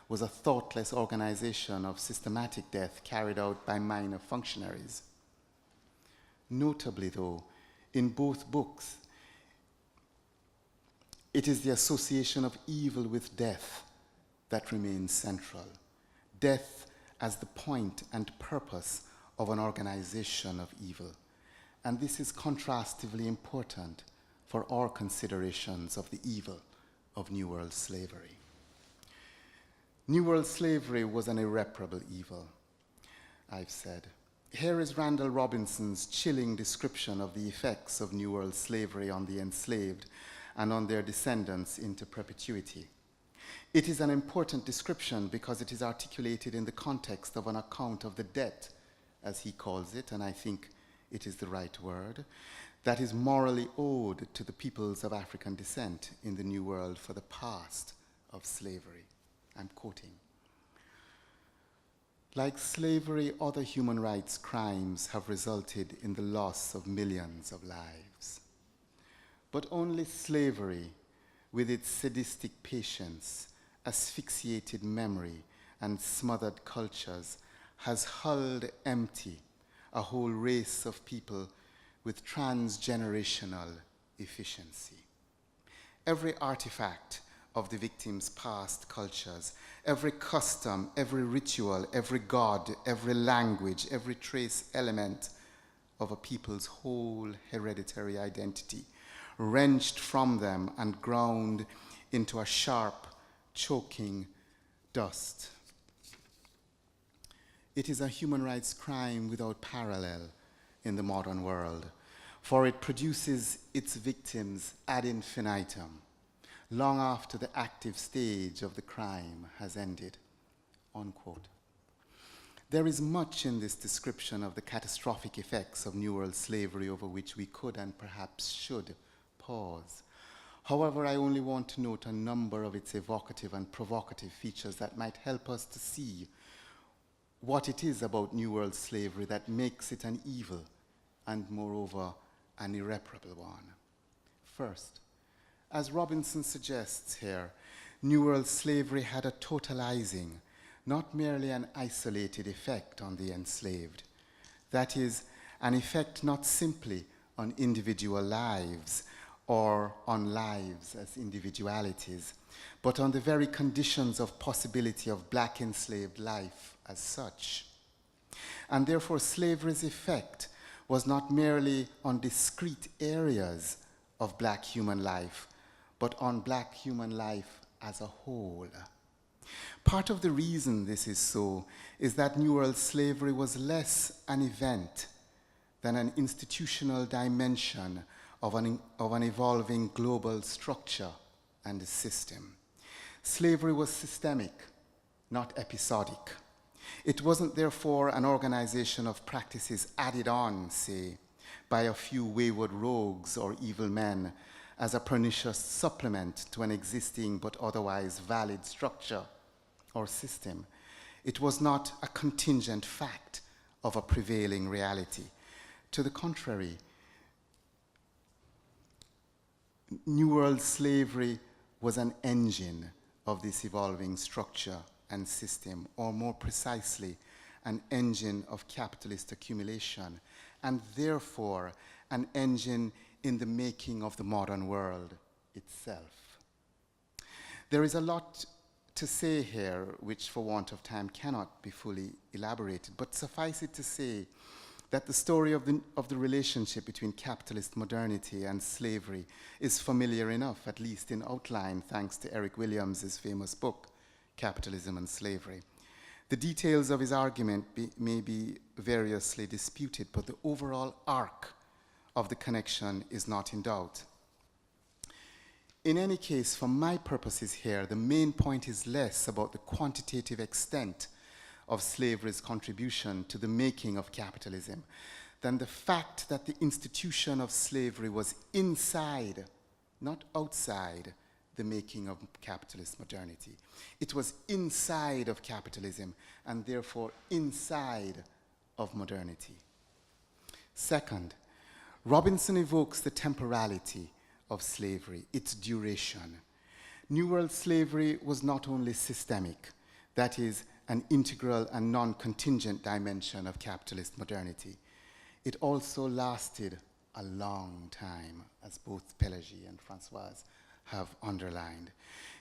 was a thoughtless organization of systematic death carried out by minor functionaries. Notably, though, in both books, it is the association of evil with death that remains central. Death as the point and purpose of an organization of evil. And this is contrastively important for our considerations of the evil of New World slavery. New World slavery was an irreparable evil, I've said. Here is Randall Robinson's chilling description of the effects of New World slavery on the enslaved and on their descendants into perpetuity. It is an important description because it is articulated in the context of an account of the debt, as he calls it, and I think it is the right word, that is morally owed to the peoples of African descent in the New World for the past of slavery. I'm quoting. Like slavery, other human rights crimes have resulted in the loss of millions of lives. But only slavery, with its sadistic patience, asphyxiated memory, and smothered cultures, has hulled empty a whole race of people with transgenerational efficiency. every artifact of the victim's past cultures, every custom, every ritual, every god, every language, every trace element of a people's whole hereditary identity, wrenched from them and ground into a sharp, choking dust. It is a human rights crime without parallel in the modern world, for it produces its victims ad infinitum, long after the active stage of the crime has ended, unquote. There is much in this description of the catastrophic effects of New World slavery over which we could and perhaps should pause. However, I only want to note a number of its evocative and provocative features that might help us to see what it is about New World slavery that makes it an evil and, moreover, an irreparable one. First, as Robinson suggests here, New World slavery had a totalizing, not merely an isolated effect on the enslaved. That is, an effect not simply on individual lives or on lives as individualities, but on the very conditions of possibility of black enslaved life as such. And therefore, slavery's effect was not merely on discrete areas of black human life, but on black human life as a whole. Part of the reason this is so is that New World slavery was less an event than an institutional dimension of an evolving global structure and system. Slavery was systemic, not episodic. It wasn't therefore an organization of practices added on, say, by a few wayward rogues or evil men as a pernicious supplement to an existing but otherwise valid structure or system. It was not a contingent fact of a prevailing reality. To the contrary, New World slavery was an engine of this evolving structure and system, or more precisely, an engine of capitalist accumulation, and therefore an engine in the making of the modern world itself. There is a lot to say here, which for want of time cannot be fully elaborated, but suffice it to say that the story of the relationship between capitalist modernity and slavery is familiar enough, at least in outline, thanks to Eric Williams' famous book, Capitalism and Slavery. The details of his argument may be variously disputed, but the overall arc of the connection is not in doubt. In any case, for my purposes here, the main point is less about the quantitative extent of slavery's contribution to the making of capitalism than the fact that the institution of slavery was inside, not outside, the making of capitalist modernity. It was inside of capitalism and therefore inside of modernity. Second, Robinson evokes the temporality of slavery, its duration. New World slavery was not only systemic, that is, an integral and non-contingent dimension of capitalist modernity. It also lasted a long time, as both Pélagie and Françoise have underlined.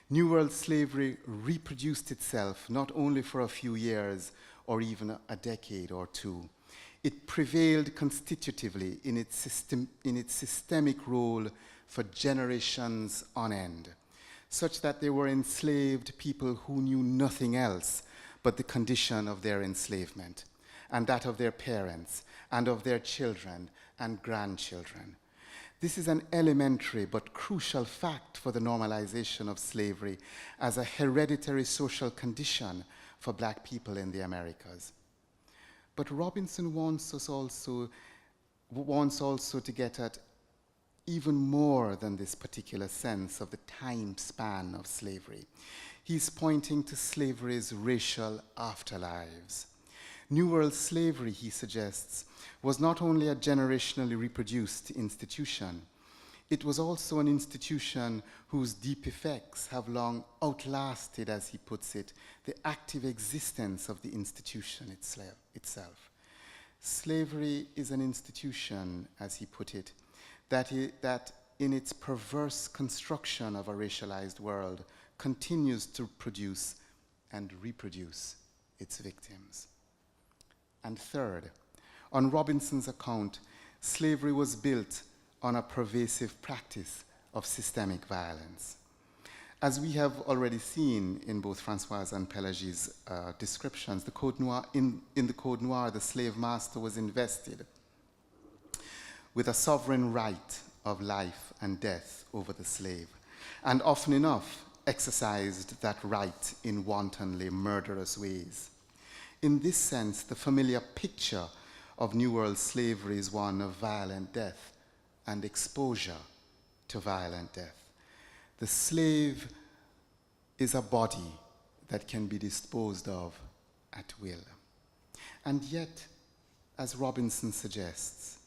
New World slavery reproduced itself not only for a few years or even a decade or two. It prevailed constitutively in its systemic role for generations on end, such that there were enslaved people who knew nothing else but the condition of their enslavement, and that of their parents, and of their children and grandchildren. This is an elementary but crucial fact for the normalization of slavery as a hereditary social condition for black people in the Americas. But Robinson wants also to get at even more than this particular sense of the time span of slavery. He's pointing to slavery's racial afterlives. New World slavery, he suggests, was not only a generationally reproduced institution, it was also an institution whose deep effects have long outlasted, as he puts it, the active existence of the institution itself. Slavery is an institution, as he put it, that in its perverse construction of a racialized world, continues to produce and reproduce its victims. And third, on Robinson's account, slavery was built on a pervasive practice of systemic violence. As we have already seen in both Françoise and Pelagie's descriptions, the Code Noir, in the Code Noir, the slave master was invested with a sovereign right of life and death over the slave, and often enough exercised that right in wantonly murderous ways. In this sense, the familiar picture of New World slavery is one of violent death and exposure to violent death. The slave is a body that can be disposed of at will. And yet, as Robinson suggests,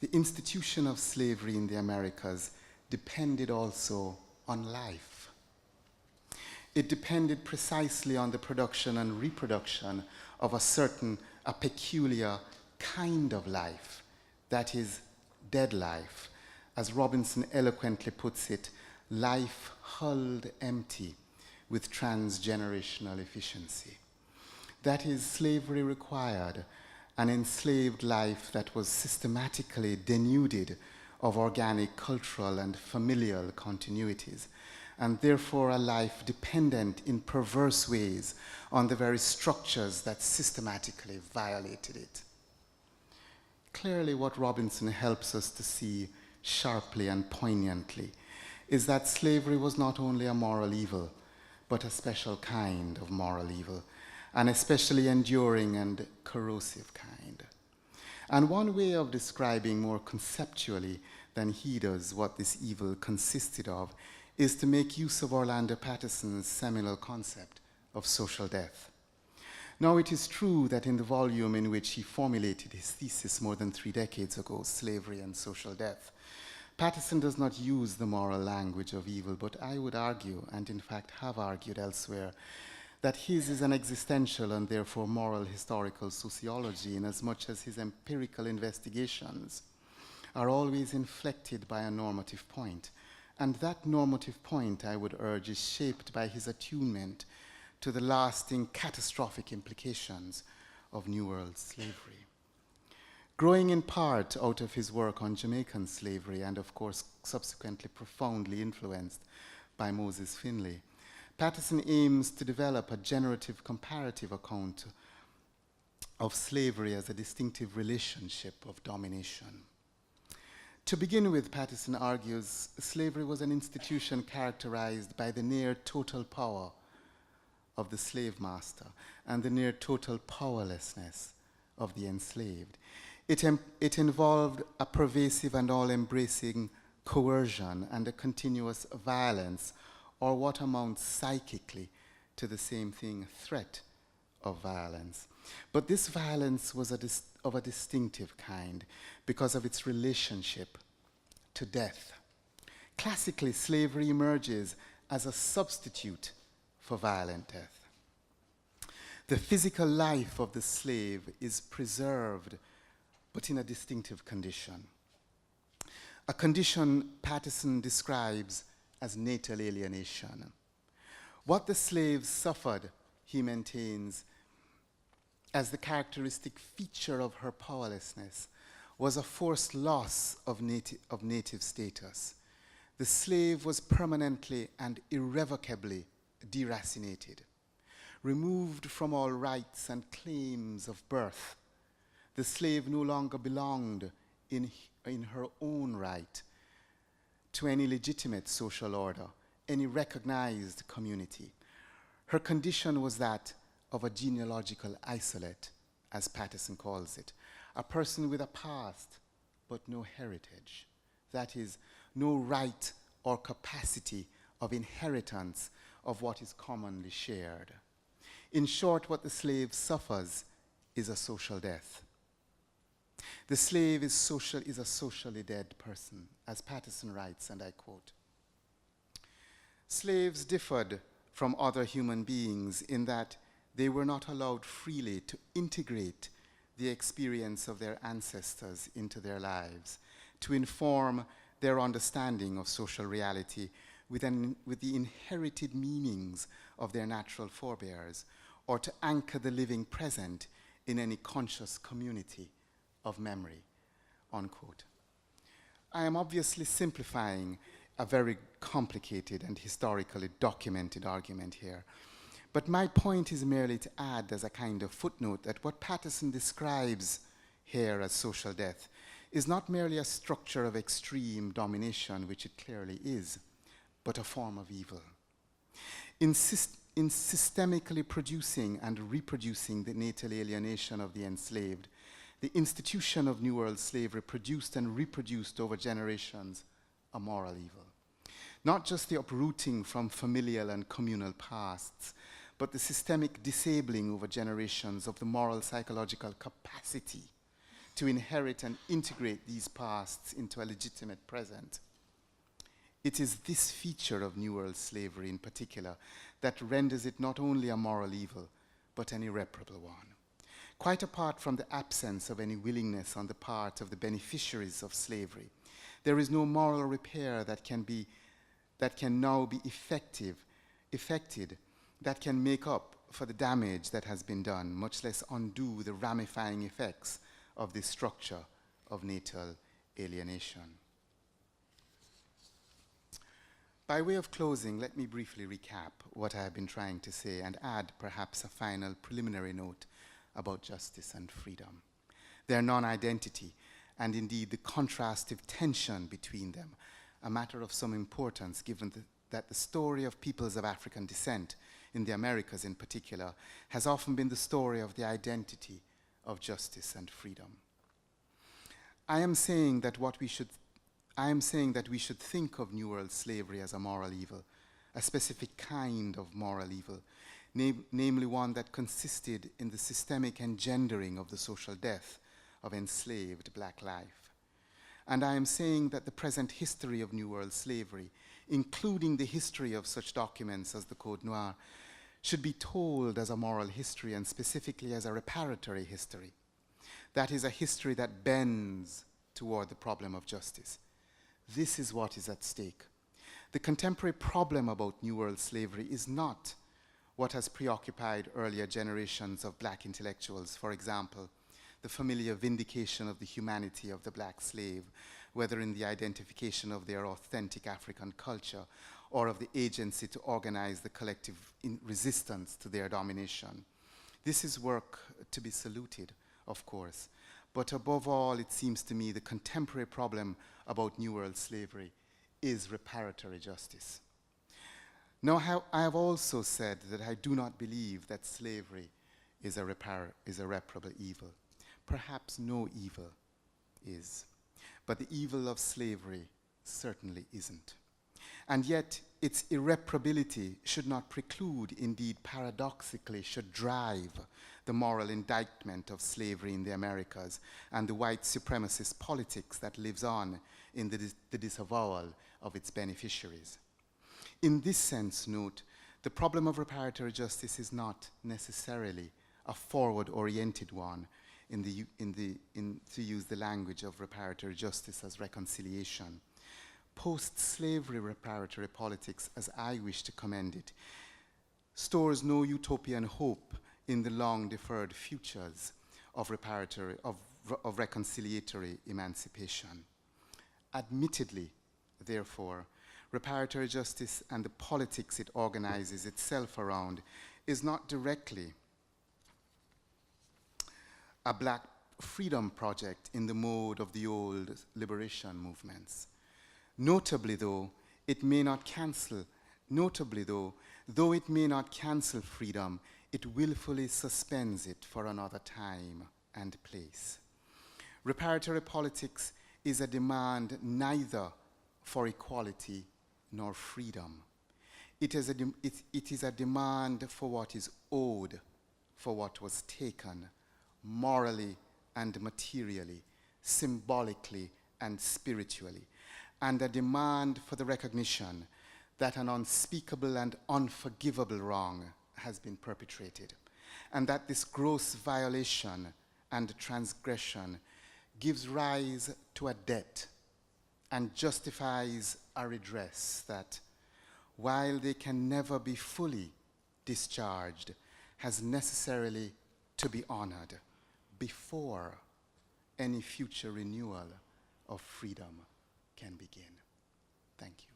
the institution of slavery in the Americas depended also on life. It depended precisely on the production and reproduction of a peculiar kind of life, that is, dead life. As Robinson eloquently puts it, life hulled empty with transgenerational efficiency. That is, slavery required an enslaved life that was systematically denuded of organic, cultural, and familial continuities, and therefore a life dependent in perverse ways on the very structures that systematically violated it. Clearly, what Robinson helps us to see sharply and poignantly is that slavery was not only a moral evil, but a special kind of moral evil, an especially enduring and corrosive kind. And one way of describing more conceptually than he does what this evil consisted of is to make use of Orlando Patterson's seminal concept of social death. Now, it is true that in the volume in which he formulated his thesis more than 3 decades ago, Slavery and Social Death, Patterson does not use the moral language of evil, but I would argue, and in fact have argued elsewhere, that his is an existential and therefore moral historical sociology, inasmuch as his empirical investigations are always inflected by a normative point. And that normative point, I would urge, is shaped by his attunement to the lasting catastrophic implications of New World slavery. Growing in part out of his work on Jamaican slavery, and of course subsequently profoundly influenced by Moses Finley, Patterson aims to develop a generative comparative account of slavery as a distinctive relationship of domination. To begin with, Patterson argues slavery was an institution characterized by the near total power of the slave master and the near total powerlessness of the enslaved. It involved a pervasive and all-embracing coercion and a continuous violence, or what amounts psychically to the same thing, threat of violence. But this violence was of a distinctive kind because of its relationship to death. Classically, slavery emerges as a substitute for violent death. The physical life of the slave is preserved, but in a distinctive condition. A condition Patterson describes as natal alienation. What the slave suffered, he maintains, as the characteristic feature of her powerlessness was a forced loss of native status. The slave was permanently and irrevocably deracinated, removed from all rights and claims of birth. The slave no longer belonged in her own right to any legitimate social order, any recognized community. Her condition was that of a genealogical isolate, as Patterson calls it, a person with a past but no heritage. That is, no right or capacity of inheritance of what is commonly shared. In short, what the slave suffers is a social death. The slave is a socially dead person, as Patterson writes, and I quote, "Slaves differed from other human beings in that they were not allowed freely to integrate the experience of their ancestors into their lives, to inform their understanding of social reality with the inherited meanings of their natural forebears, or to anchor the living present in any conscious community of memory, unquote. I am obviously simplifying a very complicated and historically documented argument here, but my point is merely to add as a kind of footnote that what Patterson describes here as social death is not merely a structure of extreme domination, which it clearly is, but a form of evil. In systemically producing and reproducing the natal alienation of the enslaved, the institution of New World slavery produced and reproduced over generations a moral evil. Not just the uprooting from familial and communal pasts, but the systemic disabling over generations of the moral psychological capacity to inherit and integrate these pasts into a legitimate present. It is this feature of New World slavery in particular that renders it not only a moral evil, but an irreparable one. Quite apart from the absence of any willingness on the part of the beneficiaries of slavery, there is no moral repair that can now be effected, that can make up for the damage that has been done, much less undo the ramifying effects of this structure of natal alienation. By way of closing, let me briefly recap what I have been trying to say and add perhaps a final preliminary note about justice and freedom, their non-identity, and indeed the contrastive tension between them, a matter of some importance given that the story of peoples of African descent, in the Americas in particular, has often been the story of the identity of justice and freedom. I am saying that we should think of New World slavery as a moral evil, a specific kind of moral evil, namely one that consisted in the systemic engendering of the social death of enslaved black life. And I am saying that the present history of New World slavery, including the history of such documents as the Code Noir, should be told as a moral history and specifically as a reparatory history. That is a history that bends toward the problem of justice. This is what is at stake. The contemporary problem about New World slavery is not what has preoccupied earlier generations of black intellectuals, for example, the familiar vindication of the humanity of the black slave, whether in the identification of their authentic African culture or of the agency to organize the collective resistance to their domination. This is work to be saluted, of course, but above all, it seems to me the contemporary problem about New World slavery is reparatory justice. Now, I have also said that I do not believe that slavery is a reparable evil. Perhaps no evil is, but the evil of slavery certainly isn't. And yet, its irreparability should not preclude, indeed paradoxically should drive the moral indictment of slavery in the Americas and the white supremacist politics that lives on in the disavowal of its beneficiaries. In this sense, note, the problem of reparatory justice is not necessarily a forward-oriented one, to use the language of reparatory justice as reconciliation. Post-slavery reparatory politics, as I wish to commend it, stores no utopian hope in the long-deferred futures of reconciliatory emancipation. Admittedly, therefore, reparatory justice and the politics it organizes itself around is not directly a black freedom project in the mode of the old liberation movements. Notably, though it may not cancel freedom, it willfully suspends it for another time and place. Reparatory politics is a demand neither for equality nor freedom. It is a demand for what is owed, for what was taken, morally and materially, symbolically and spiritually, and a demand for the recognition that an unspeakable and unforgivable wrong has been perpetrated, and that this gross violation and transgression gives rise to a debt and justifies a redress that, while they can never be fully discharged, has necessarily to be honored before any future renewal of freedom can begin. Thank you.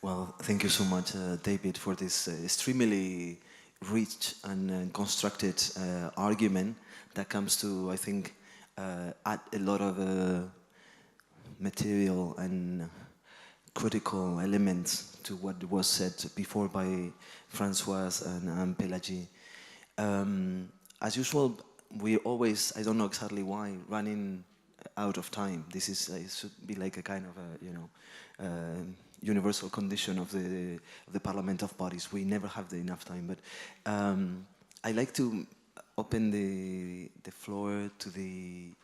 Well, thank you so much, David, for this extremely rich and constructed argument that comes to, I think, add a lot of material and critical elements to what was said before by Françoise and Pelagie. As usual, we always, I don't know exactly why, running out of time. This is it should be like a kind of a universal condition of the Parliament of Bodies. We never have enough time, but I like to open the floor to the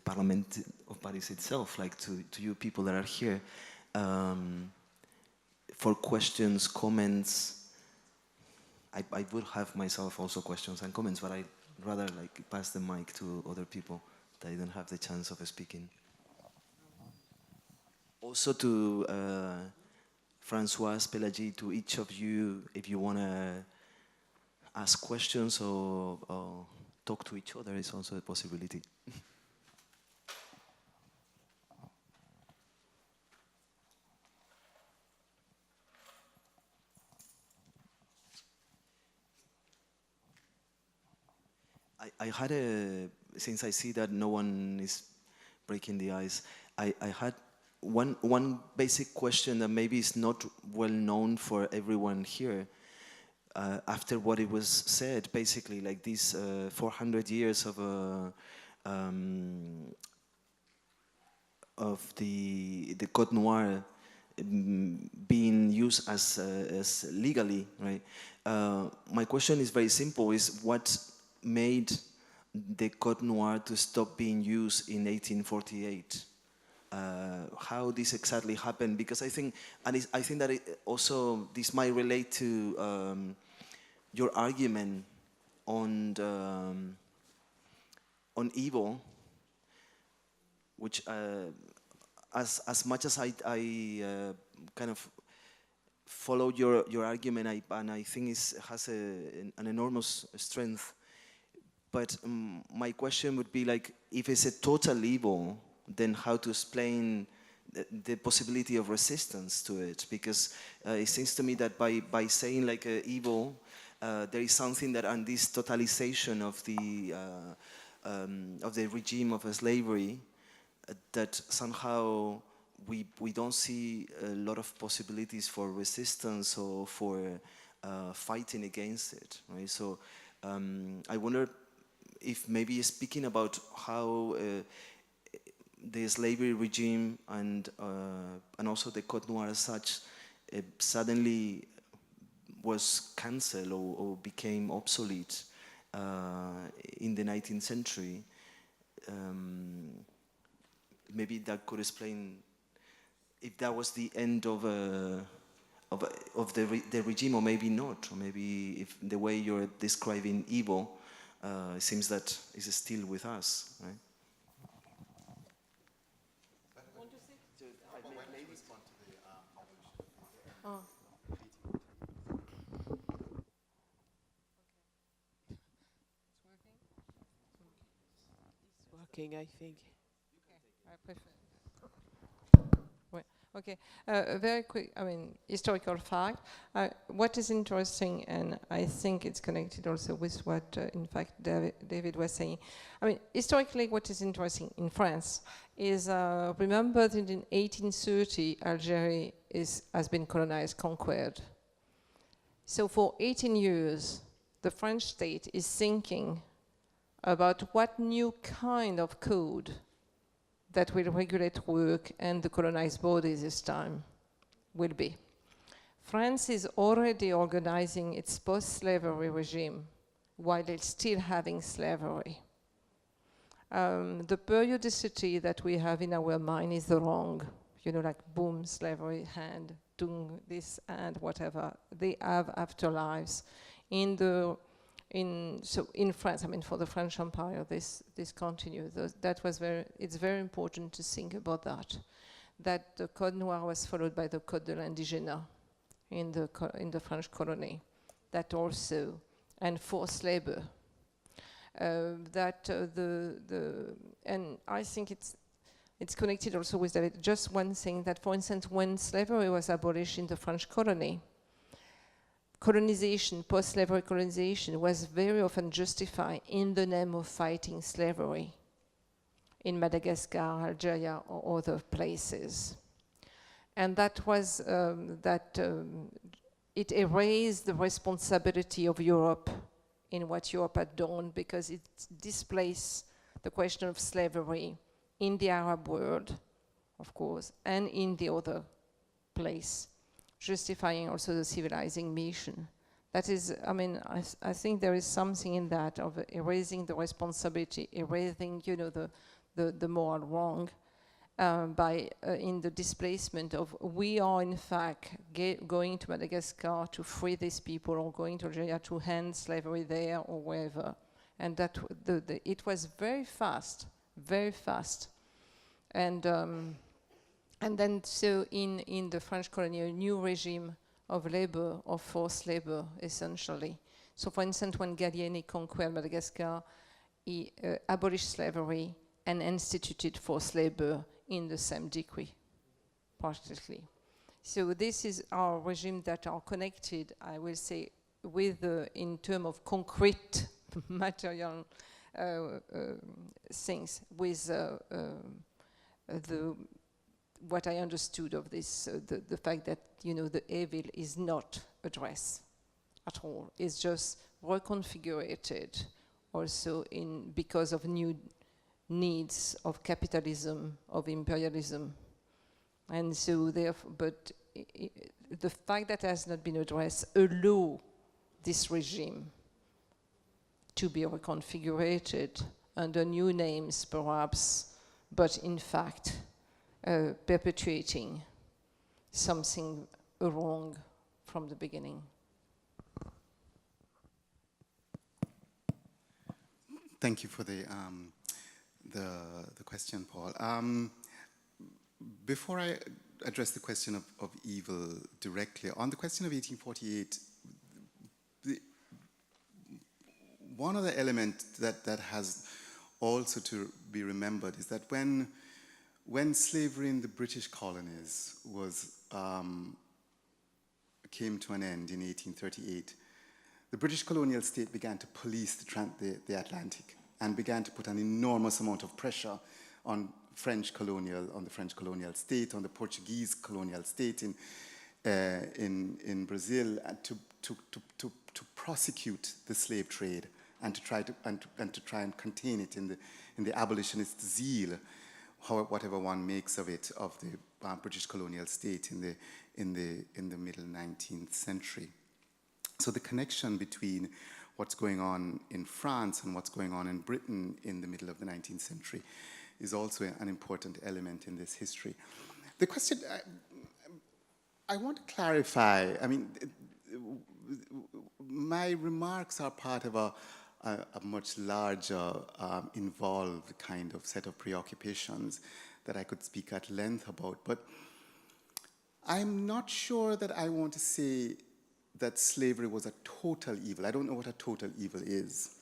Parliament of Bodies itself, like to you people that are here, for questions, comments. I would have myself also questions and comments, but I'd rather like pass the mic to other people that didn't have the chance of speaking. Also to Françoise, Pelagie, to each of you, if you want to ask questions or talk to each other, is also a possibility. I had since I see that no one is breaking the ice, I had one basic question that maybe is not well known for everyone here. After what it was said, basically, like these 400 years of the Code Noir being used as legally, right? My question is very simple: is what made the Code Noir to stop being used in 1848? How this exactly happened? Because I think, I think that also this might relate to your argument on evil, which as much as I kind of followed your argument, and I think it has an enormous strength. But my question would be like, if it's a total evil, then how to explain the possibility of resistance to it? Because it seems to me that by saying like evil, there is something that, and this totalization of the regime of slavery, that somehow we don't see a lot of possibilities for resistance or for fighting against it, right? So I wonder if maybe speaking about how the slavery regime and also the Code Noir as such suddenly was cancelled or became obsolete in the 19th century. Maybe that could explain if that was the end of the regime, or maybe not, or maybe if the way you're describing evil, it seems that is still with us, right? Oh. It's working, I think. I prefer. Okay, very quick, I mean, historical fact. What is interesting, and I think it's connected also with what, in fact, David was saying. I mean, historically, what is interesting in France is, remember that in 1830, Algeria has been colonized, conquered. So for 18 years, the French state is thinking about what new kind of code that will regulate work and the colonized bodies this time will be. France is already organizing its post-slavery regime while it's still having slavery. The periodicity that we have in our mind is wrong. You know, like boom, slavery, hand, dung, this and whatever. They have afterlives. So in France, I mean, for the French Empire, this continues. It's very important to think about that. That the Code Noir was followed by the Code de l'Indigène in the French colony. That also, and forced labor. And I think it's connected also with that. Just one thing, that for instance, when slavery was abolished in the French colony, colonization, post-slavery colonization was very often justified in the name of fighting slavery in Madagascar, Algeria, or other places. And that was, it erased the responsibility of Europe in what Europe had done, because it displaced the question of slavery in the Arab world, of course, and in the other place, justifying also the civilizing mission. That is, I mean, I think there is something in that of erasing the responsibility, erasing, you know, the moral wrong, in the displacement of, we are in fact going to Madagascar to free these people, or going to Algeria to end slavery there or wherever. And that it was very fast. And then so in the French colony, a new regime of labor, of forced labor, essentially. So for instance, when Gallieni conquered Madagascar, he abolished slavery and instituted forced labor in the same degree, practically. So this is our regime that are connected, I will say, with in terms of concrete material things, with what I understood of this, the fact that, you know, the evil is not addressed at all. It's just reconfigured also because of new needs of capitalism, of imperialism. And so therefore, but the fact that it has not been addressed allows this regime to be reconfigured under new names perhaps, but in fact perpetuating something wrong from the beginning. Thank you for the question, Paul. Before I address the question of evil directly, on the question of 1848, one of the elements that has also to be remembered is that when slavery in the British colonies came to an end in 1838, the British colonial state began to police the Atlantic and began to put an enormous amount of pressure on the French colonial state, on the Portuguese colonial state in Brazil, to prosecute the slave trade and to try and contain it in the abolitionist zeal, whatever one makes of it, of the British colonial state in the middle 19th century. So the connection between what's going on in France and what's going on in Britain in the middle of the 19th century is also an important element in this history. The question, I want to clarify, I mean, my remarks are part of a much larger, involved kind of set of preoccupations that I could speak at length about, but I'm not sure that I want to say that slavery was a total evil. I don't know what a total evil is.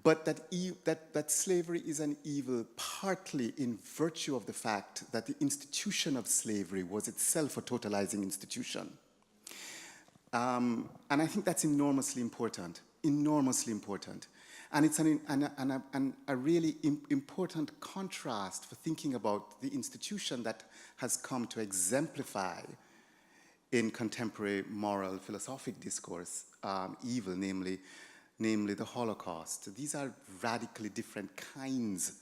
But that slavery is an evil partly in virtue of the fact that the institution of slavery was itself a totalizing institution. And I think that's enormously important. And it's a really important contrast for thinking about the institution that has come to exemplify in contemporary moral philosophic discourse evil, namely the Holocaust. These are radically different kinds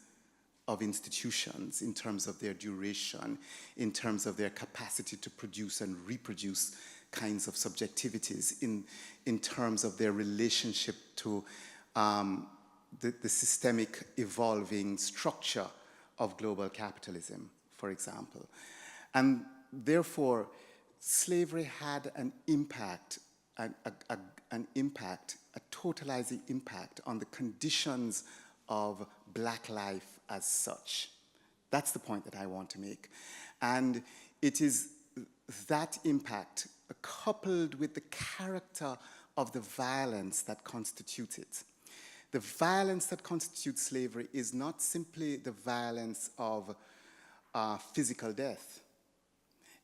of institutions in terms of their duration, in terms of their capacity to produce and reproduce kinds of subjectivities, in terms of their relationship to the systemic evolving structure of global capitalism, for example. And therefore, slavery had an impact, a totalizing impact on the conditions of black life as such. That's the point that I want to make. And it is that impact coupled with the character of the violence that constitutes it. The violence that constitutes slavery is not simply the violence of physical death.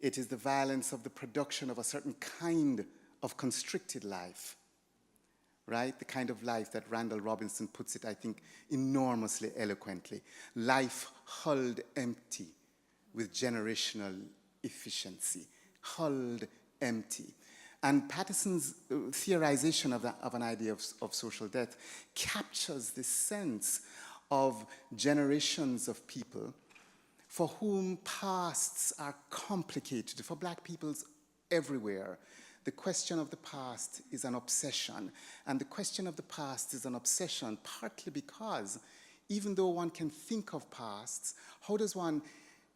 It is the violence of the production of a certain kind of constricted life, right? The kind of life that Randall Robinson puts it, I think, enormously eloquently. Life hulled empty with generational efficiency, hulled empty. And Patterson's theorization of an idea of social death captures this sense of generations of people for whom pasts are complicated. For black peoples everywhere, the question of the past is an obsession. And the question of the past is an obsession partly because even though one can think of pasts, how does one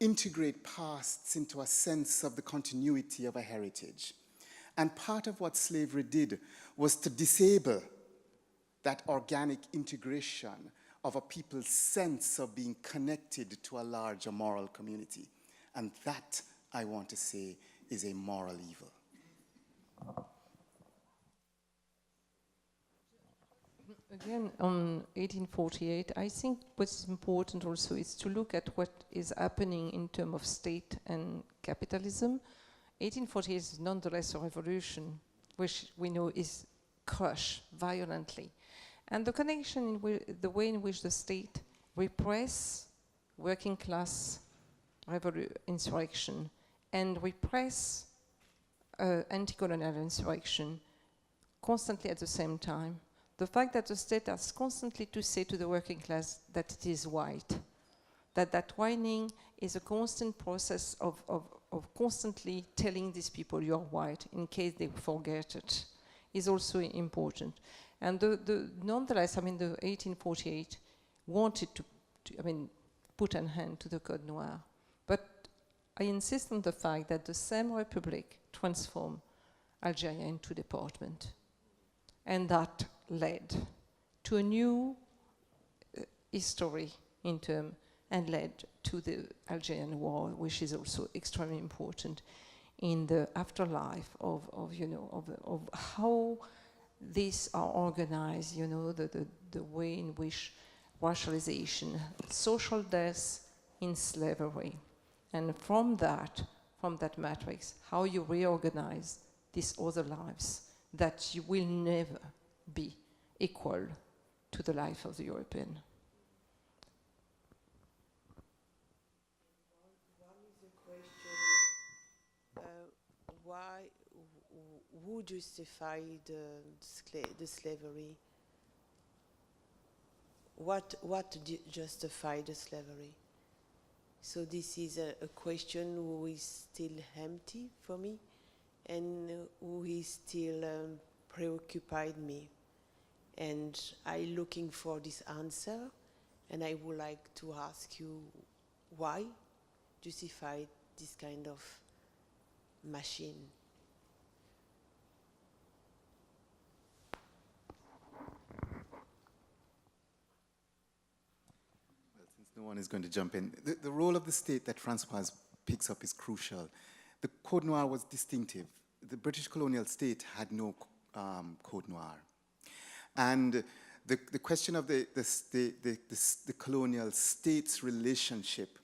integrate pasts into a sense of the continuity of a heritage? And part of what slavery did was to disable that organic integration of a people's sense of being connected to a larger moral community. And that, I want to say, is a moral evil. Again, on 1848, I think what's important also is to look at what is happening in terms of state and capitalism. 1848 is nonetheless a revolution, which we know is crushed violently. And the connection, the way in which the state repress working class insurrection and repress anti-colonial insurrection constantly at the same time. The fact that the state has constantly to say to the working class that it is white, that whining is a constant process of constantly telling these people you're white in case they forget it, is also important. And nonetheless, I mean, the 1848 wanted to put an end to the Code Noir. But I insist on the fact that the same republic transformed Algeria into department. And that led to a new history in term and led to the Algerian War, which is also extremely important in the afterlife of how these are organized, the way in which racialization, social death in slavery, and from that matrix, how you reorganize these other lives that you will never be equal to the life of the European. One is the question, who justified the slavery? What justified the slavery? So this is a question who is still empty for me and who is still preoccupied me. And I'm looking for this answer, and I would like to ask you why justify this kind of machine? Well, since no one is going to jump in, the role of the state that Françoise picks up is crucial. The Code Noir was distinctive. The British colonial state had no Code Noir. And the question of the colonial state's relationship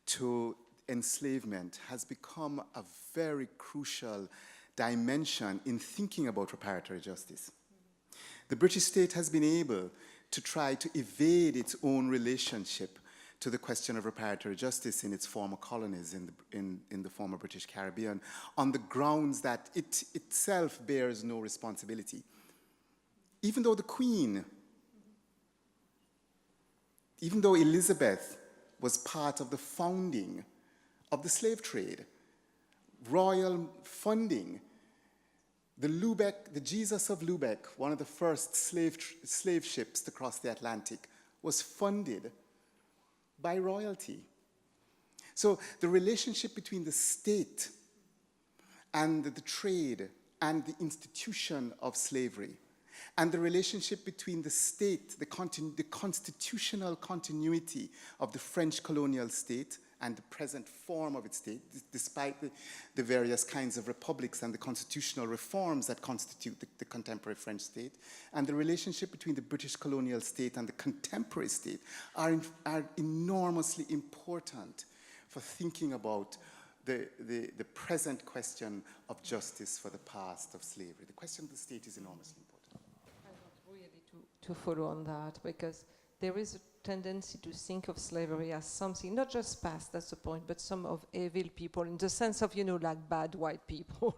to enslavement has become a very crucial dimension in thinking about reparatory justice. The British state has been able to try to evade its own relationship to the question of reparatory justice in its former colonies in the former British Caribbean on the grounds that it itself bears no responsibility. Even though the Queen, even though Elizabeth was part of the founding of the slave trade. Royal funding. The Jesus of Lubeck, one of the first slave ships to cross the Atlantic, was funded by royalty. So the relationship between the state and the trade and the institution of slavery, and the relationship between the state, the constitutional continuity of the French colonial state and the present form of its state, despite the various kinds of republics and the constitutional reforms that constitute the contemporary French state, and the relationship between the British colonial state and the contemporary state are enormously important for thinking about the present question of justice for the past of slavery. The question of the state is enormously important. I want really to follow on that, because there is a tendency to think of slavery as something, not just past, that's the point, but some of evil people, in the sense of, like bad white people,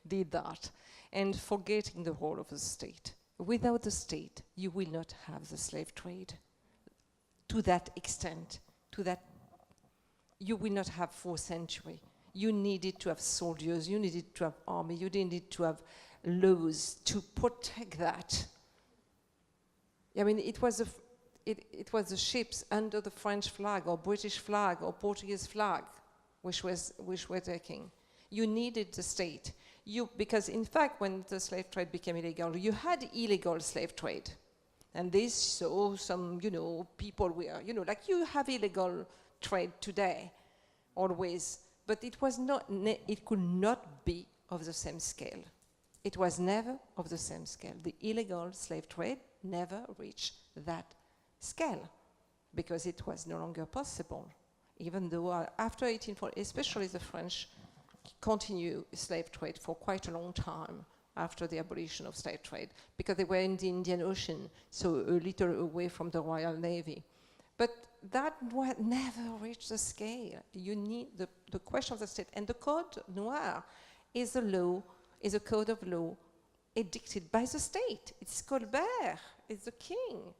did that, and forgetting the role of the state. Without the state, you will not have the slave trade to that extent, you will not have 4th century. You needed to have soldiers, you needed to have army, you needed to have laws to protect that. I mean, it was the ships under the French flag or British flag or Portuguese flag which were taking. You needed the state. Because in fact, when the slave trade became illegal, you had illegal slave trade. And this saw some, people were, like you have illegal trade today, always. But it was not, it could not be of the same scale. It was never of the same scale. The illegal slave trade never reached that scale because it was no longer possible. Even though after 1840, especially the French continue slave trade for quite a long time after the abolition of slave trade, because they were in the Indian Ocean, so a little away from the Royal Navy. But that never reached the scale. You need the question of the state. And the Code Noir is a code of law edicted by the state. It's Colbert, it's the king.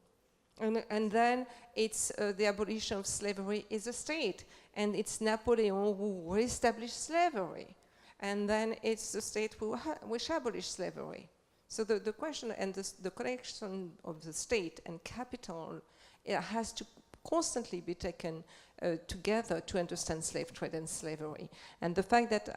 And then it's the abolition of slavery is the state. And it's Napoleon who reestablished slavery. And then it's the state which abolished slavery. So the question and the connection of the state and capital has to constantly be taken together to understand slave trade and slavery. And the fact that,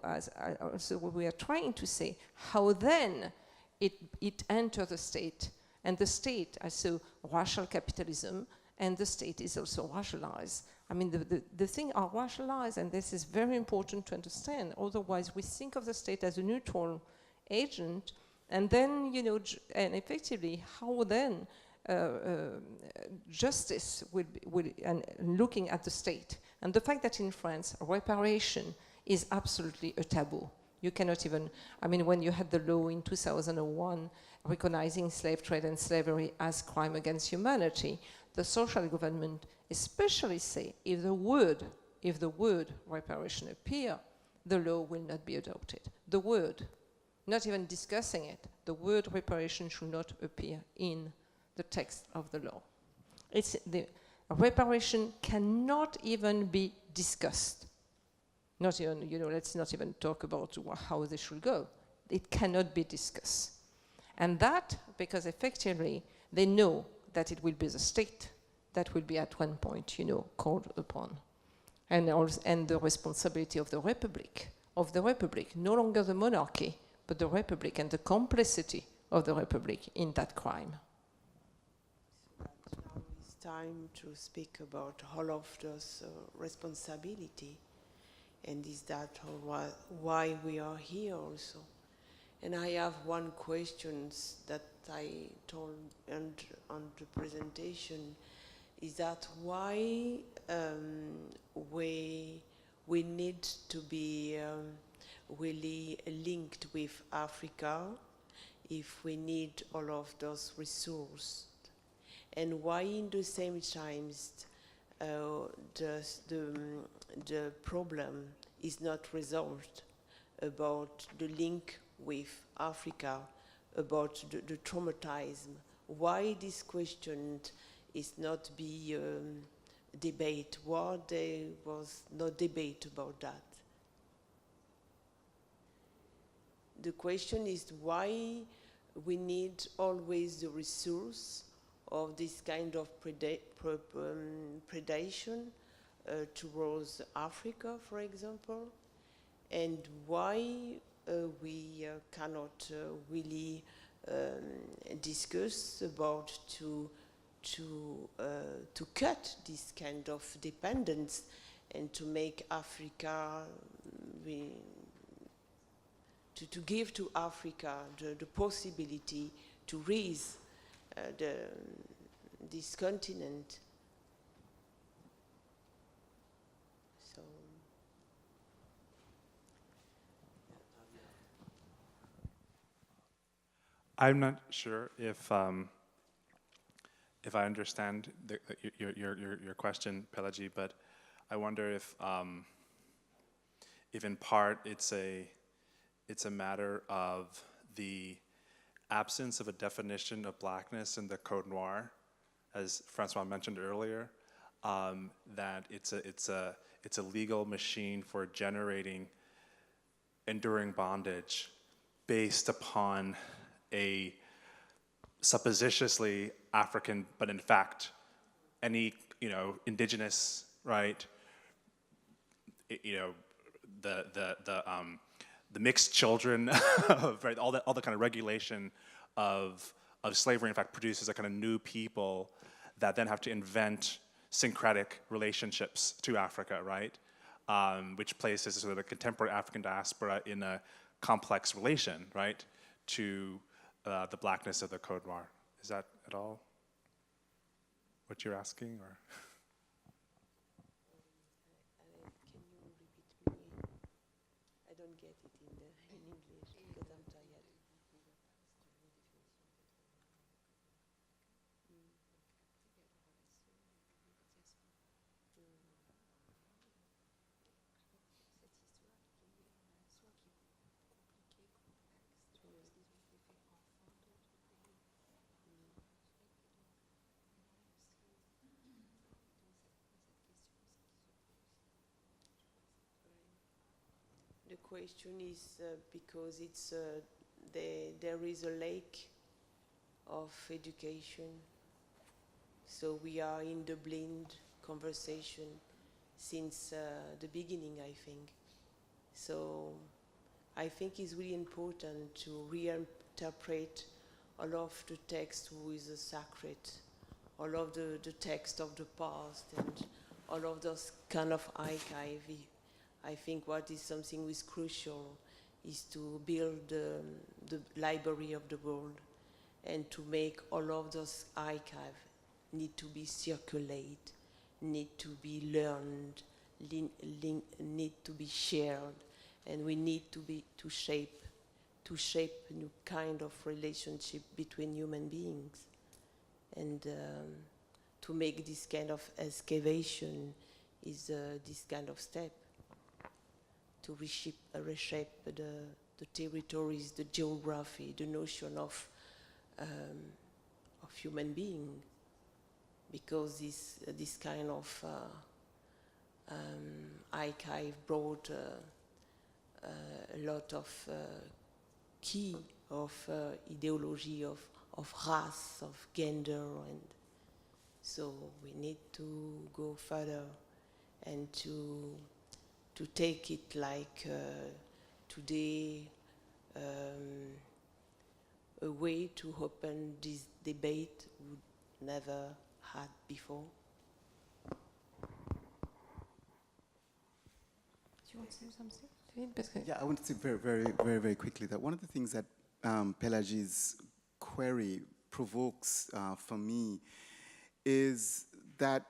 as also we are trying to say, how then it entered the state, and the state as so racial capitalism, and the state is also racialized. I mean, the things are racialized, and this is very important to understand. Otherwise, we think of the state as a neutral agent, and then, and effectively, how then justice will and looking at the state. And the fact that in France, reparation is absolutely a taboo. You cannot even, when you had the law in 2001 recognizing slave trade and slavery as crime against humanity, the social government especially say if the word reparation appear, the law will not be adopted. The word, not even discussing it, the word reparation should not appear in the text of the law. The reparation cannot even be discussed. Not even, let's not even talk about how they should go. It cannot be discussed. And that, because effectively, they know that it will be the state that will be at one point, called upon. And the responsibility of the Republic, no longer the monarchy, but the Republic and the complicity of the Republic in that crime. Now it's time to speak about all of those responsibility, and is that why we are here also. And I have one question that I told on the presentation, is that why we need to be really linked with Africa if we need all of those resources, and why in the same times the problem is not resolved about the link with Africa, about the traumatism. Why this question is not be debate. Why there was no debate about that? The question is why we need always the resource of this kind of predation towards Africa, for example, and why we cannot really discuss about to cut this kind of dependence and to make Africa to give to Africa the possibility to raise this continent. So I'm not sure if I understand your question, Pelagie, but I wonder if in part it's a matter of the absence of a definition of blackness in the Code Noir, as Francois mentioned earlier, that it's a legal machine for generating enduring bondage based upon a suppositiously African, but in fact, any indigenous, right? The mixed children of right, all the kind of regulation of slavery, in fact, produces a kind of new people that then have to invent syncretic relationships to Africa, right? Which places sort of the contemporary African diaspora in a complex relation, right, to the blackness of the Code Noir. Is that at all what you're asking, or? can you repeat me? I don't get it in English because I'm tired. The question is because it's there is a lack of education, so we are in the blind conversation since the beginning, I think. So I think it's really important to reinterpret all of the text with the sacred, all of the text of the past and all of those kind of archive. I think what is something is crucial is to build the library of the world and to make all of those archives need to be circulated, need to be learned, need to be shared, and we need to shape a new kind of relationship between human beings. And to make this kind of excavation is this kind of step to reshape the territories, the geography, the notion of human being, because this kind of archive brought a lot of key of ideology of race, of gender, and so we need to go further and to take it like today a way to open this debate we never had before. Do you want to say something? Yeah, I want to say very, very, very, very quickly that one of the things that Pelagie's query provokes for me is that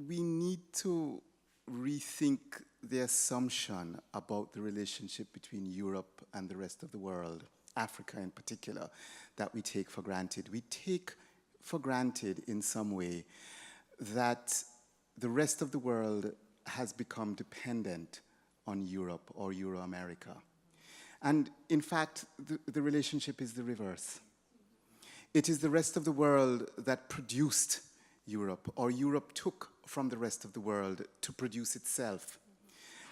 we need to rethink the assumption about the relationship between Europe and the rest of the world, Africa in particular, that we take for granted. We take for granted in some way that the rest of the world has become dependent on Europe or Euro-America. And in fact, the relationship is the reverse. It is the rest of the world that produced Europe, or Europe took from the rest of the world to produce itself.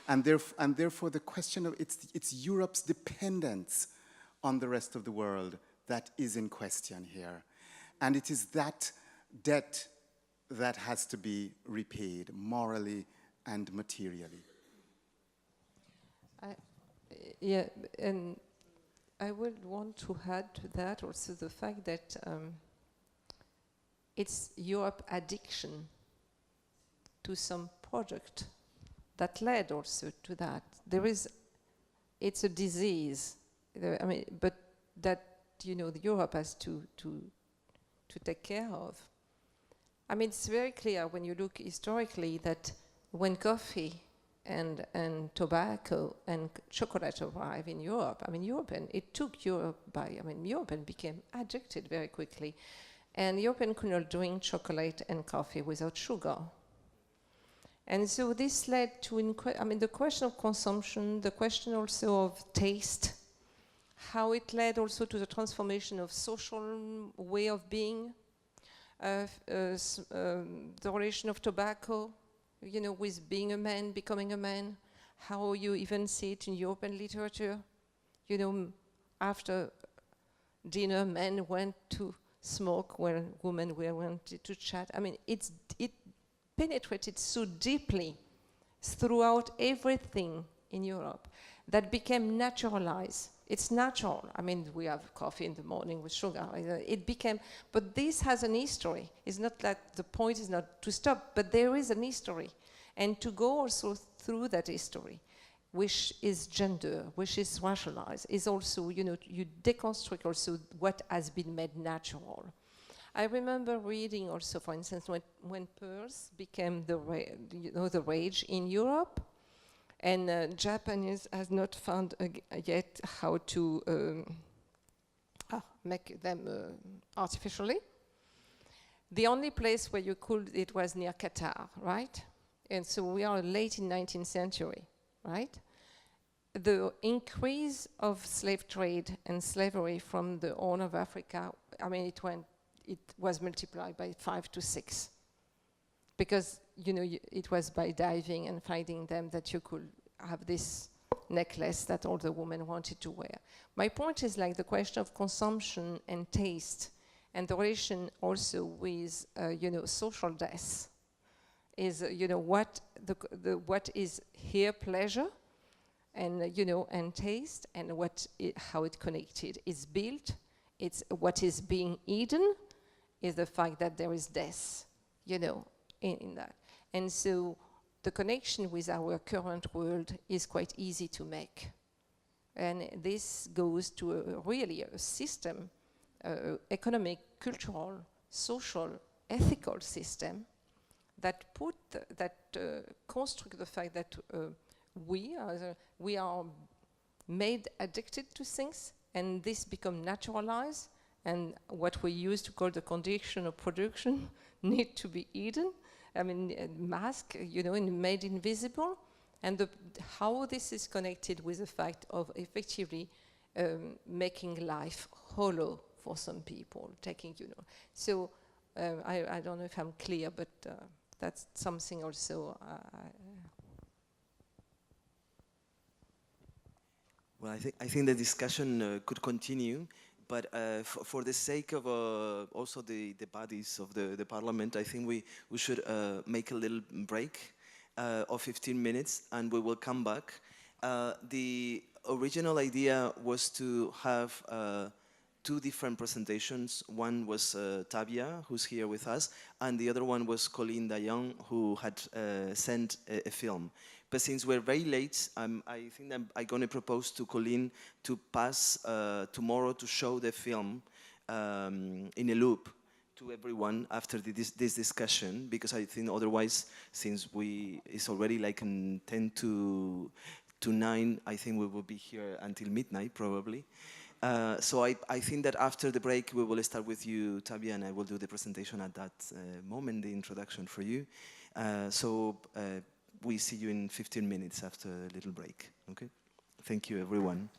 And therefore the question of it's Europe's dependence on the rest of the world that is in question here. And it is that debt that has to be repaid morally and materially. Yeah, and I would want to add to that also the fact that it's Europe addiction to some product that led also to that. It's a disease, I mean, but that, Europe has to take care of. I mean, it's very clear when you look historically that when coffee and tobacco and chocolate arrived in Europe, it took Europe by, European became addicted very quickly. And European could not drink chocolate and coffee without sugar. And so this led to, the question of consumption, the question also of taste, how it led also to the transformation of social way of being, the relation of tobacco, with being a man, becoming a man, how you even see it in European literature. After dinner, men went to smoke where women wanted to chat. It penetrated so deeply throughout everything in Europe that became naturalized. It's natural. We have coffee in the morning with sugar. It became, but this has an history. It's not that the point is not to stop, but there is an history. And to go also through that history, which is gender, which is racialized, is also, you deconstruct also what has been made natural. I remember reading also, for instance, when pearls became the rage in Europe, and Japanese has not found yet how to make them artificially. The only place where you could, it was near Qatar, right? And so we are late in 19th century, right? The increase of slave trade and slavery from the Horn of Africa, it was multiplied by 5 to 6. Because, it was by diving and finding them that you could have this necklace that all the women wanted to wear. My point is the question of consumption and taste and the relation also with, social death is, what is here pleasure and, and taste and how it connected is built. It's what is being eaten is the fact that there is death, in that. And so the connection with our current world is quite easy to make. And this goes to really a system, economic, cultural, social, ethical system that construct the fact that we are made addicted to things, and this become naturalized, and what we used to call the condition of production need to be eaten. Mask, and made invisible, and how this is connected with the fact of effectively making life hollow for some people, taking, So I don't know if I'm clear, but that's something also. Well, I think the discussion could continue. But for the sake of also the bodies of the parliament, I think we should make a little break of 15 minutes, and we will come back. The original idea was to have 2 different presentations. One was Tabia, who's here with us, and the other one was Colleen Dayan, who had sent a film. But since we're very late, I think that I'm going to propose to Colleen to pass tomorrow to show the film in a loop to everyone after this discussion, because I think otherwise, since it's already in 10 to 9, I think we will be here until midnight probably. So I think that after the break we will start with you, Tabia, and I will do the presentation at that moment, the introduction for you. We see you in 15 minutes after a little break, okay? Thank you, everyone.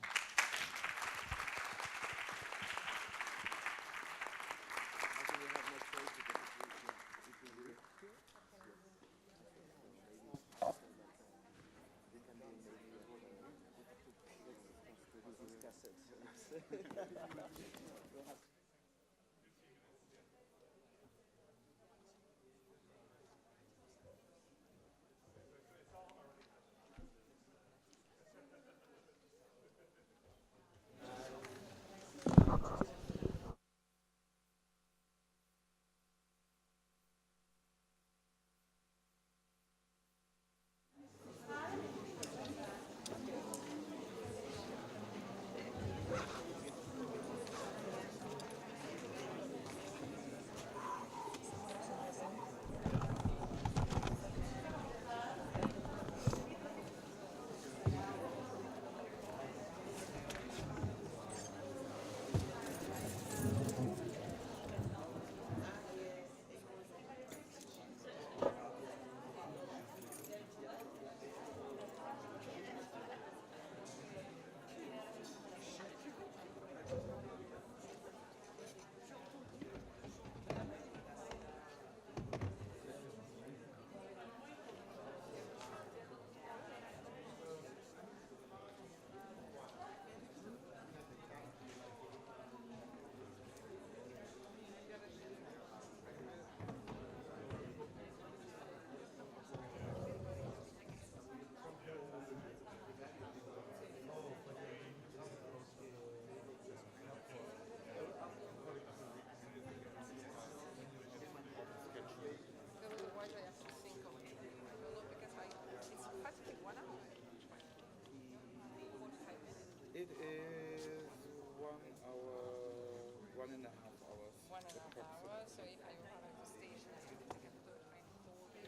It is 1 hour, 1.5 hours. 1.5 hours, so if I arrive at the station, I can put the train all day.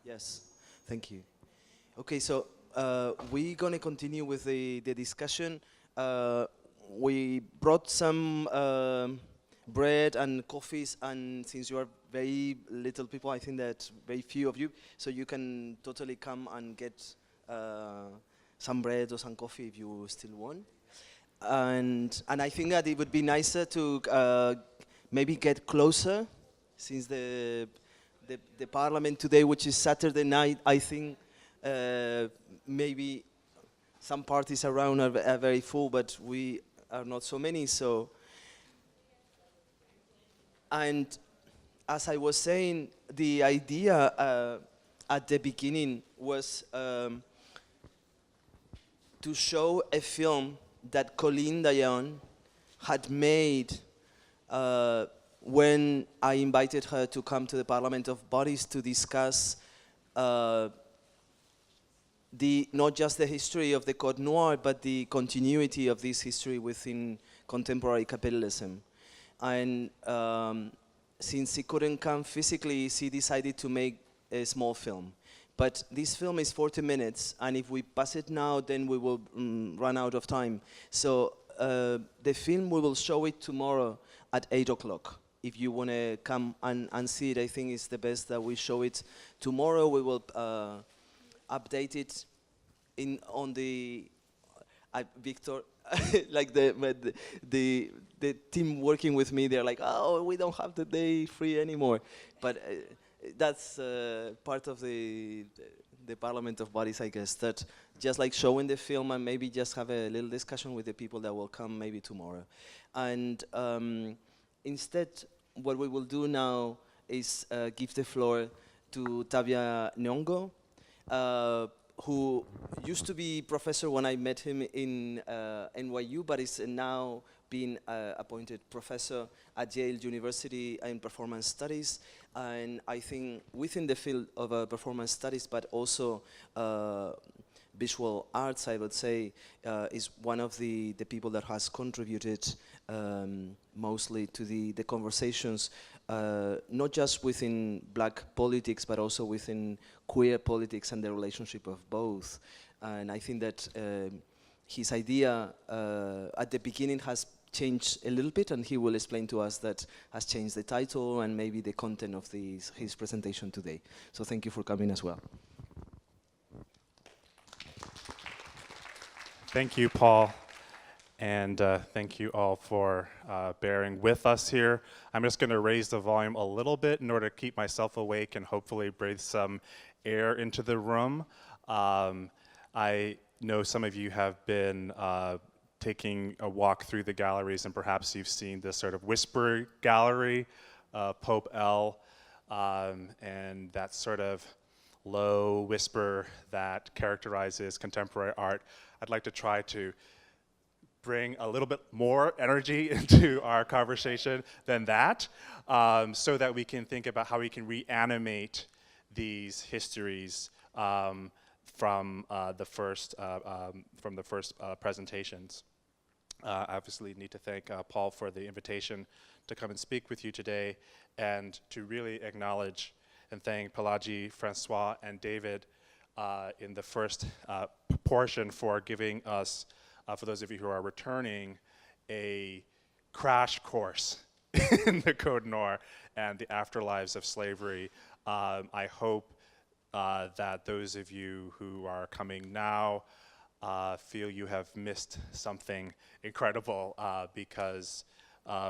Yes, thank you. Okay, so we're gonna continue with the discussion. We brought some bread and coffees, and since you are very little people, I think that very few of you, so you can totally come and get some bread or some coffee if you still want. And I think that it would be nicer to maybe get closer, since the parliament today, which is Saturday night, I think maybe some parties around are very full, but we are not so many. So, and as I was saying, the idea at the beginning was to show a film that Colleen Dion had made when I invited her to come to the Parliament of Bodies to discuss not just the history of the Code Noir, but the continuity of this history within contemporary capitalism. And since he couldn't come physically, she decided to make a small film. But this film is 40 minutes, and if we pass it now, then we will run out of time. So the film, we will show it tomorrow at 8 o'clock. If you want to come and see it, I think it's the best that we show it tomorrow. We will update it on the Victor, like the team working with me. They're like, oh, we don't have the day free anymore, but that's part of the Parliament of Bodies, I guess. That just like showing the film and maybe just have a little discussion with the people that will come maybe tomorrow, and instead, what we will do now is give the floor to Tavia Nyong'o, who used to be professor when I met him in NYU, but is now being appointed professor at Yale University in performance studies. And I think within the field of performance studies, but also visual arts, I would say, is one of the people that has contributed mostly to the conversations, not just within black politics, but also within queer politics and the relationship of both. And I think that his idea at the beginning has changed a little bit, and he will explain to us that has changed the title and maybe the content of his presentation today. So thank you for coming as well. Thank you, Paul. And thank you all for bearing with us here. I'm just going to raise the volume a little bit in order to keep myself awake and hopefully breathe some air into the room. I know some of you have been taking a walk through the galleries, and perhaps you've seen this sort of whisper gallery, Pope L, and that sort of low whisper that characterizes contemporary art. I'd like to try to bring a little bit more energy into our conversation than that, so that we can think about how we can reanimate these histories from the first presentations. I obviously need to thank Paul for the invitation to come and speak with you today, and to really acknowledge and thank Pelagi, Francois, and David in the first portion for giving us, for those of you who are returning, a crash course in the Code Noir and the afterlives of slavery. I hope that those of you who are coming now feel you have missed something incredible, because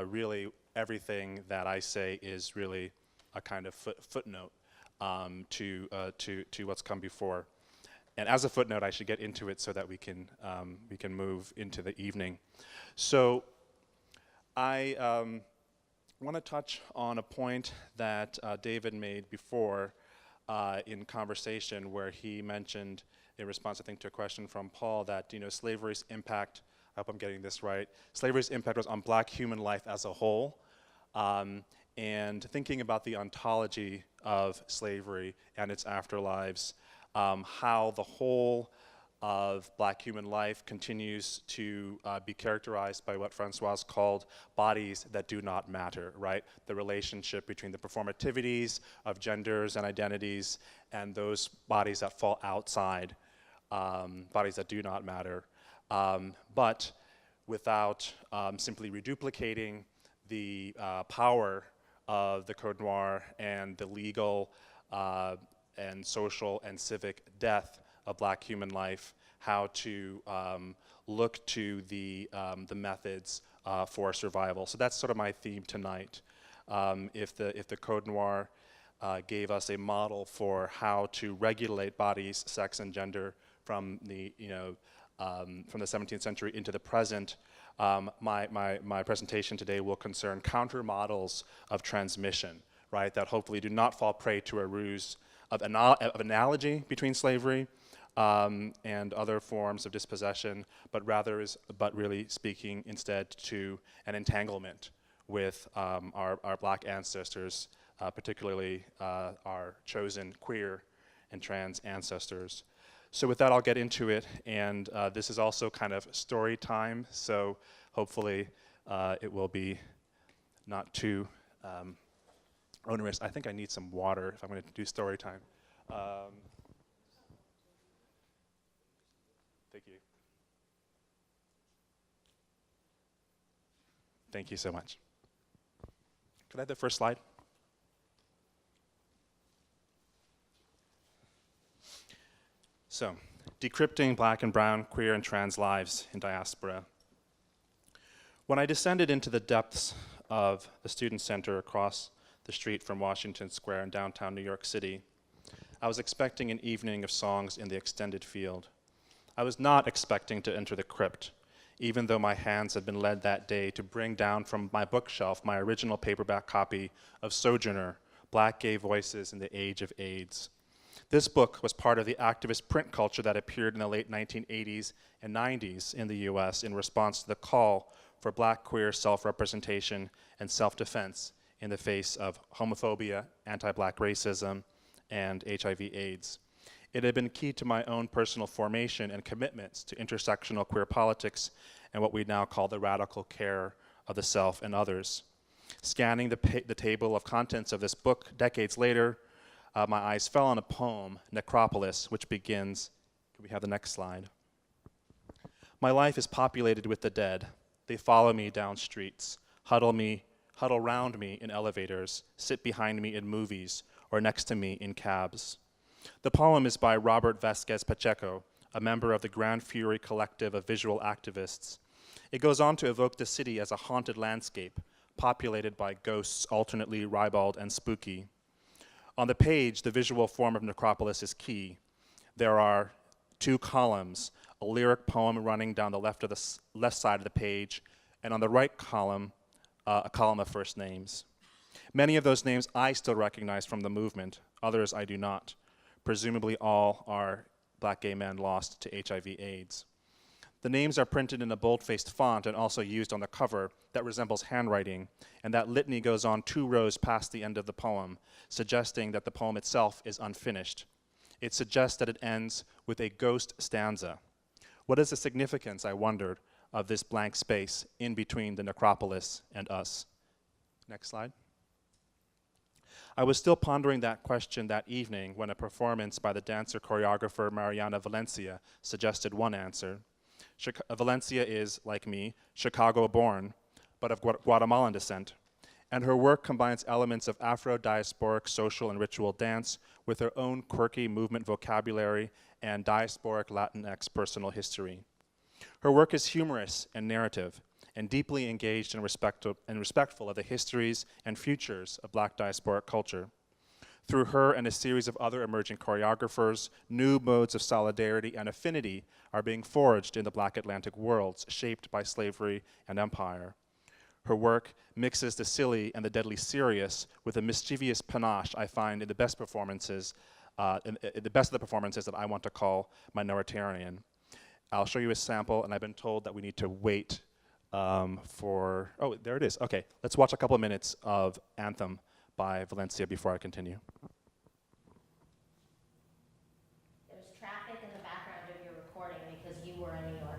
really everything that I say is really a kind of footnote to what's come before. And as a footnote, I should get into it so that we can move into the evening. So I want to touch on a point that David made before in conversation, where he mentioned, in response, I think, to a question from Paul, that slavery's impact, I hope I'm getting this right, slavery's impact was on black human life as a whole, and thinking about the ontology of slavery and its afterlives, how the whole of black human life continues to be characterized by what Francois called bodies that do not matter, right? The relationship between the performativities of genders and identities and those bodies that fall outside, bodies that do not matter. But without simply reduplicating the power of the Code Noir and the legal and social and civic death of black human life, how to look to the methods for survival. So that's sort of my theme tonight. If the Code Noir gave us a model for how to regulate bodies, sex, and gender from the 17th century into the present, my presentation today will concern counter models of transmission, right? That hopefully do not fall prey to a ruse of analogy between slavery and other forms of dispossession, but really speaking instead to an entanglement with our black ancestors, particularly our chosen queer and trans ancestors. So with that, I'll get into it, and this is also kind of story time, so hopefully it will be not too onerous. I think I need some water if I'm going to do story time. Thank you. Thank you so much. Could I have the first slide? So, decrypting black and brown, queer and trans lives in diaspora. When I descended into the depths of the Student Center across the street from Washington Square in downtown New York City, I was expecting an evening of songs in the extended field. I was not expecting to enter the crypt, even though my hands had been led that day to bring down from my bookshelf my original paperback copy of Sojourner, Black Gay Voices in the Age of AIDS. This book was part of the activist print culture that appeared in the late 1980s and 90s in the US in response to the call for black queer self-representation and self-defense in the face of homophobia, anti-black racism, and HIV/AIDS. It had been key to my own personal formation and commitments to intersectional queer politics and what we now call the radical care of the self and others. Scanning the table of contents of this book decades later, my eyes fell on a poem, Necropolis, which begins, can we have the next slide? My life is populated with the dead. They follow me down streets, huddle round me in elevators, sit behind me in movies, or next to me in cabs. The poem is by Robert Vasquez Pacheco, a member of the Grand Fury Collective of visual activists. It goes on to evoke the city as a haunted landscape, populated by ghosts alternately ribald and spooky. On the page, the visual form of Necropolis is key. There are two columns, a lyric poem running down the left side of the page, and on the right column, a column of first names. Many of those names I still recognize from the movement, others I do not. Presumably all are black gay men lost to HIV/AIDS. The names are printed in a bold-faced font and also used on the cover that resembles handwriting, and that litany goes on 2 rows past the end of the poem, suggesting that the poem itself is unfinished. It suggests that it ends with a ghost stanza. What is the significance, I wondered, of this blank space in between the necropolis and us? Next slide. I was still pondering that question that evening when a performance by the dancer-choreographer Mariana Valencia suggested one answer. Valencia is, like me, Chicago-born, but of Guatemalan descent, and her work combines elements of Afro-diasporic social and ritual dance with her own quirky movement vocabulary and diasporic Latinx personal history. Her work is humorous and narrative, and deeply engaged and respectful of the histories and futures of black diasporic culture. Through her and a series of other emerging choreographers, new modes of solidarity and affinity are being forged in the Black Atlantic worlds shaped by slavery and empire. Her work mixes the silly and the deadly serious with a mischievous panache I find in the best performances, in the best of the performances that I want to call minoritarian. I'll show you a sample, and I've been told that we need to wait for, oh, there it is. Okay, let's watch a couple of minutes of Anthem by Valencia before I continue. There's traffic in the background of your recording because you were a New Yorker.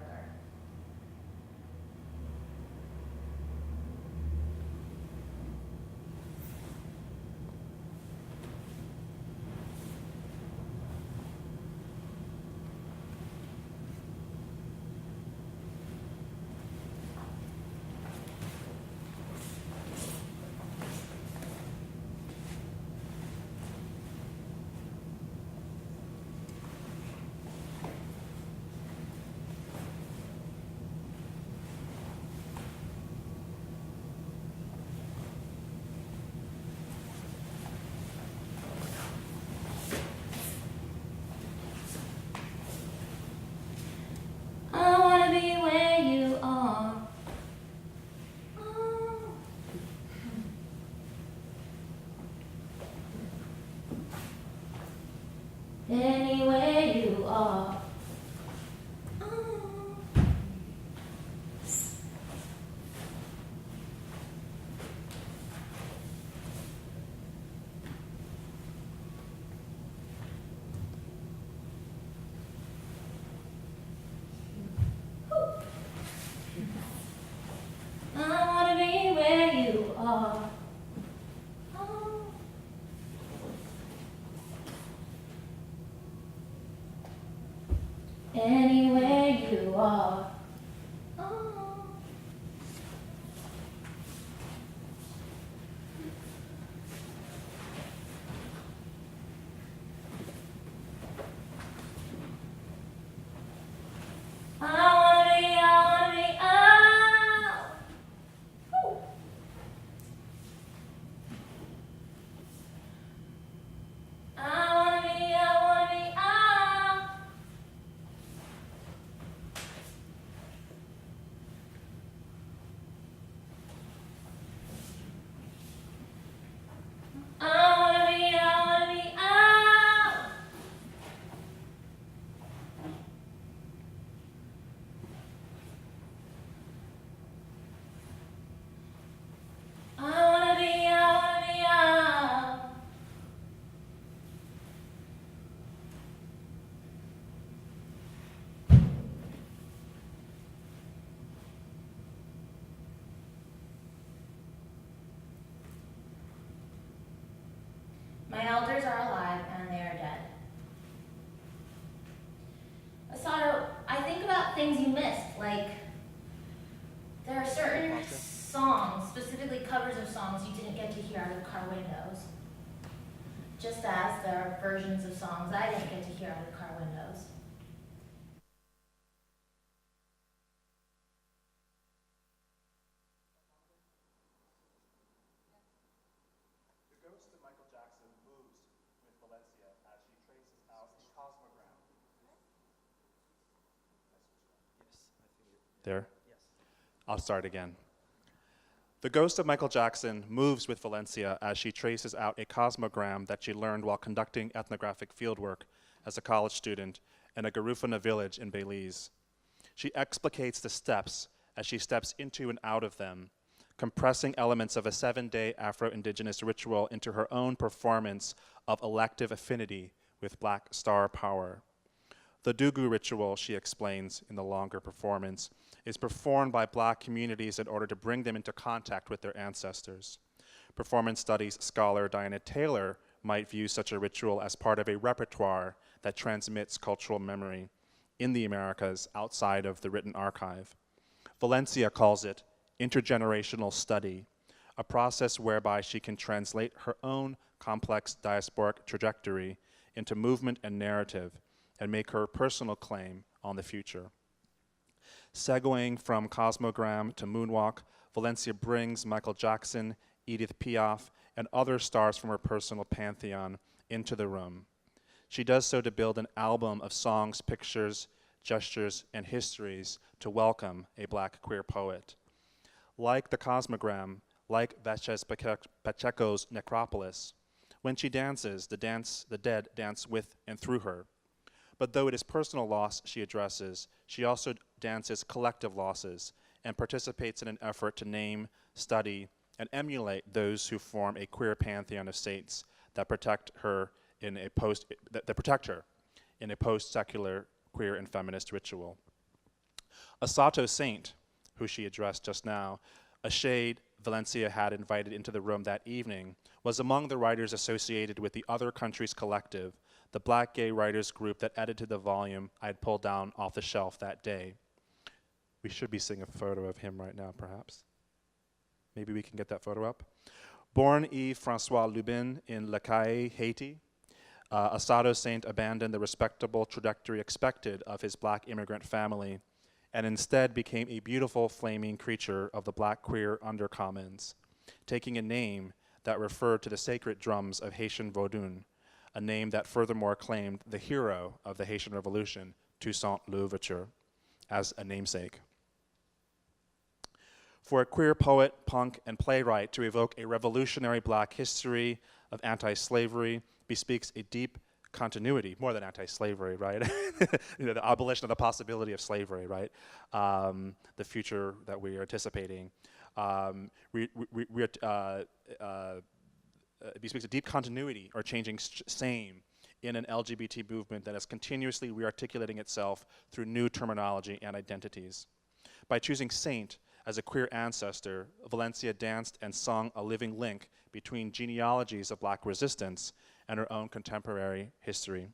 I wanna be where you are. Oh. Anywhere you are. Oh. I wanna be where you are. Oh. Anywhere you are. Oh. I wanna be, oh. Woo. I wanna be, oh. I wanna be, oh. I wanna be, oh. My elders are alive and they are dead. Asado, I think about things you missed, like there are certain songs, specifically covers of songs you didn't get to hear out of car windows. Just as there are versions of songs I didn't get to hear out of car windows. The ghost of Michael Jackson moves with Valencia as she traces out a cosmogram. There? I'll start again. The ghost of Michael Jackson moves with Valencia as she traces out a cosmogram that she learned while conducting ethnographic fieldwork as a college student in a Garufuna village in Belize. She explicates the steps as she steps into and out of them, compressing elements of a 7-day Afro-Indigenous ritual into her own performance of elective affinity with Black star power. The Dugu ritual, she explains in the longer performance, is performed by Black communities in order to bring them into contact with their ancestors. Performance studies scholar Diana Taylor might view such a ritual as part of a repertoire that transmits cultural memory in the Americas outside of the written archive. Valencia calls it intergenerational study, a process whereby she can translate her own complex diasporic trajectory into movement and narrative and make her personal claim on the future. Segueing from Cosmogram to Moonwalk, Valencia brings Michael Jackson, Edith Piaf, and other stars from her personal pantheon into the room. She does so to build an album of songs, pictures, gestures, and histories to welcome a black queer poet. Like the Cosmogram, like Vázquez Pacheco's Necropolis, when she dances, the dead dance with and through her. But though it is personal loss she addresses, she also dances collective losses and participates in an effort to name, study, and emulate those who form a queer pantheon of saints that protect her in a post-secular queer and feminist ritual. A Sato saint, who she addressed just now, a shade Valencia had invited into the room that evening, was among the writers associated with the Other Countries Collective, the black gay writers group that edited the volume I had pulled down off the shelf that day. We should be seeing a photo of him right now, perhaps. Maybe we can get that photo up. Born Yves-François Lubin in Les Cayes, Haiti, a Sato saint abandoned the respectable trajectory expected of his black immigrant family and instead became a beautiful flaming creature of the black queer undercommons, taking a name that referred to the sacred drums of Haitian Vodun, a name that furthermore claimed the hero of the Haitian Revolution, Toussaint Louverture, as a namesake. For a queer poet, punk, and playwright to evoke a revolutionary black history of anti-slavery bespeaks a deep continuity, more than anti-slavery, right? The abolition of the possibility of slavery, right? The future that we are anticipating. It bespeaks a deep continuity or changing same in an LGBT movement that is continuously re-articulating itself through new terminology and identities. By choosing saint as a queer ancestor, Valencia danced and sung a living link between genealogies of black resistance and her own contemporary history.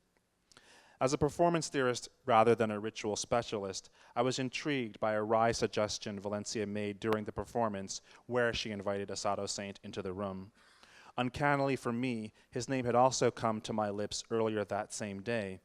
As a performance theorist rather than a ritual specialist, I was intrigued by a wry suggestion Valencia made during the performance where she invited a Sato saint into the room. Uncannily for me, his name had also come to my lips earlier that same day,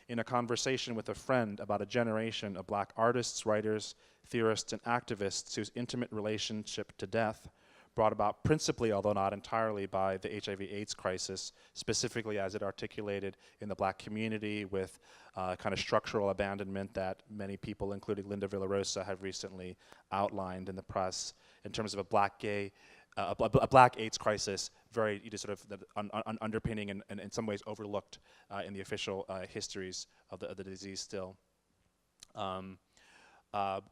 in a conversation with a friend about a generation of black artists, writers, theorists, and activists whose intimate relationship to death, brought about principally, although not entirely, by the HIV/AIDS crisis, specifically as it articulated in the black community with kind of structural abandonment that many people, including Linda Villarosa, have recently outlined in the press in terms of a black AIDS crisis, very sort of underpinning and in some ways overlooked in the official histories of the disease still.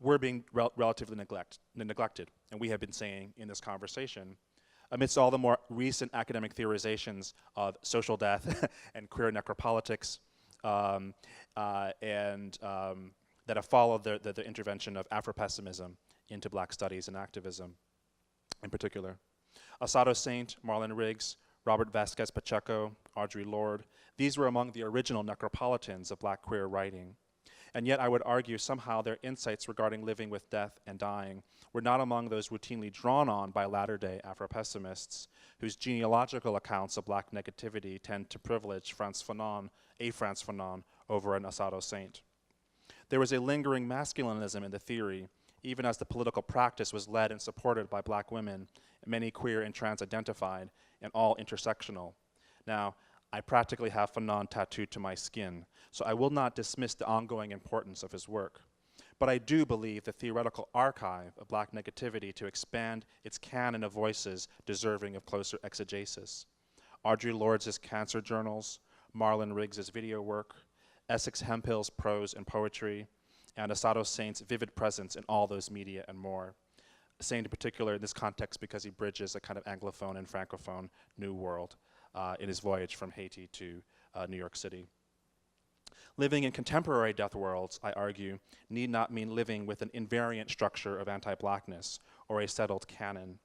We're being relatively neglected, and we have been saying in this conversation, amidst all the more recent academic theorizations of social death and queer necropolitics, that have followed the intervention of Afro-pessimism into black studies and activism in particular. A Sato saint, Marlon Riggs, Robert Vázquez Pacheco, Audre Lorde, these were among the original necropolitans of black queer writing. And yet I would argue somehow their insights regarding living with death and dying were not among those routinely drawn on by latter-day Afro-pessimists, whose genealogical accounts of black negativity tend to privilege Frantz Fanon over an Sato saint. There was a lingering masculinism in the theory, even as the political practice was led and supported by black women, many queer and trans-identified, and all intersectional. Now, I practically have Fanon tattooed to my skin, so I will not dismiss the ongoing importance of his work. But I do believe the theoretical archive of black negativity to expand its canon of voices deserving of closer exegesis. Audre Lorde's cancer journals, Marlon Riggs's video work, Essex Hemphill's prose and poetry, and a Sato saint's vivid presence in all those media and more. A saint in particular in this context because he bridges a kind of Anglophone and Francophone new world in his voyage from Haiti to New York City. Living in contemporary death worlds, I argue, need not mean living with an invariant structure of anti-blackness or a settled canon.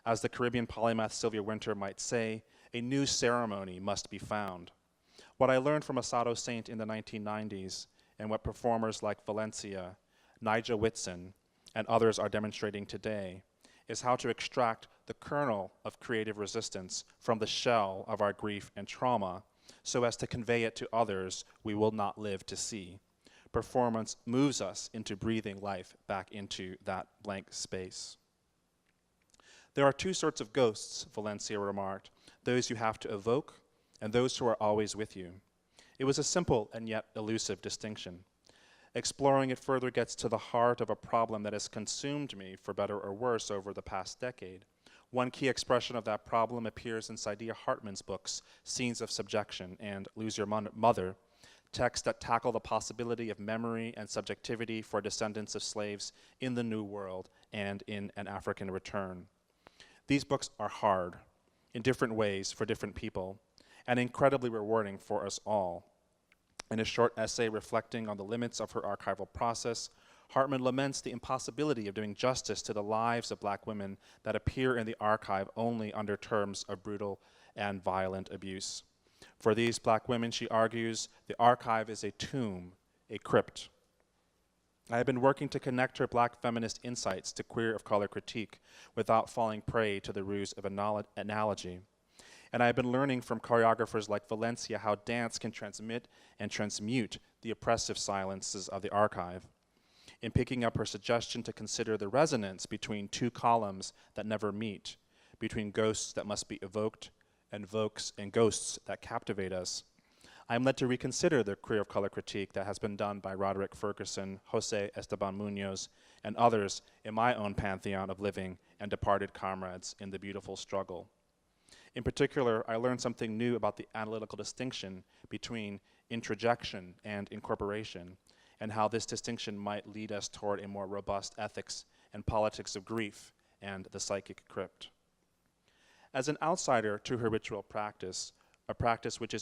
As the Caribbean polymath Sylvia Wynter might say, a new ceremony must be found. What I learned from a Sato saint in the 1990s, and what performers like Valencia, Nigel Whitson, and others are demonstrating today, is how to extract the kernel of creative resistance from the shell of our grief and trauma so as to convey it to others we will not live to see. Performance moves us into breathing life back into that blank space. There are two sorts of ghosts, Valencia remarked, those you have to evoke and those who are always with you. It was a simple and yet elusive distinction. Exploring it further gets to the heart of a problem that has consumed me, for better or worse, over the past decade. One key expression of that problem appears in Saidiya Hartman's books, Scenes of Subjection and Lose Your Mother, texts that tackle the possibility of memory and subjectivity for descendants of slaves in the New World and in An African Return. These books are hard, in different ways for different people, and incredibly rewarding for us all. In a short essay reflecting on the limits of her archival process, Hartman laments the impossibility of doing justice to the lives of black women that appear in the archive only under terms of brutal and violent abuse. For these black women, she argues, the archive is a tomb, a crypt. I have been working to connect her black feminist insights to queer of color critique without falling prey to the ruse of analogy. And I have been learning from choreographers like Valencia how dance can transmit and transmute the oppressive silences of the archive. In picking up her suggestion to consider the resonance between two columns that never meet, between ghosts that must be evoked and evokes and ghosts that captivate us, I am led to reconsider the queer of color critique that has been done by Roderick Ferguson, Jose Esteban Munoz, and others in my own pantheon of living and departed comrades in the beautiful struggle. In particular, I learned something new about the analytical distinction between introjection and incorporation, and how this distinction might lead us toward a more robust ethics and politics of grief and the psychic crypt. As an outsider to her ritual practice, a practice which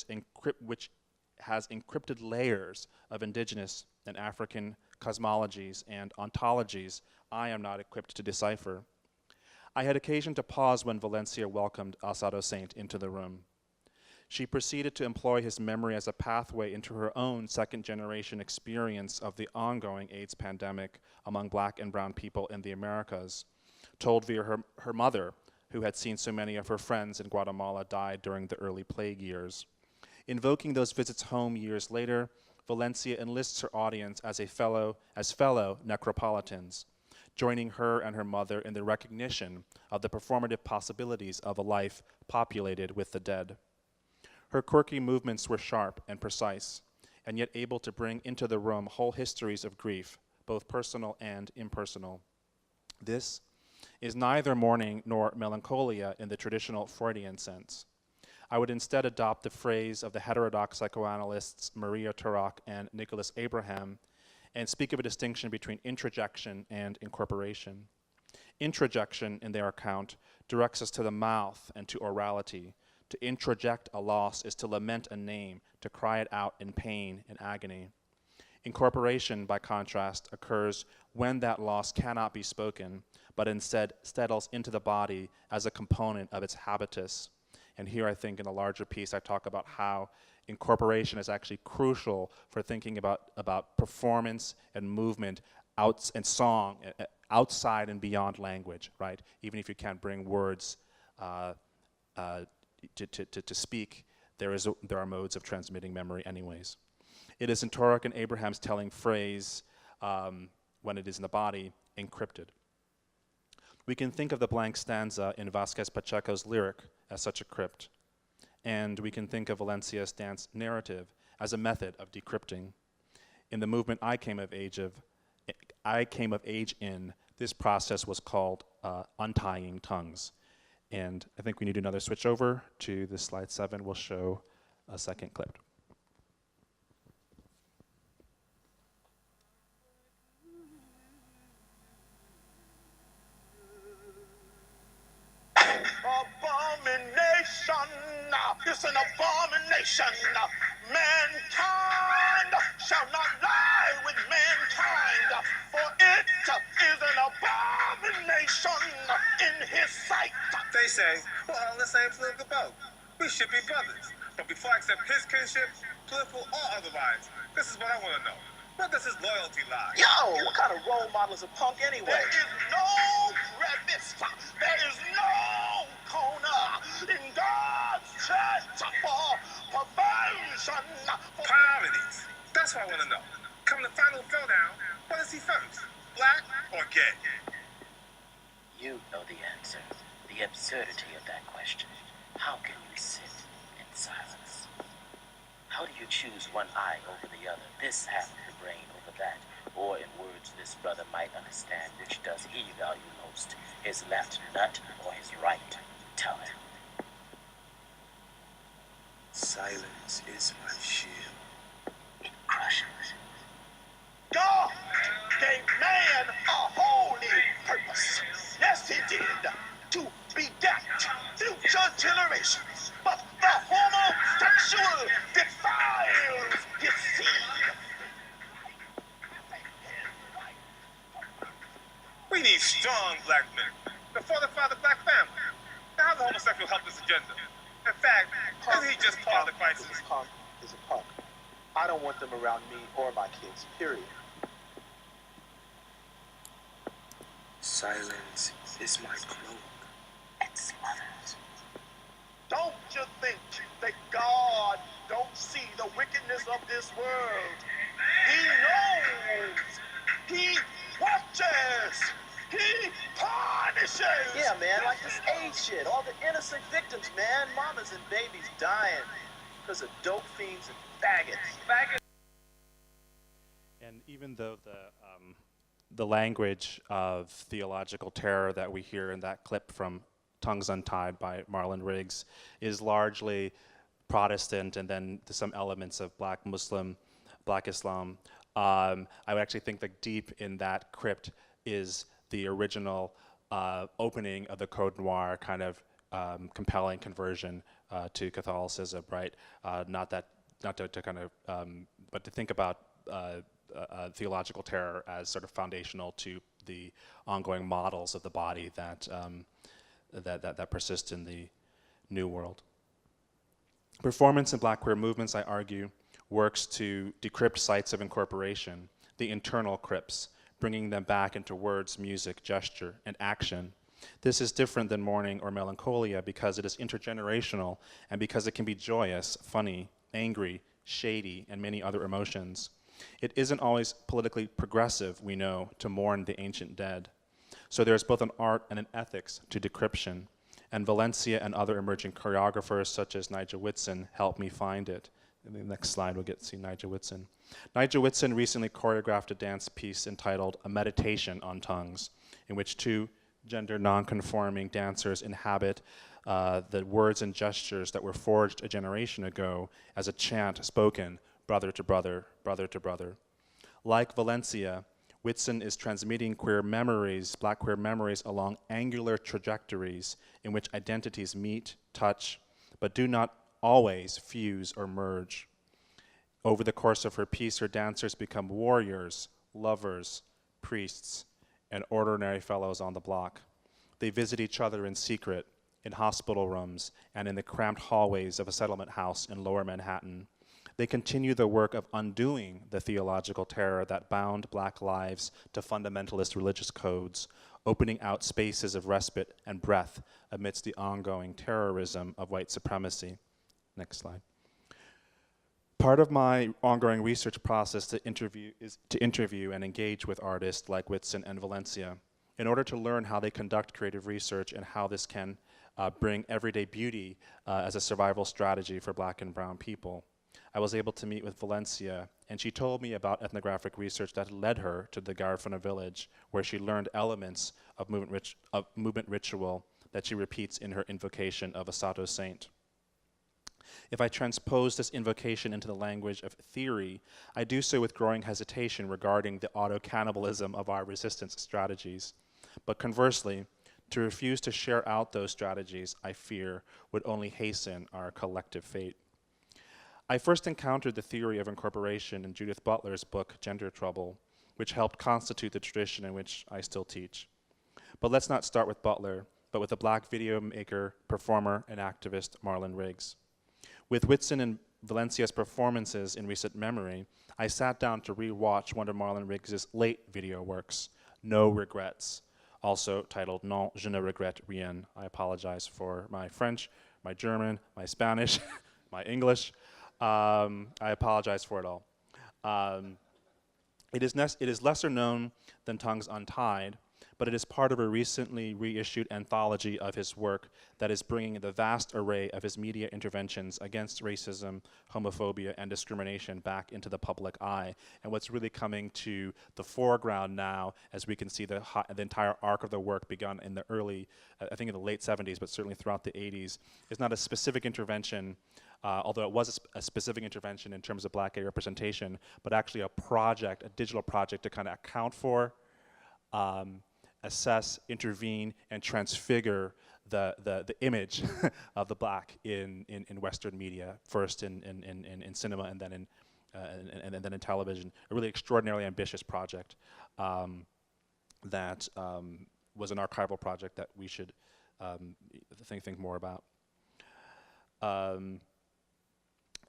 has encrypted layers of indigenous and African cosmologies and ontologies I am not equipped to decipher, I had occasion to pause when Valencia welcomed Asado Saint into the room. She proceeded to employ his memory as a pathway into her own second-generation experience of the ongoing AIDS pandemic among black and brown people in the Americas, told via her mother, who had seen so many of her friends in Guatemala die during the early plague years. Invoking those visits home years later, Valencia enlists her audience as fellow necropolitans, joining her and her mother in the recognition of the performative possibilities of a life populated with the dead. Her quirky movements were sharp and precise, and yet able to bring into the room whole histories of grief, both personal and impersonal. This is neither mourning nor melancholia in the traditional Freudian sense. I would instead adopt the phrase of the heterodox psychoanalysts Maria Turok and Nicholas Abraham and speak of a distinction between introjection and incorporation. Introjection, in their account, directs us to the mouth and to orality. To introject a loss is to lament a name, to cry it out in pain and agony. Incorporation, by contrast, occurs when that loss cannot be spoken, but instead settles into the body as a component of its habitus. And here I think in a larger piece I talk about how incorporation is actually crucial for thinking about performance and movement and song outside and beyond language, right? Even if you can't bring words to speak, there are modes of transmitting memory anyways. It is in Turok and Abraham's telling phrase, when it is in the body, encrypted. We can think of the blank stanza in Vasquez Pacheco's lyric as such a crypt, and we can think of Valencia's dance narrative as a method of decrypting. In the movement I came of age in, this process was called untying tongues. And I think we need another switch over to the slide 7. We'll show a second clip. Abomination, it's an abomination. Mankind shall not lie with mankind, for it is an abomination in his sight. They say, we're all in the same political boat. We should be brothers. But before I accept his kinship, political or otherwise, this is what I want to know. Where does his loyalty lie? Yo, what kind of role model is a punk anyway? There is no crevice, there is no corner in God's church for perversion. Priorities. That's what I want to know. Come to final throwdown, what is he first? Black or gay? You know the answer. the absurdity of that question. How can you sit in silence? How do you choose one eye over the other, this half of the brain over that? Or in words this brother might understand, which does he value most, his left nut or his right? Tell him. Silence is my shield. It crushes. God gave man a holy purpose. Yes, he did. To beget future generations. But the homosexual defiles his seed. We need strong black men to fortify the black family. Now, how the homosexual help this agenda? In fact, doesn't he just part of the crisis? Punk is a punk. I don't want them around me or my kids, period. Silence is my cloak. It smothers. Don't you think that God don't see the wickedness of this world? He knows. He watches. He punishes. Yeah, man, like this AIDS shit. All the innocent victims, man. Mamas and babies dying because of dope fiends and faggots. And even though the language of theological terror that we hear in that clip from Tongues Untied by Marlon Riggs is largely Protestant, and then some elements of Black Muslim, Black Islam, I would actually think that deep in that crypt is the original opening of the Code Noir kind of compelling conversion to Catholicism, right? Not to kind of, but to think about theological terror as sort of foundational to the ongoing models of the body that that persist in the New World. Performance in Black queer movements, I argue, works to decrypt sites of incorporation, the internal crypts, bringing them back into words, music, gesture, and action. This is different than mourning or melancholia because it is intergenerational and because it can be joyous, funny, angry, shady, and many other emotions. It isn't always politically progressive, we know, to mourn the ancient dead. So there's both an art and an ethics to decryption, and Valencia and other emerging choreographers such as Nigel Whitson helped me find it. In the next slide, we'll get to see Nigel Whitson. Nigel Whitson recently choreographed a dance piece entitled A Meditation on Tongues, in which two gender non-conforming dancers inhabit the words and gestures that were forged a generation ago as a chant spoken brother to brother, brother to brother. Like Valencia, Whitson is transmitting queer memories, Black queer memories, along angular trajectories in which identities meet, touch, but do not always fuse or merge. Over the course of her piece, her dancers become warriors, lovers, priests, and ordinary fellows on the block. They visit each other in secret, in hospital rooms, and in the cramped hallways of a settlement house in Lower Manhattan. They continue the work of undoing the theological terror that bound Black lives to fundamentalist religious codes, opening out spaces of respite and breath amidst the ongoing terrorism of white supremacy. Next slide. Part of my ongoing research process is to interview and engage with artists like Whitson and Valencia in order to learn how they conduct creative research and how this can bring everyday beauty as a survival strategy for Black and brown people. I was able to meet with Valencia, and she told me about ethnographic research that led her to the Garifuna village, where she learned elements of movement ritual that she repeats in her invocation of a Sato saint. If I transpose this invocation into the language of theory, I do so with growing hesitation regarding the auto-cannibalism of our resistance strategies. But conversely, to refuse to share out those strategies, I fear, would only hasten our collective fate. I first encountered the theory of incorporation in Judith Butler's book, Gender Trouble, which helped constitute the tradition in which I still teach. But let's not start with Butler, but with the Black video maker, performer, and activist Marlon Riggs. With Whitson and Valencia's performances in recent memory, I sat down to re-watch one of Marlon Riggs' late video works, No Regrets, also titled Non, je ne regrette rien. I apologize for my French, my German, my Spanish, my English. I apologize for it all. It is lesser known than Tongues Untied, but it is part of a recently reissued anthology of his work that is bringing the vast array of his media interventions against racism, homophobia, and discrimination back into the public eye. And what's really coming to the foreground now, as we can see the entire arc of the work begun in the early, I think in the late 70s, but certainly throughout the 80s, is not a specific intervention, although it was a specific intervention in terms of black gay representation, but actually a project, a digital project to kind of account for, assess, intervene, and transfigure the image of the black in Western media, first in cinema and then in television. A really extraordinarily ambitious project that was an archival project that we should think more about.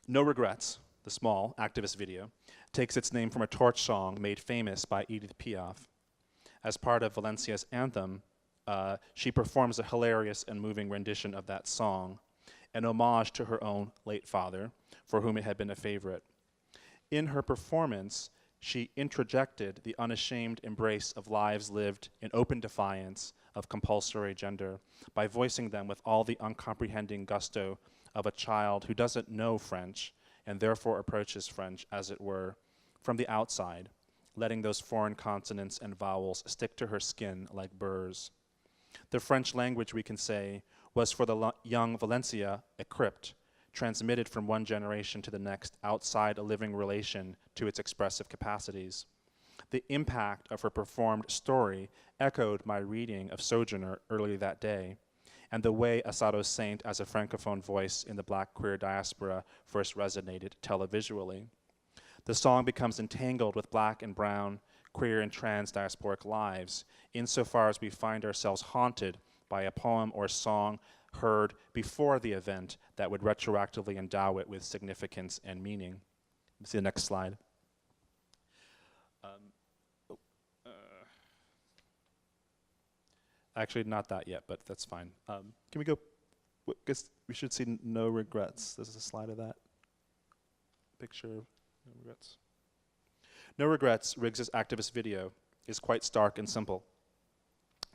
No Regrets, the small activist video, takes its name from a torch song made famous by Edith Piaf. As part of Valencia's anthem, she performs a hilarious and moving rendition of that song, an homage to her own late father, for whom it had been a favorite. In her performance, she introjected the unashamed embrace of lives lived in open defiance of compulsory gender by voicing them with all the uncomprehending gusto of a child who doesn't know French and therefore approaches French, as it were, from the outside, letting those foreign consonants and vowels stick to her skin like burrs. The French language, we can say, was for the young Valencia a crypt, transmitted from one generation to the next outside a living relation to its expressive capacities. The impact of her performed story echoed my reading of Sojourner early that day, and the way Asado Saint as a francophone voice in the black queer diaspora first resonated televisually. The song becomes entangled with black and brown, queer and trans diasporic lives, insofar as we find ourselves haunted by a poem or song heard before the event that would retroactively endow it with significance and meaning. Let's see the next slide. Actually, not that yet, but that's fine. Can we go? Guess we should see No Regrets. This is a slide of that picture. No Regrets. No Regrets, Riggs's activist video, is quite stark and simple.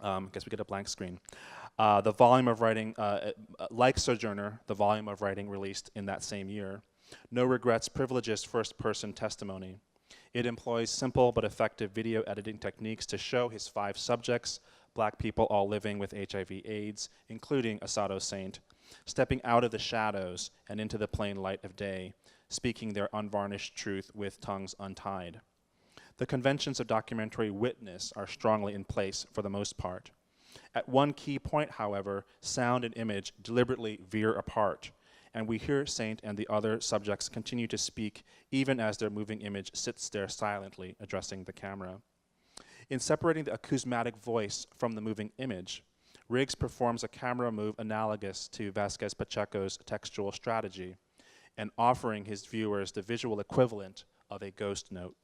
Guess we get a blank screen. The volume of writing, like Sojourner, the volume of writing released in that same year, No Regrets privileges first-person testimony. It employs simple but effective video editing techniques to show his 5 subjects, black people all living with HIV/AIDS, including Asado Saint, stepping out of the shadows and into the plain light of day, speaking their unvarnished truth with tongues untied. The conventions of documentary witness are strongly in place for the most part. At one key point, however, sound and image deliberately veer apart, and we hear Saint and the other subjects continue to speak even as their moving image sits there silently addressing the camera. In separating the acousmatic voice from the moving image, Riggs performs a camera move analogous to Vasquez Pacheco's textual strategy, and offering his viewers the visual equivalent of a ghost note.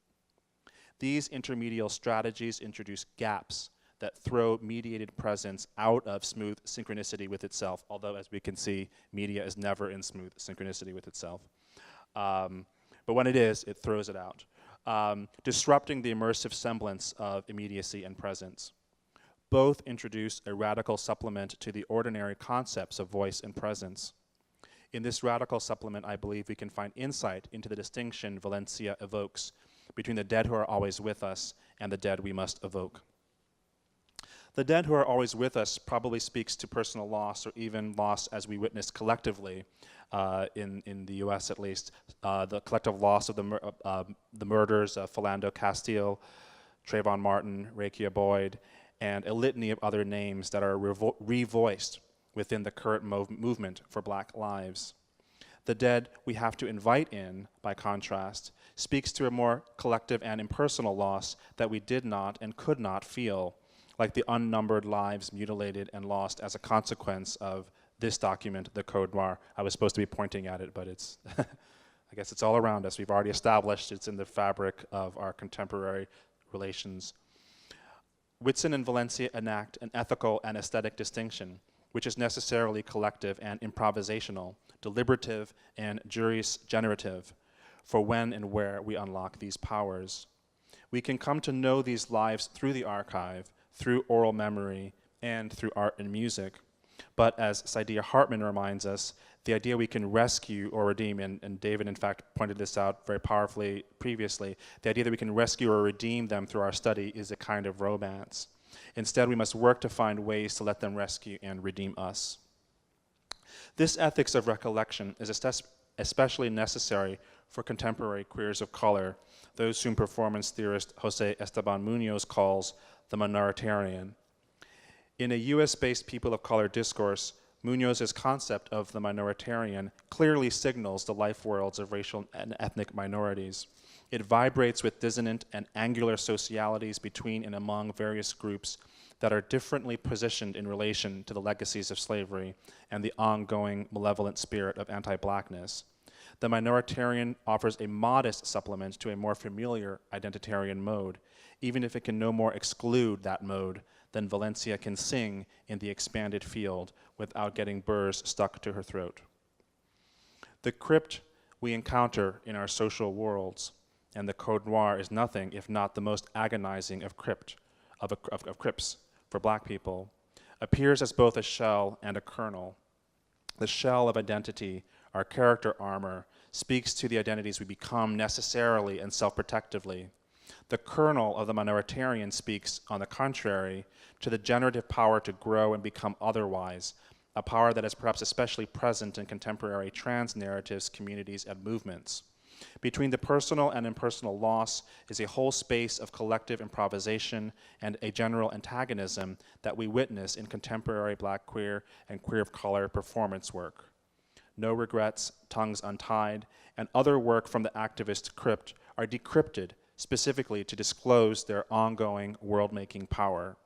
These intermedial strategies introduce gaps that throw mediated presence out of smooth synchronicity with itself, although, as we can see, media is never in smooth synchronicity with itself. But when it is, it throws it out, disrupting the immersive semblance of immediacy and presence. Both introduce a radical supplement to the ordinary concepts of voice and presence. In this radical supplement, I believe we can find insight into the distinction Valencia evokes between the dead who are always with us and the dead we must evoke. The dead who are always with us probably speaks to personal loss, or even loss as we witness collectively, in the US at least, the collective loss of the murders of Philando Castile, Trayvon Martin, Rekia Boyd, and a litany of other names that are revoiced within the current movement for Black lives. The dead we have to invite in, by contrast, speaks to a more collective and impersonal loss that we did not and could not feel, like the unnumbered lives mutilated and lost as a consequence of this document, the Code Noir. I was supposed to be pointing at it, but it's, I guess it's all around us. We've already established it's in the fabric of our contemporary relations. Whitson and Valencia enact an ethical and aesthetic distinction, which is necessarily collective and improvisational, deliberative and juris generative, for when and where we unlock these powers. We can come to know these lives through the archive, through oral memory, and through art and music. But as Saidiya Hartman reminds us, the idea we can rescue or redeem, and David in fact pointed this out very powerfully previously, the idea that we can rescue or redeem them through our study is a kind of romance. Instead, we must work to find ways to let them rescue and redeem us. This ethics of recollection is especially necessary for contemporary queers of color, those whom performance theorist Jose Esteban Munoz calls the minoritarian. In a US-based people of color discourse, Munoz's concept of the minoritarian clearly signals the life worlds of racial and ethnic minorities. It vibrates with dissonant and angular socialities between and among various groups that are differently positioned in relation to the legacies of slavery and the ongoing malevolent spirit of anti-blackness. The minoritarian offers a modest supplement to a more familiar identitarian mode, even if it can no more exclude that mode than Valencia can sing in the expanded field without getting burrs stuck to her throat. The crypt we encounter in our social worlds, and the Code Noir is nothing if not the most agonizing of crypts for Black people, appears as both a shell and a kernel. The shell of identity, our character armor, speaks to the identities we become necessarily and self-protectively. The kernel of the minoritarian speaks, on the contrary, to the generative power to grow and become otherwise, a power that is perhaps especially present in contemporary trans narratives, communities, and movements. Between the personal and impersonal loss is a whole space of collective improvisation and a general antagonism that we witness in contemporary Black queer and queer of color performance work. No Regrets, Tongues Untied, and other work from the activist crypt are decrypted specifically to disclose their ongoing world-making power.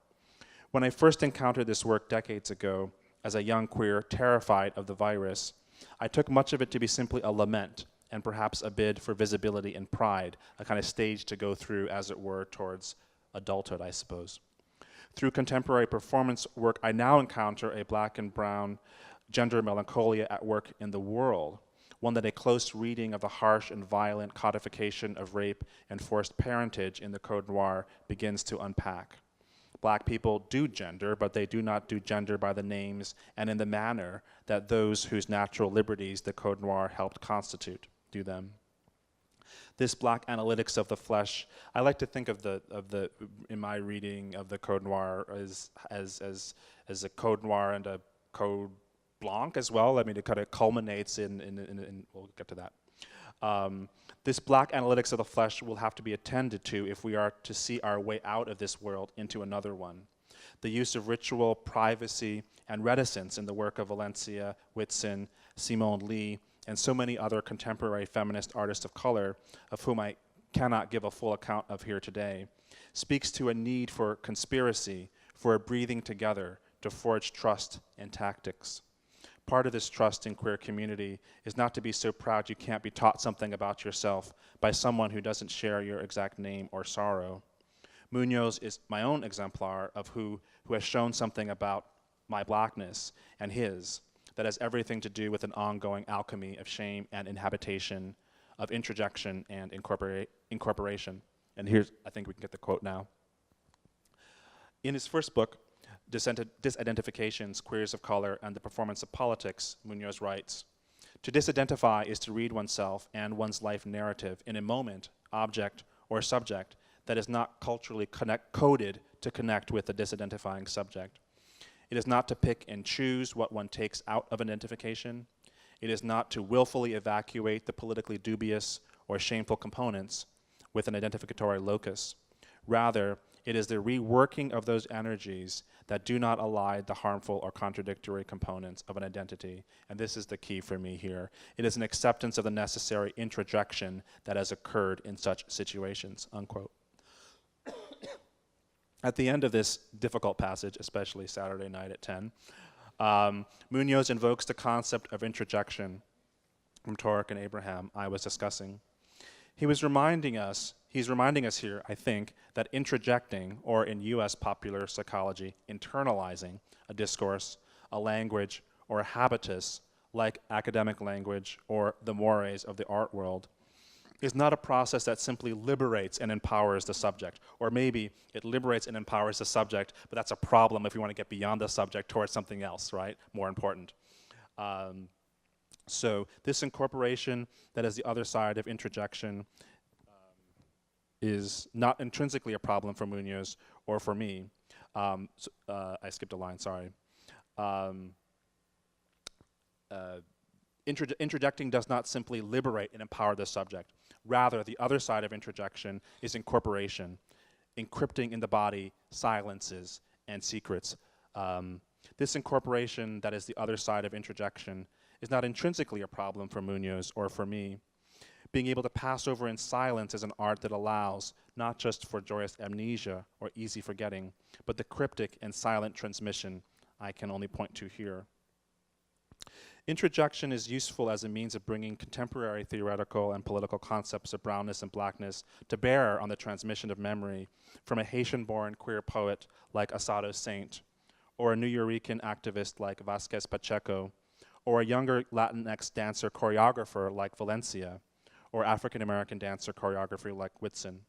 When I first encountered this work decades ago, as a young queer terrified of the virus, I took much of it to be simply a lament and perhaps a bid for visibility and pride, a kind of stage to go through, as it were, towards adulthood, I suppose. Through contemporary performance work, I now encounter a Black and brown gender melancholia at work in the world, one that a close reading of the harsh and violent codification of rape and forced parentage in the Code Noir begins to unpack. Black people do gender, but they do not do gender by the names and in the manner that those whose natural liberties the Code Noir helped constitute do them. This Black analytics of the flesh, I like to think of the in my reading of the Code Noir as a Code Noir and a Code Blanc as well. I mean, it kind of culminates in we'll get to that. This Black analytics of the flesh will have to be attended to if we are to see our way out of this world into another one. The use of ritual, privacy, and reticence in the work of Valencia, Whitson, Simone Lee, and so many other contemporary feminist artists of color, of whom I cannot give a full account of here today, speaks to a need for conspiracy, for a breathing together to forge trust and tactics. Part of this trust in queer community is not to be so proud you can't be taught something about yourself by someone who doesn't share your exact name or sorrow. Munoz is my own exemplar of who has shown something about my Blackness and his that has everything to do with an ongoing alchemy of shame and inhabitation, of introjection and incorporation. And here's, I think we can get the quote now. In his first book, Disidentifications, Queers of Color, and the Performance of Politics, Munoz writes, "To disidentify is to read oneself and one's life narrative in a moment, object, or subject that is not culturally coded to connect with the disidentifying subject. It is not to pick and choose what one takes out of identification. It is not to willfully evacuate the politically dubious or shameful components with an identificatory locus. Rather, it is the reworking of those energies that do not elide the harmful or contradictory components of an identity." And this is the key for me here. It is an acceptance of the necessary introjection that has occurred in such situations, unquote. At the end of this difficult passage, especially Saturday night at 10, Munoz invokes the concept of introjection from Torek and Abraham I was discussing. He's reminding us here, I think, that introjecting, or in US popular psychology, internalizing a discourse, a language, or a habitus, like academic language or the mores of the art world, is not a process that simply liberates and empowers the subject. Or maybe it liberates and empowers the subject, but that's a problem if we want to get beyond the subject towards something else, right? More important. So this incorporation, that is the other side of introjection, is not intrinsically a problem for Munoz or for me. I skipped a line, sorry. Introjecting does not simply liberate and empower the subject. Rather, the other side of introjection is incorporation, encrypting in the body silences and secrets. This incorporation, that is the other side of introjection, is not intrinsically a problem for Munoz or for me. Being able to pass over in silence is an art that allows not just for joyous amnesia or easy forgetting, but the cryptic and silent transmission I can only point to here. Introjection is useful as a means of bringing contemporary theoretical and political concepts of brownness and blackness to bear on the transmission of memory from a Haitian-born queer poet like Asado Saint, or a Nuyorican activist like Vasquez Pacheco, or a younger Latinx dancer choreographer like Valencia, or African-American dancer choreographer like Whitson.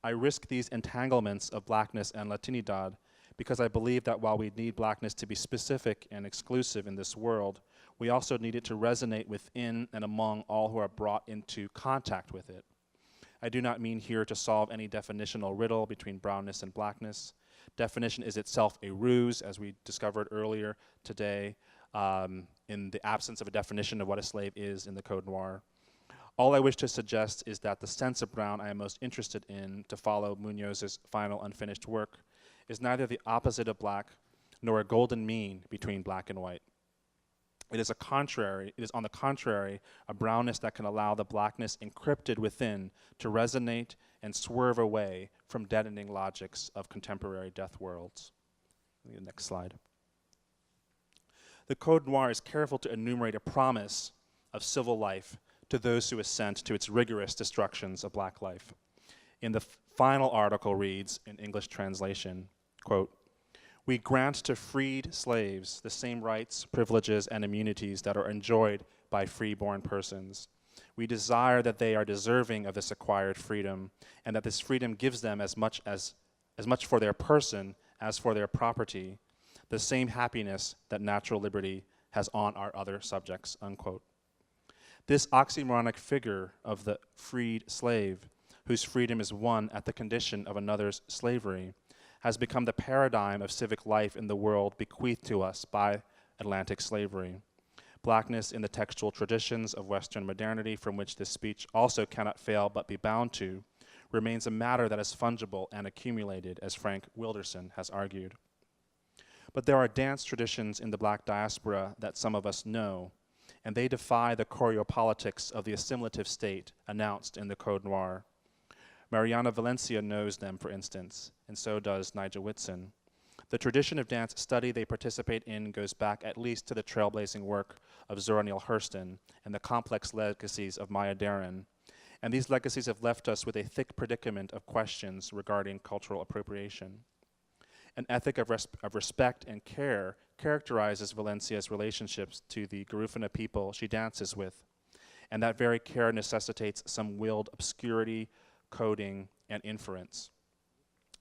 I risk these entanglements of blackness and Latinidad because I believe that while we need blackness to be specific and exclusive in this world, we also need it to resonate within and among all who are brought into contact with it. I do not mean here to solve any definitional riddle between brownness and blackness. Definition is itself a ruse, as we discovered earlier today, in the absence of a definition of what a slave is in the Code Noir. All I wish to suggest is that the sense of brown I am most interested in to follow Munoz's final unfinished work is neither the opposite of black nor a golden mean between black and white. It is on the contrary, a brownness that can allow the blackness encrypted within to resonate and swerve away from deadening logics of contemporary death worlds. The next slide. The Code Noir is careful to enumerate a promise of civil life to those who assent to its rigorous destructions of black life. In the final article reads, in English translation, quote, "We grant to freed slaves the same rights, privileges, and immunities that are enjoyed by free-born persons. We desire that they are deserving of this acquired freedom, and that this freedom gives them as much for their person as for their property, the same happiness that natural liberty has on our other subjects," unquote. This oxymoronic figure of the freed slave, whose freedom is won at the condition of another's slavery, has become the paradigm of civic life in the world bequeathed to us by Atlantic slavery. Blackness in the textual traditions of Western modernity, from which this speech also cannot fail but be bound to, remains a matter that is fungible and accumulated, as Frank Wilderson has argued. But there are dance traditions in the black diaspora that some of us know, and they defy the choreopolitics of the assimilative state announced in the Code Noir. Mariana Valencia knows them, for instance, and so does Nigel Whitson. The tradition of dance study they participate in goes back at least to the trailblazing work of Zora Neale Hurston and the complex legacies of Maya Deren, and these legacies have left us with a thick predicament of questions regarding cultural appropriation. An ethic of respect and care characterizes Valencia's relationships to the Garifuna people she dances with, and that very care necessitates some willed obscurity, coding, and inference.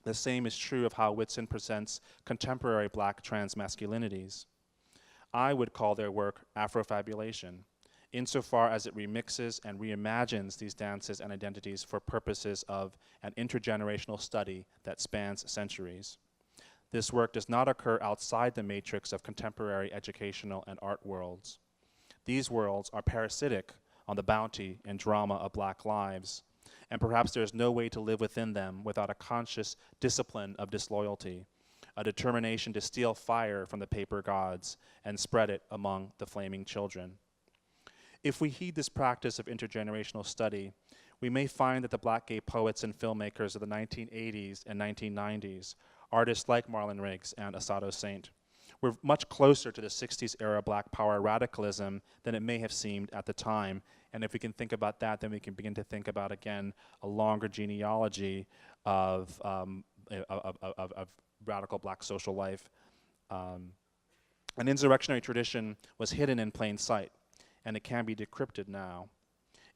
The same is true of how Whitson presents contemporary black trans masculinities. I would call their work Afrofabulation, insofar as it remixes and reimagines these dances and identities for purposes of an intergenerational study that spans centuries. This work does not occur outside the matrix of contemporary educational and art worlds. These worlds are parasitic on the bounty and drama of black lives, and perhaps there is no way to live within them without a conscious discipline of disloyalty, a determination to steal fire from the paper gods and spread it among the flaming children. If we heed this practice of intergenerational study, we may find that the black gay poets and filmmakers of the 1980s and 1990s, artists like Marlon Riggs and Asado Saint, were much closer to the 60s era black power radicalism than it may have seemed at the time. And if we can think about that, then we can begin to think about, again, a longer genealogy of radical black social life. An insurrectionary tradition was hidden in plain sight, and it can be decrypted now.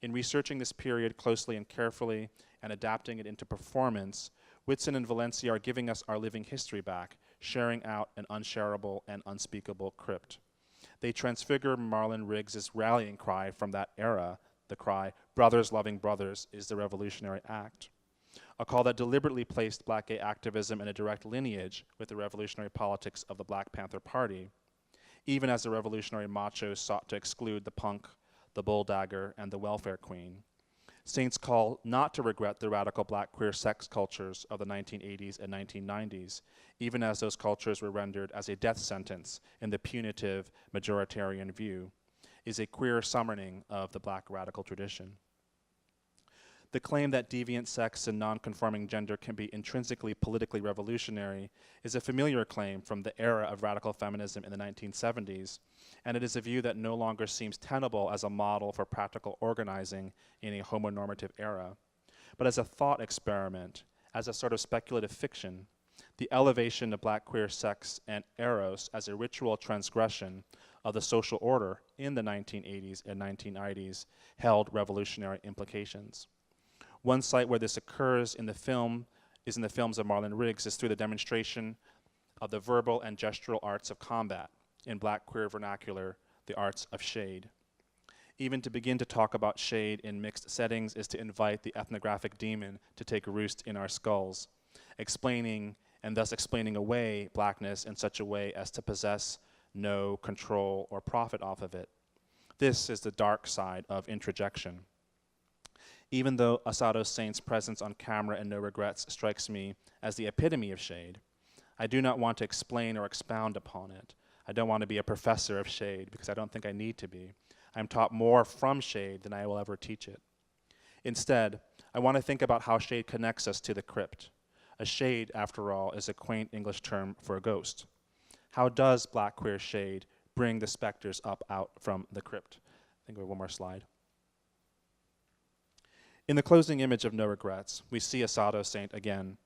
In researching this period closely and carefully and adapting it into performance, Whitson and Valencia are giving us our living history back, sharing out an unshareable and unspeakable crypt. They transfigure Marlon Riggs's rallying cry from that era, the cry, "Brothers loving brothers is the revolutionary act," a call that deliberately placed black gay activism in a direct lineage with the revolutionary politics of the Black Panther Party, even as the revolutionary machos sought to exclude the punk, the bull dagger, and the welfare queen. Saint's call not to regret the radical black queer sex cultures of the 1980s and 1990s, even as those cultures were rendered as a death sentence in the punitive majoritarian view, is a queer summoning of the black radical tradition. The claim that deviant sex and non-conforming gender can be intrinsically politically revolutionary is a familiar claim from the era of radical feminism in the 1970s, and it is a view that no longer seems tenable as a model for practical organizing in a homonormative era. But as a thought experiment, as a sort of speculative fiction, the elevation of black queer sex and eros as a ritual transgression of the social order in the 1980s and 1990s held revolutionary implications. One site where this occurs in the film is in the films of Marlon Riggs is through the demonstration of the verbal and gestural arts of combat, in black queer vernacular, the arts of shade. Even to begin to talk about shade in mixed settings is to invite the ethnographic demon to take roost in our skulls, explaining and thus explaining away blackness in such a way as to possess no control or profit off of it. This is the dark side of introjection. Even though Asado Saint's presence on camera in No Regrets strikes me as the epitome of shade, I do not want to explain or expound upon it. I don't want to be a professor of shade because I don't think I need to be. I'm taught more from shade than I will ever teach it. Instead, I want to think about how shade connects us to the crypt. A shade, after all, is a quaint English term for a ghost. How does black queer shade bring the specters up out from the crypt? I think we have one more slide. In the closing image of No Regrets, we see Asado Saint again.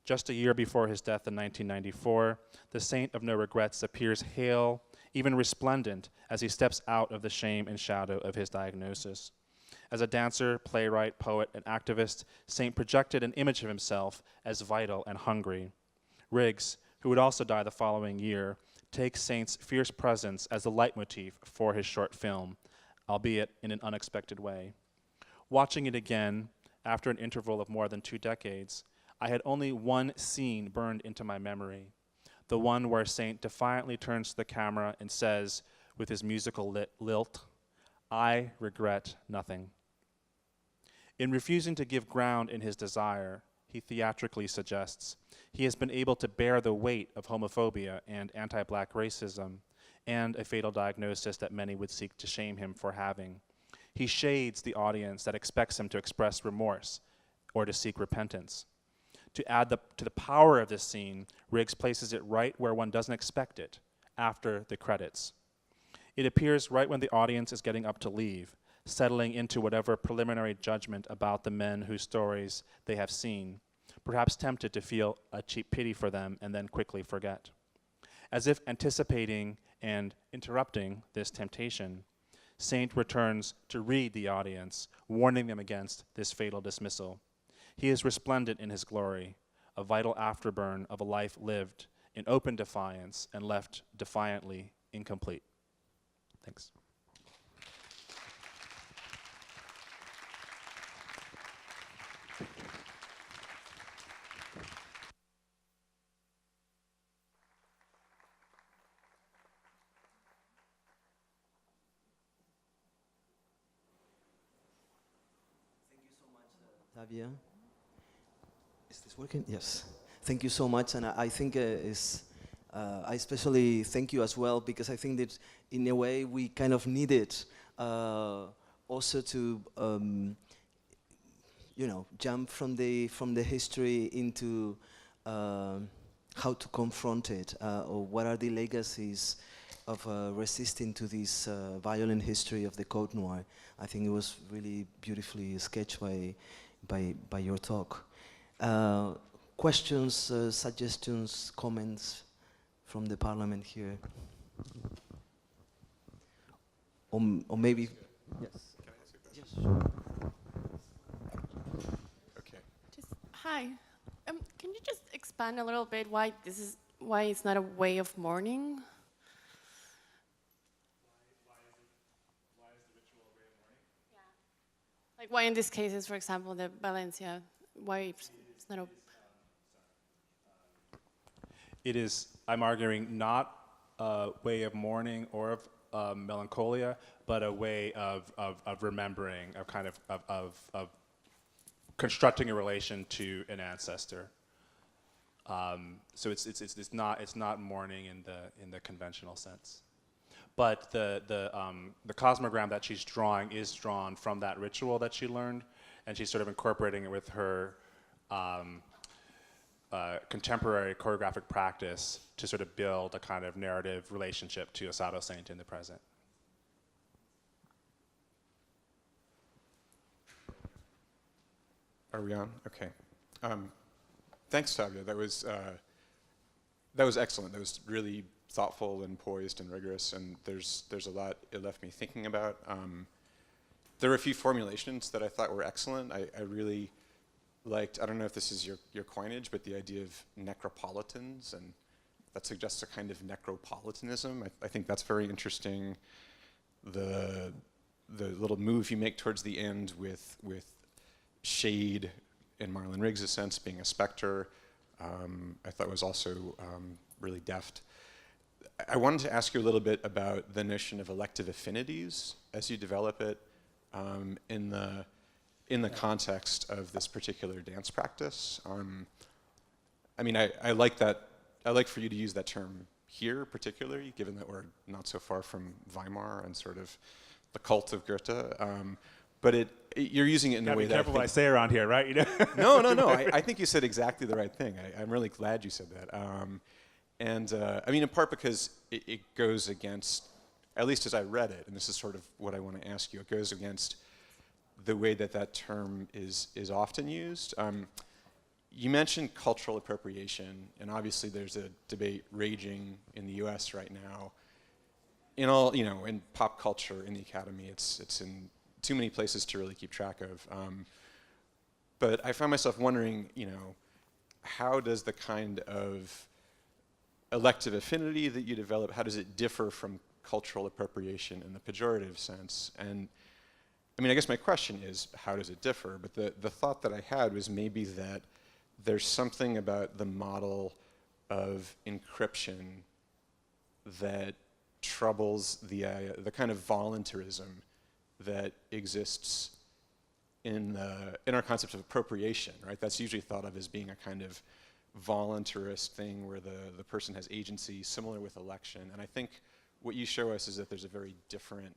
Just a year before his death in 1994, the Saint of No Regrets appears hale, even resplendent, as he steps out of the shame and shadow of his diagnosis. As a dancer, playwright, poet, and activist, Saint projected an image of himself as vital and hungry. Riggs, who would also die the following year, takes Saint's fierce presence as the leitmotif for his short film, albeit in an unexpected way. Watching it again, after an interval of more than 2 decades, I had only one scene burned into my memory, the one where Saint defiantly turns to the camera and says, with his musical lilt, "I regret nothing." In refusing to give ground in his desire, he theatrically suggests, he has been able to bear the weight of homophobia and anti-black racism, and a fatal diagnosis that many would seek to shame him for having. He shades the audience that expects him to express remorse or to seek repentance. To add to the power of this scene, Riggs places it right where one doesn't expect it, after the credits. It appears right when the audience is getting up to leave, settling into whatever preliminary judgment about the men whose stories they have seen, perhaps tempted to feel a cheap pity for them and then quickly forget. As if anticipating and interrupting this temptation, Saint returns to read the audience, warning them against this fatal dismissal. He is resplendent in his glory, a vital afterburn of a life lived in open defiance and left defiantly incomplete. Thanks. Tavia, is this working? Yes. Thank you so much, and I think I especially thank you as well, because I think that in a way we kind of need it also to jump from the history into how to confront it, or what are the legacies of resisting to this violent history of the Code Noir. I think it was really beautifully sketched by your talk. Questions, suggestions, comments from the Parliament here? Or maybe, yes. Can I ask you a question? Yes. Okay. Hi. Can you just expand a little bit why it's not a way of mourning? Like why in these cases, for example, the Valencia, why it's not a... It is, I'm arguing, not a way of mourning or of melancholia, but a way of remembering, of kind of constructing a relation to an ancestor. So it's not mourning in the conventional sense. But the cosmogram that she's drawing is drawn from that ritual that she learned, and she's sort of incorporating it with her contemporary choreographic practice to sort of build a kind of narrative relationship to Asado Saint in the present. Are we on? Okay. Thanks, Tavia. That was excellent. That was really thoughtful and poised and rigorous, and there's a lot it left me thinking about. There were a few formulations that I thought were excellent. I really liked, I don't know if this is your coinage, but the idea of necropolitans, and that suggests a kind of necropolitanism. I think that's very interesting. The little move you make towards the end with Shade, in Marlon Riggs' sense, being a specter, I thought was also really deft. I wanted to ask you a little bit about the notion of elective affinities as you develop it in the context of this particular dance practice. I mean, I like that. I like for you to use that term here, particularly, given that we're not so far from Weimar and sort of the cult of Goethe. But you're using it in a way that careful what I say around here, right? You know? No. I think you said exactly the right thing. I'm really glad you said that. I mean, in part because it goes against, at least as I read it, and this is sort of what I want to ask you, it goes against the way that term is often used. You mentioned cultural appropriation, and obviously there's a debate raging in the U.S. right now. In all, in pop culture, in the academy, it's in too many places to really keep track of. But I found myself wondering, how does the kind of elective affinity that you develop, how does it differ from cultural appropriation in the pejorative sense? And I mean, I guess my question is, how does it differ? But the thought that I had was maybe that there's something about the model of encryption that troubles the kind of voluntarism that exists in our concept of appropriation, right? That's usually thought of as being a kind of voluntarist thing where the person has agency, similar with election. And I think what you show us is that there's a very different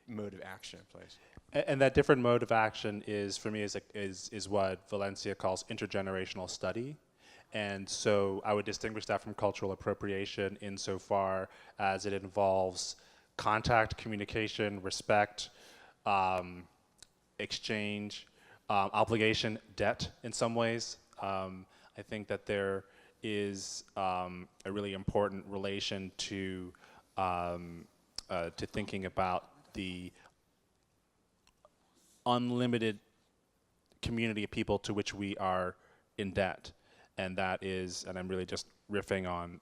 mode of action in place. And that different mode of action is, for me, is what Valencia calls intergenerational study. And so I would distinguish that from cultural appropriation insofar as it involves contact, communication, respect, exchange, obligation, debt in some ways. I think that there is a really important relation to thinking about the unlimited community of people to which we are in debt. And that is, and I'm really just riffing on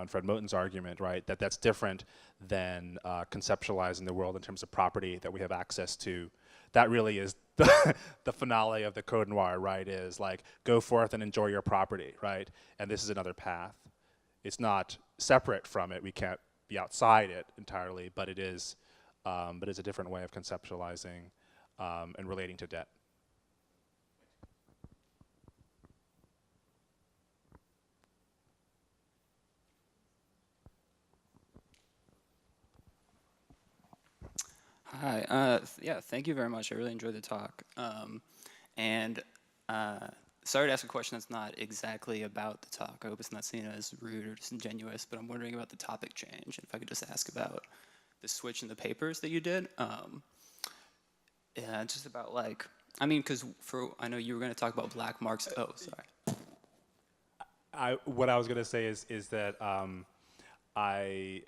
Fred Moten's argument, right, that's different than conceptualizing the world in terms of property that we have access to. That really is the finale of the Code Noir, right, is like, go forth and enjoy your property, right? And this is another path. It's not separate from it. We can't be outside it entirely, but it's a different way of conceptualizing and relating to debt. Hi. Yeah, thank you very much. I really enjoyed the talk. Sorry to ask a question that's not exactly about the talk. I hope it's not seen as rude or disingenuous, but I'm wondering about the topic change. If I could just ask about the switch in the papers that you did. Yeah, just about like, I mean, because I know you were going to talk about black marks. Oh, sorry. What I was going to say is that I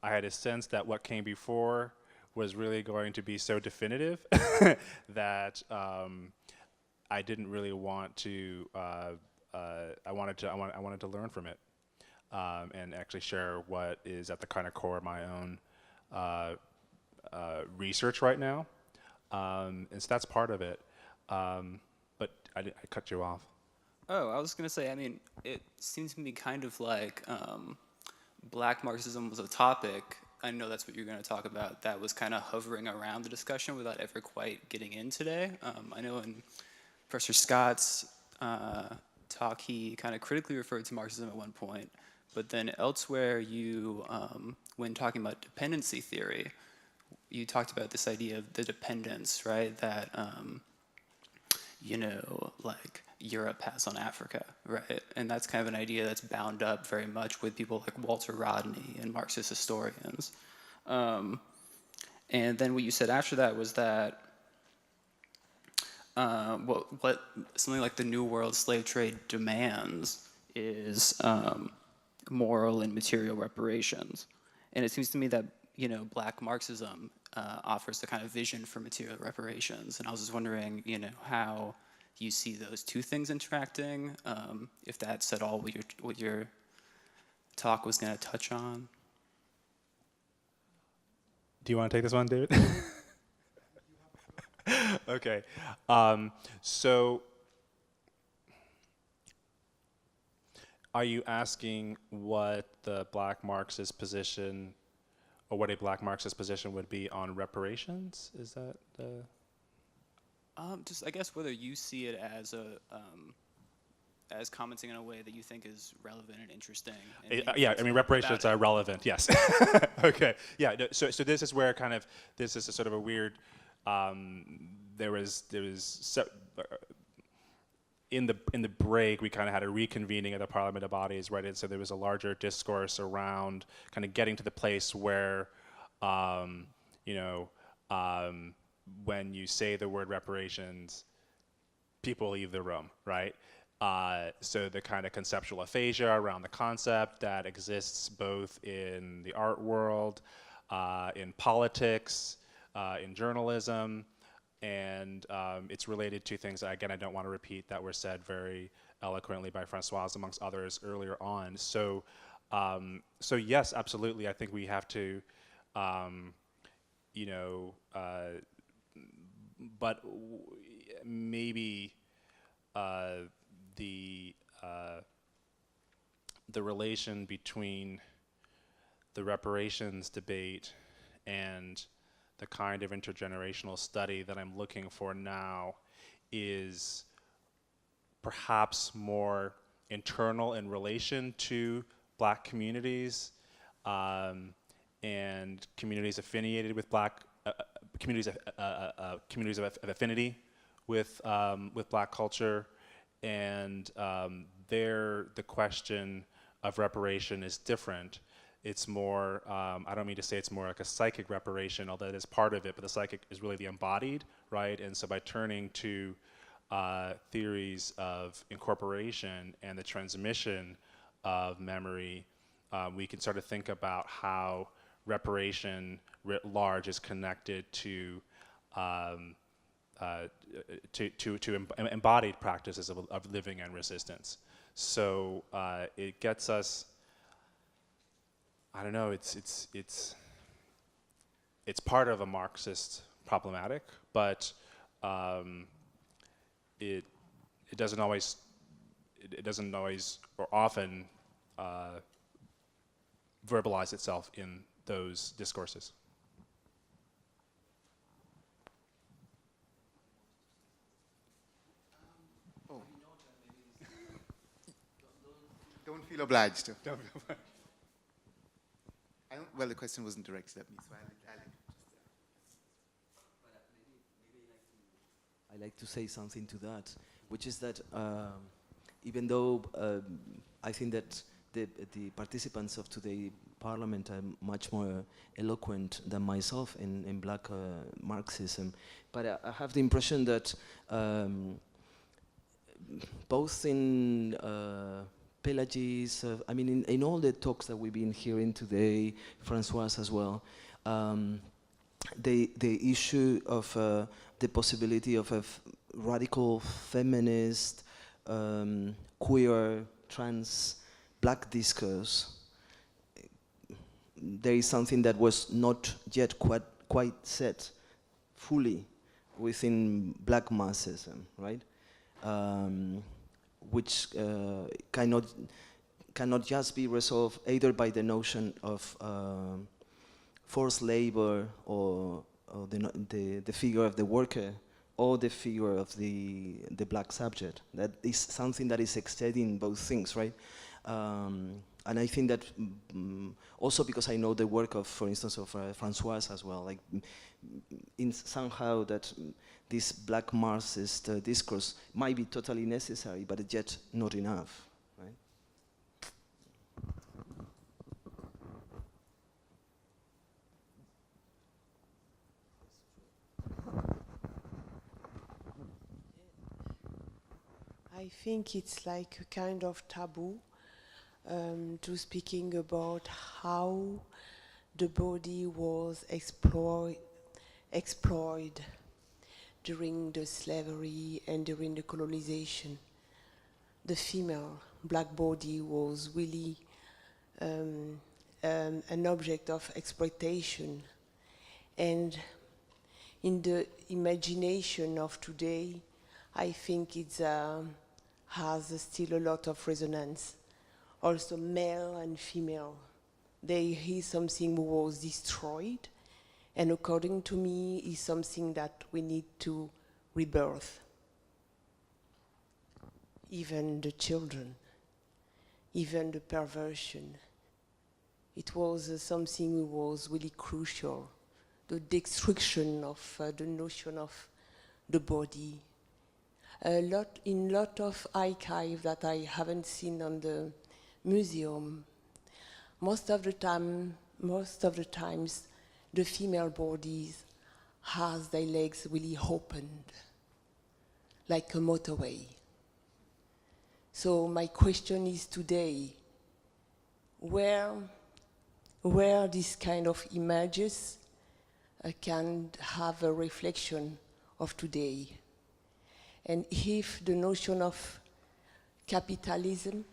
had a sense that what came before was really going to be so definitive that I didn't really want to. I wanted to learn from it and actually share what is at the kind of core of my own research right now, and so that's part of it. But I cut you off. Oh, I was going to say, I mean, it seems to me kind of like Black Marxism was a topic. I know that's what you're going to talk about. That was kind of hovering around the discussion without ever quite getting in today. I know in Professor Scott's talk, he kind of critically referred to Marxism at one point, but then elsewhere you, when talking about dependency theory, you talked about this idea of the dependence, right, that, you know, like Europe has on Africa, right? And that's kind of an idea that's bound up very much with people like Walter Rodney and Marxist historians. And then what you said after that was that what something like the New World slave trade demands is moral and material reparations. And it seems to me that, you know, Black Marxism offers the kind of vision for material reparations. And I was just wondering, you know, how you see those two things interacting, if that's at all what your talk was going to touch on. Do you want to take this one, David? Okay. So are you asking what the Black Marxist position, or what a Black Marxist position would be on reparations? Is that Just, I guess, whether you see it as a as commenting in a way that you think is relevant and interesting. And yeah, I mean, reparations are relevant. Yes. Okay. Yeah. No, so this is where kind of this is a sort of a weird. There was in the break we kind of had a reconvening of the Parliament of Bodies, right? And so there was a larger discourse around kind of getting to the place where, you know. When you say the word reparations, people leave the room, right? So the kind of conceptual aphasia around the concept that exists both in the art world, in politics, in journalism, and it's related to things that, again, I don't want to repeat, that were said very eloquently by Francoise, amongst others, earlier on. So, so yes, absolutely, I think we have to, you know, but maybe the relation between the reparations debate and the kind of intergenerational study that I'm looking for now is perhaps more internal in relation to Black communities and communities affiliated with Black communities of affinity with Black culture, and there the question of reparation is different. It's more, I don't mean to say it's more like a psychic reparation, although that is part of it, but the psychic is really the embodied, right? And so by turning to theories of incorporation and the transmission of memory, we can start to think about how reparation writ large is connected to embodied practices of living and resistance. So it gets us, I don't know, it's part of a Marxist problematic, but it doesn't always or often verbalize itself in those discourses. Oh. Don't feel obliged to. Don't feel obliged. Well, the question wasn't directed at me, so I like to say something to that, which is that even though I think that the participants of today's parliament are much more eloquent than myself in Black Marxism, but I have the impression that both in Pelagies, I mean, in all the talks that we've been hearing today, Francoise as well, the issue of the possibility of a radical feminist, queer, trans, black discourse, there is something that was not yet quite set fully within black masses, right? Which cannot just be resolved either by the notion of forced labor or the figure of the worker or the figure of the black subject. That is something that is extending both things, right? And I think that also because I know the work of, for instance, of Françoise as well, like in somehow that this black Marxist discourse might be totally necessary, but yet not enough, right? I think it's like a kind of taboo to speaking about how the body was exploited during the slavery and during the colonization. The female black body was really an object of exploitation. And in the imagination of today, I think it has still a lot of resonance. Also male and female. There is something was destroyed, and according to me, is something that we need to rebirth. Even the children, even the perversion. It was something was really crucial. The destruction of the notion of the body. In lot of archive that I haven't seen on the museum, most of the times, the female bodies has their legs really opened, like a motorway. So my question is today, where this kind of images can have a reflection of today? And if the notion of capitalism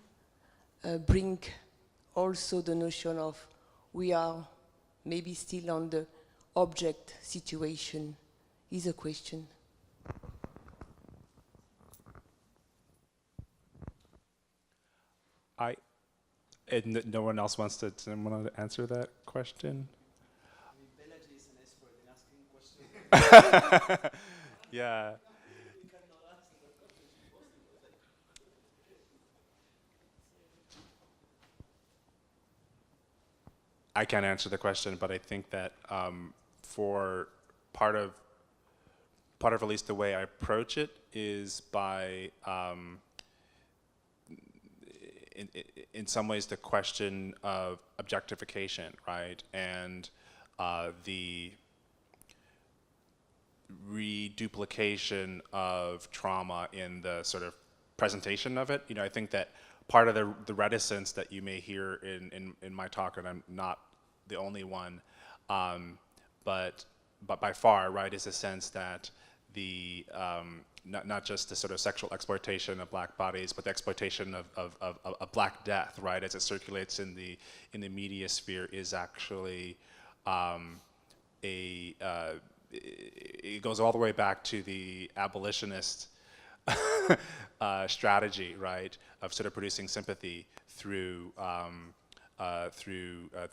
bring also the notion of we are maybe still on the object situation, is a question. And no one else wants to answer that question? Belaji is an expert in asking questions. Yeah. I can't answer the question, but I think that for part of at least the way I approach it is by in some ways the question of objectification, right, and the reduplication of trauma in the sort of presentation of it. You know, I think that part of the reticence that you may hear in my talk, and I'm not the only one, but by far, right, is a sense that the not just the sort of sexual exploitation of black bodies, but the exploitation of black death, right, as it circulates in the media sphere, is actually it goes all the way back to the abolitionist strategy, right, of sort of producing sympathy through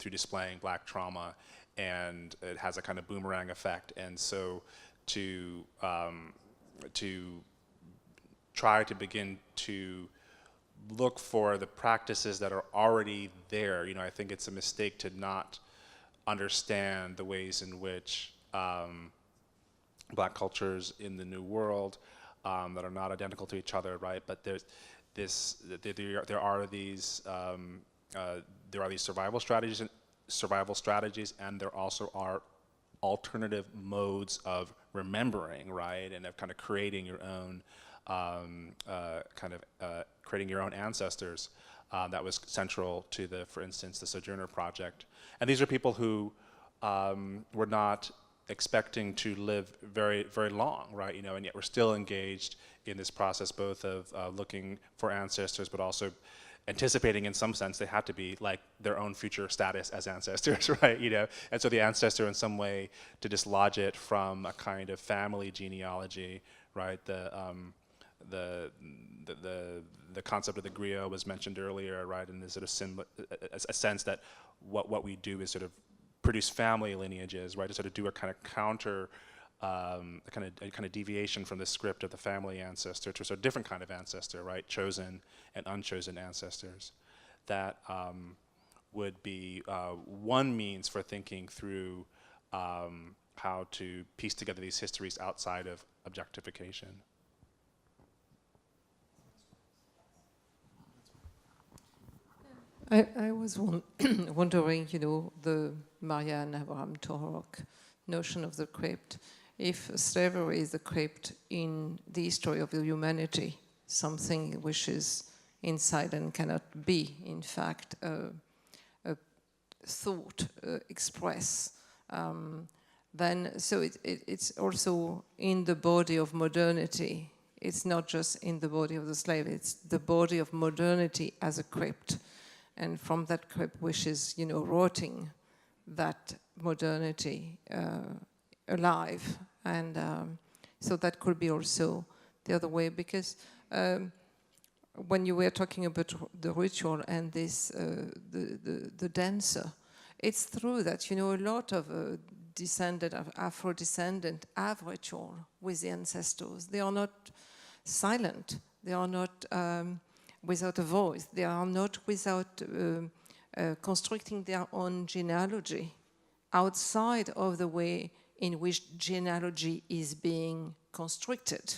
displaying black trauma, and it has a kind of boomerang effect. And so to try to begin to look for the practices that are already there, you know, I think it's a mistake to not understand the ways in which black cultures in the New World that are not identical to each other, right? But there are these survival strategies, and there also are alternative modes of remembering, right, and of kind of creating your own creating your own ancestors. That was central to for instance, the Sojourner Project. And these are people who were not expecting to live very, very long, right? And yet we're still engaged in this process, both of looking for ancestors, but also anticipating, in some sense, they have to be like their own future status as ancestors, right? And so the ancestor, in some way, to dislodge it from a kind of family genealogy, right? The concept of the griot was mentioned earlier, right? And there's sort of a sense that what we do is sort of produce family lineages, right? To sort of do a kind of counter, a kind of deviation from the script of the family ancestor to a sort of different kind of ancestor, right? Chosen and unchosen ancestors. That would be one means for thinking through how to piece together these histories outside of objectification. I was wondering, the Marianne Abraham Torok notion of the crypt, if slavery is the crypt in the history of the humanity, something which is inside and cannot be, in fact, a thought express, then so it's also in the body of modernity. It's not just in the body of the slave, it's the body of modernity as a crypt. And from that crypt, which is, rotting that modernity alive. And so that could be also the other way, because when you were talking about the ritual and this, the dancer, it's true that, a lot of Afro-descendant have ritual with the ancestors. They are not silent. They are not without a voice. They are not without constructing their own genealogy outside of the way in which genealogy is being constructed.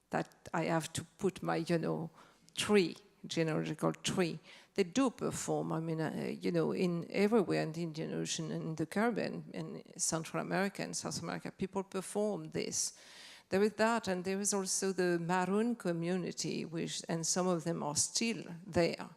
That I have to put my, tree, genealogical tree. They do perform, in everywhere in the Indian Ocean and in the Caribbean and Central America and South America, people perform this. There is that, and there is also the Maroon community, and some of them are still there.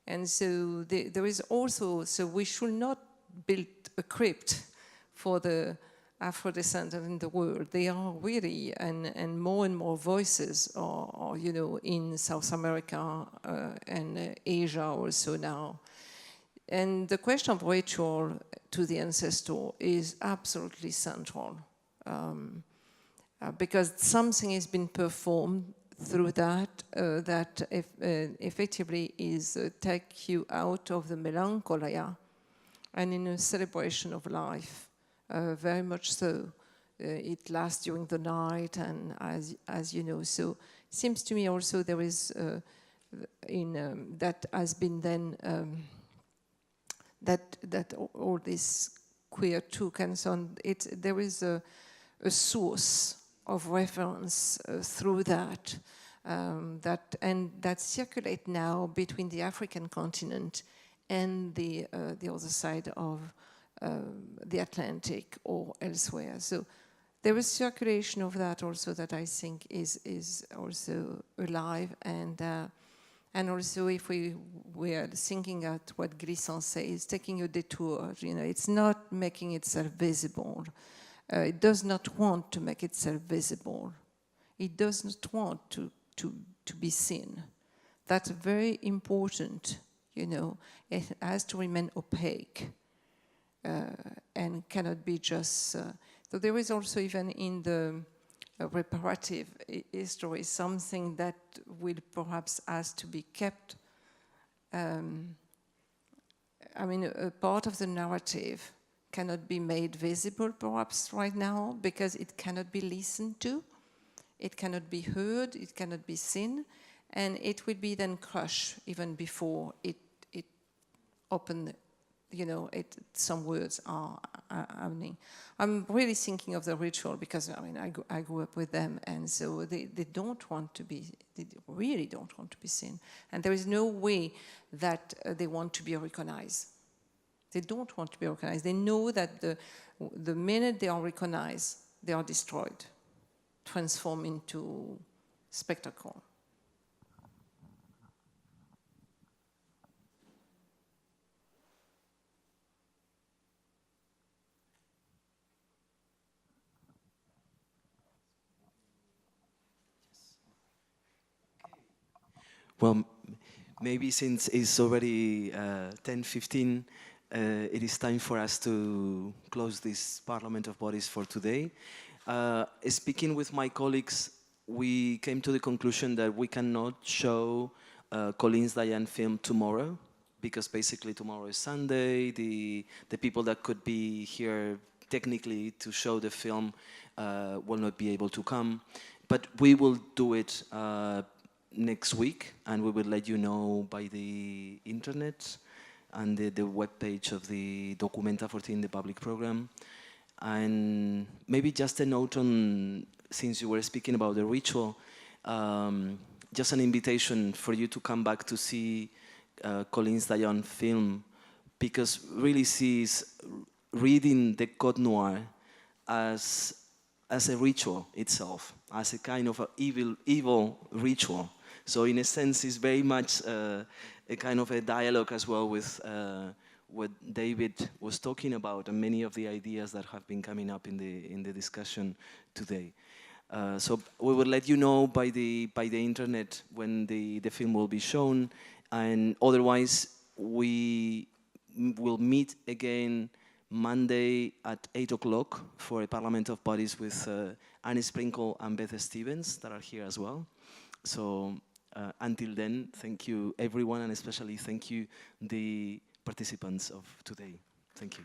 And so there is also, so we should not build a crypt for the Afro-descendants in the world. They are really, and more voices are in South America and Asia also now. And the question of ritual to the ancestor is absolutely central. Because something has been performed through that that effectively is take you out of the melancholia and in a celebration of life, very much so. It lasts during the night, and as you know, so it seems to me also there is that has been then that all this queer took and so on. There is a source of reference through that, that circulate now between the African continent and the other side of the Atlantic or elsewhere. So there is circulation of that also that I think is also alive, and also if we are thinking at what Glissant says, taking a detour, it's not making itself visible. It does not want to make itself visible. It does not want to be seen. That's very important, It has to remain opaque and cannot be just... so there is also even in the reparative history something that will perhaps has to be kept. A part of the narrative cannot be made visible perhaps right now because it cannot be listened to, it cannot be heard, it cannot be seen, and it will be then crushed even before it opened, some words are happening. I'm really thinking of the ritual because I grew up with them, and so they don't want to be, they really don't want to be seen, and there is no way that they want to be recognized. They don't want to be recognized. They know that the minute they are recognized, they are destroyed, transformed into spectacle. Well, maybe since it's already 10:15, it is time for us to close this Parliament of Bodies for today. Speaking with my colleagues, we came to the conclusion that we cannot show Colin's Diane film tomorrow, because basically tomorrow is Sunday. The people that could be here technically to show the film will not be able to come. But we will do it next week, and we will let you know by the internet and the webpage of the Documenta 14, the public program. And maybe just a note on, since you were speaking about the ritual, just an invitation for you to come back to see Colin's Diane film, because really sees reading the Code Noir as a ritual itself, as a kind of a evil ritual. So in a sense, it's very much a kind of a dialogue as well with what David was talking about and many of the ideas that have been coming up in the discussion today. So we will let you know by the internet when the film will be shown, and otherwise we will meet again Monday at 8 o'clock for a Parliament of Bodies with Annie Sprinkle and Beth Stevens that are here as well. So until then, thank you everyone, and especially thank you the participants of today. Thank you.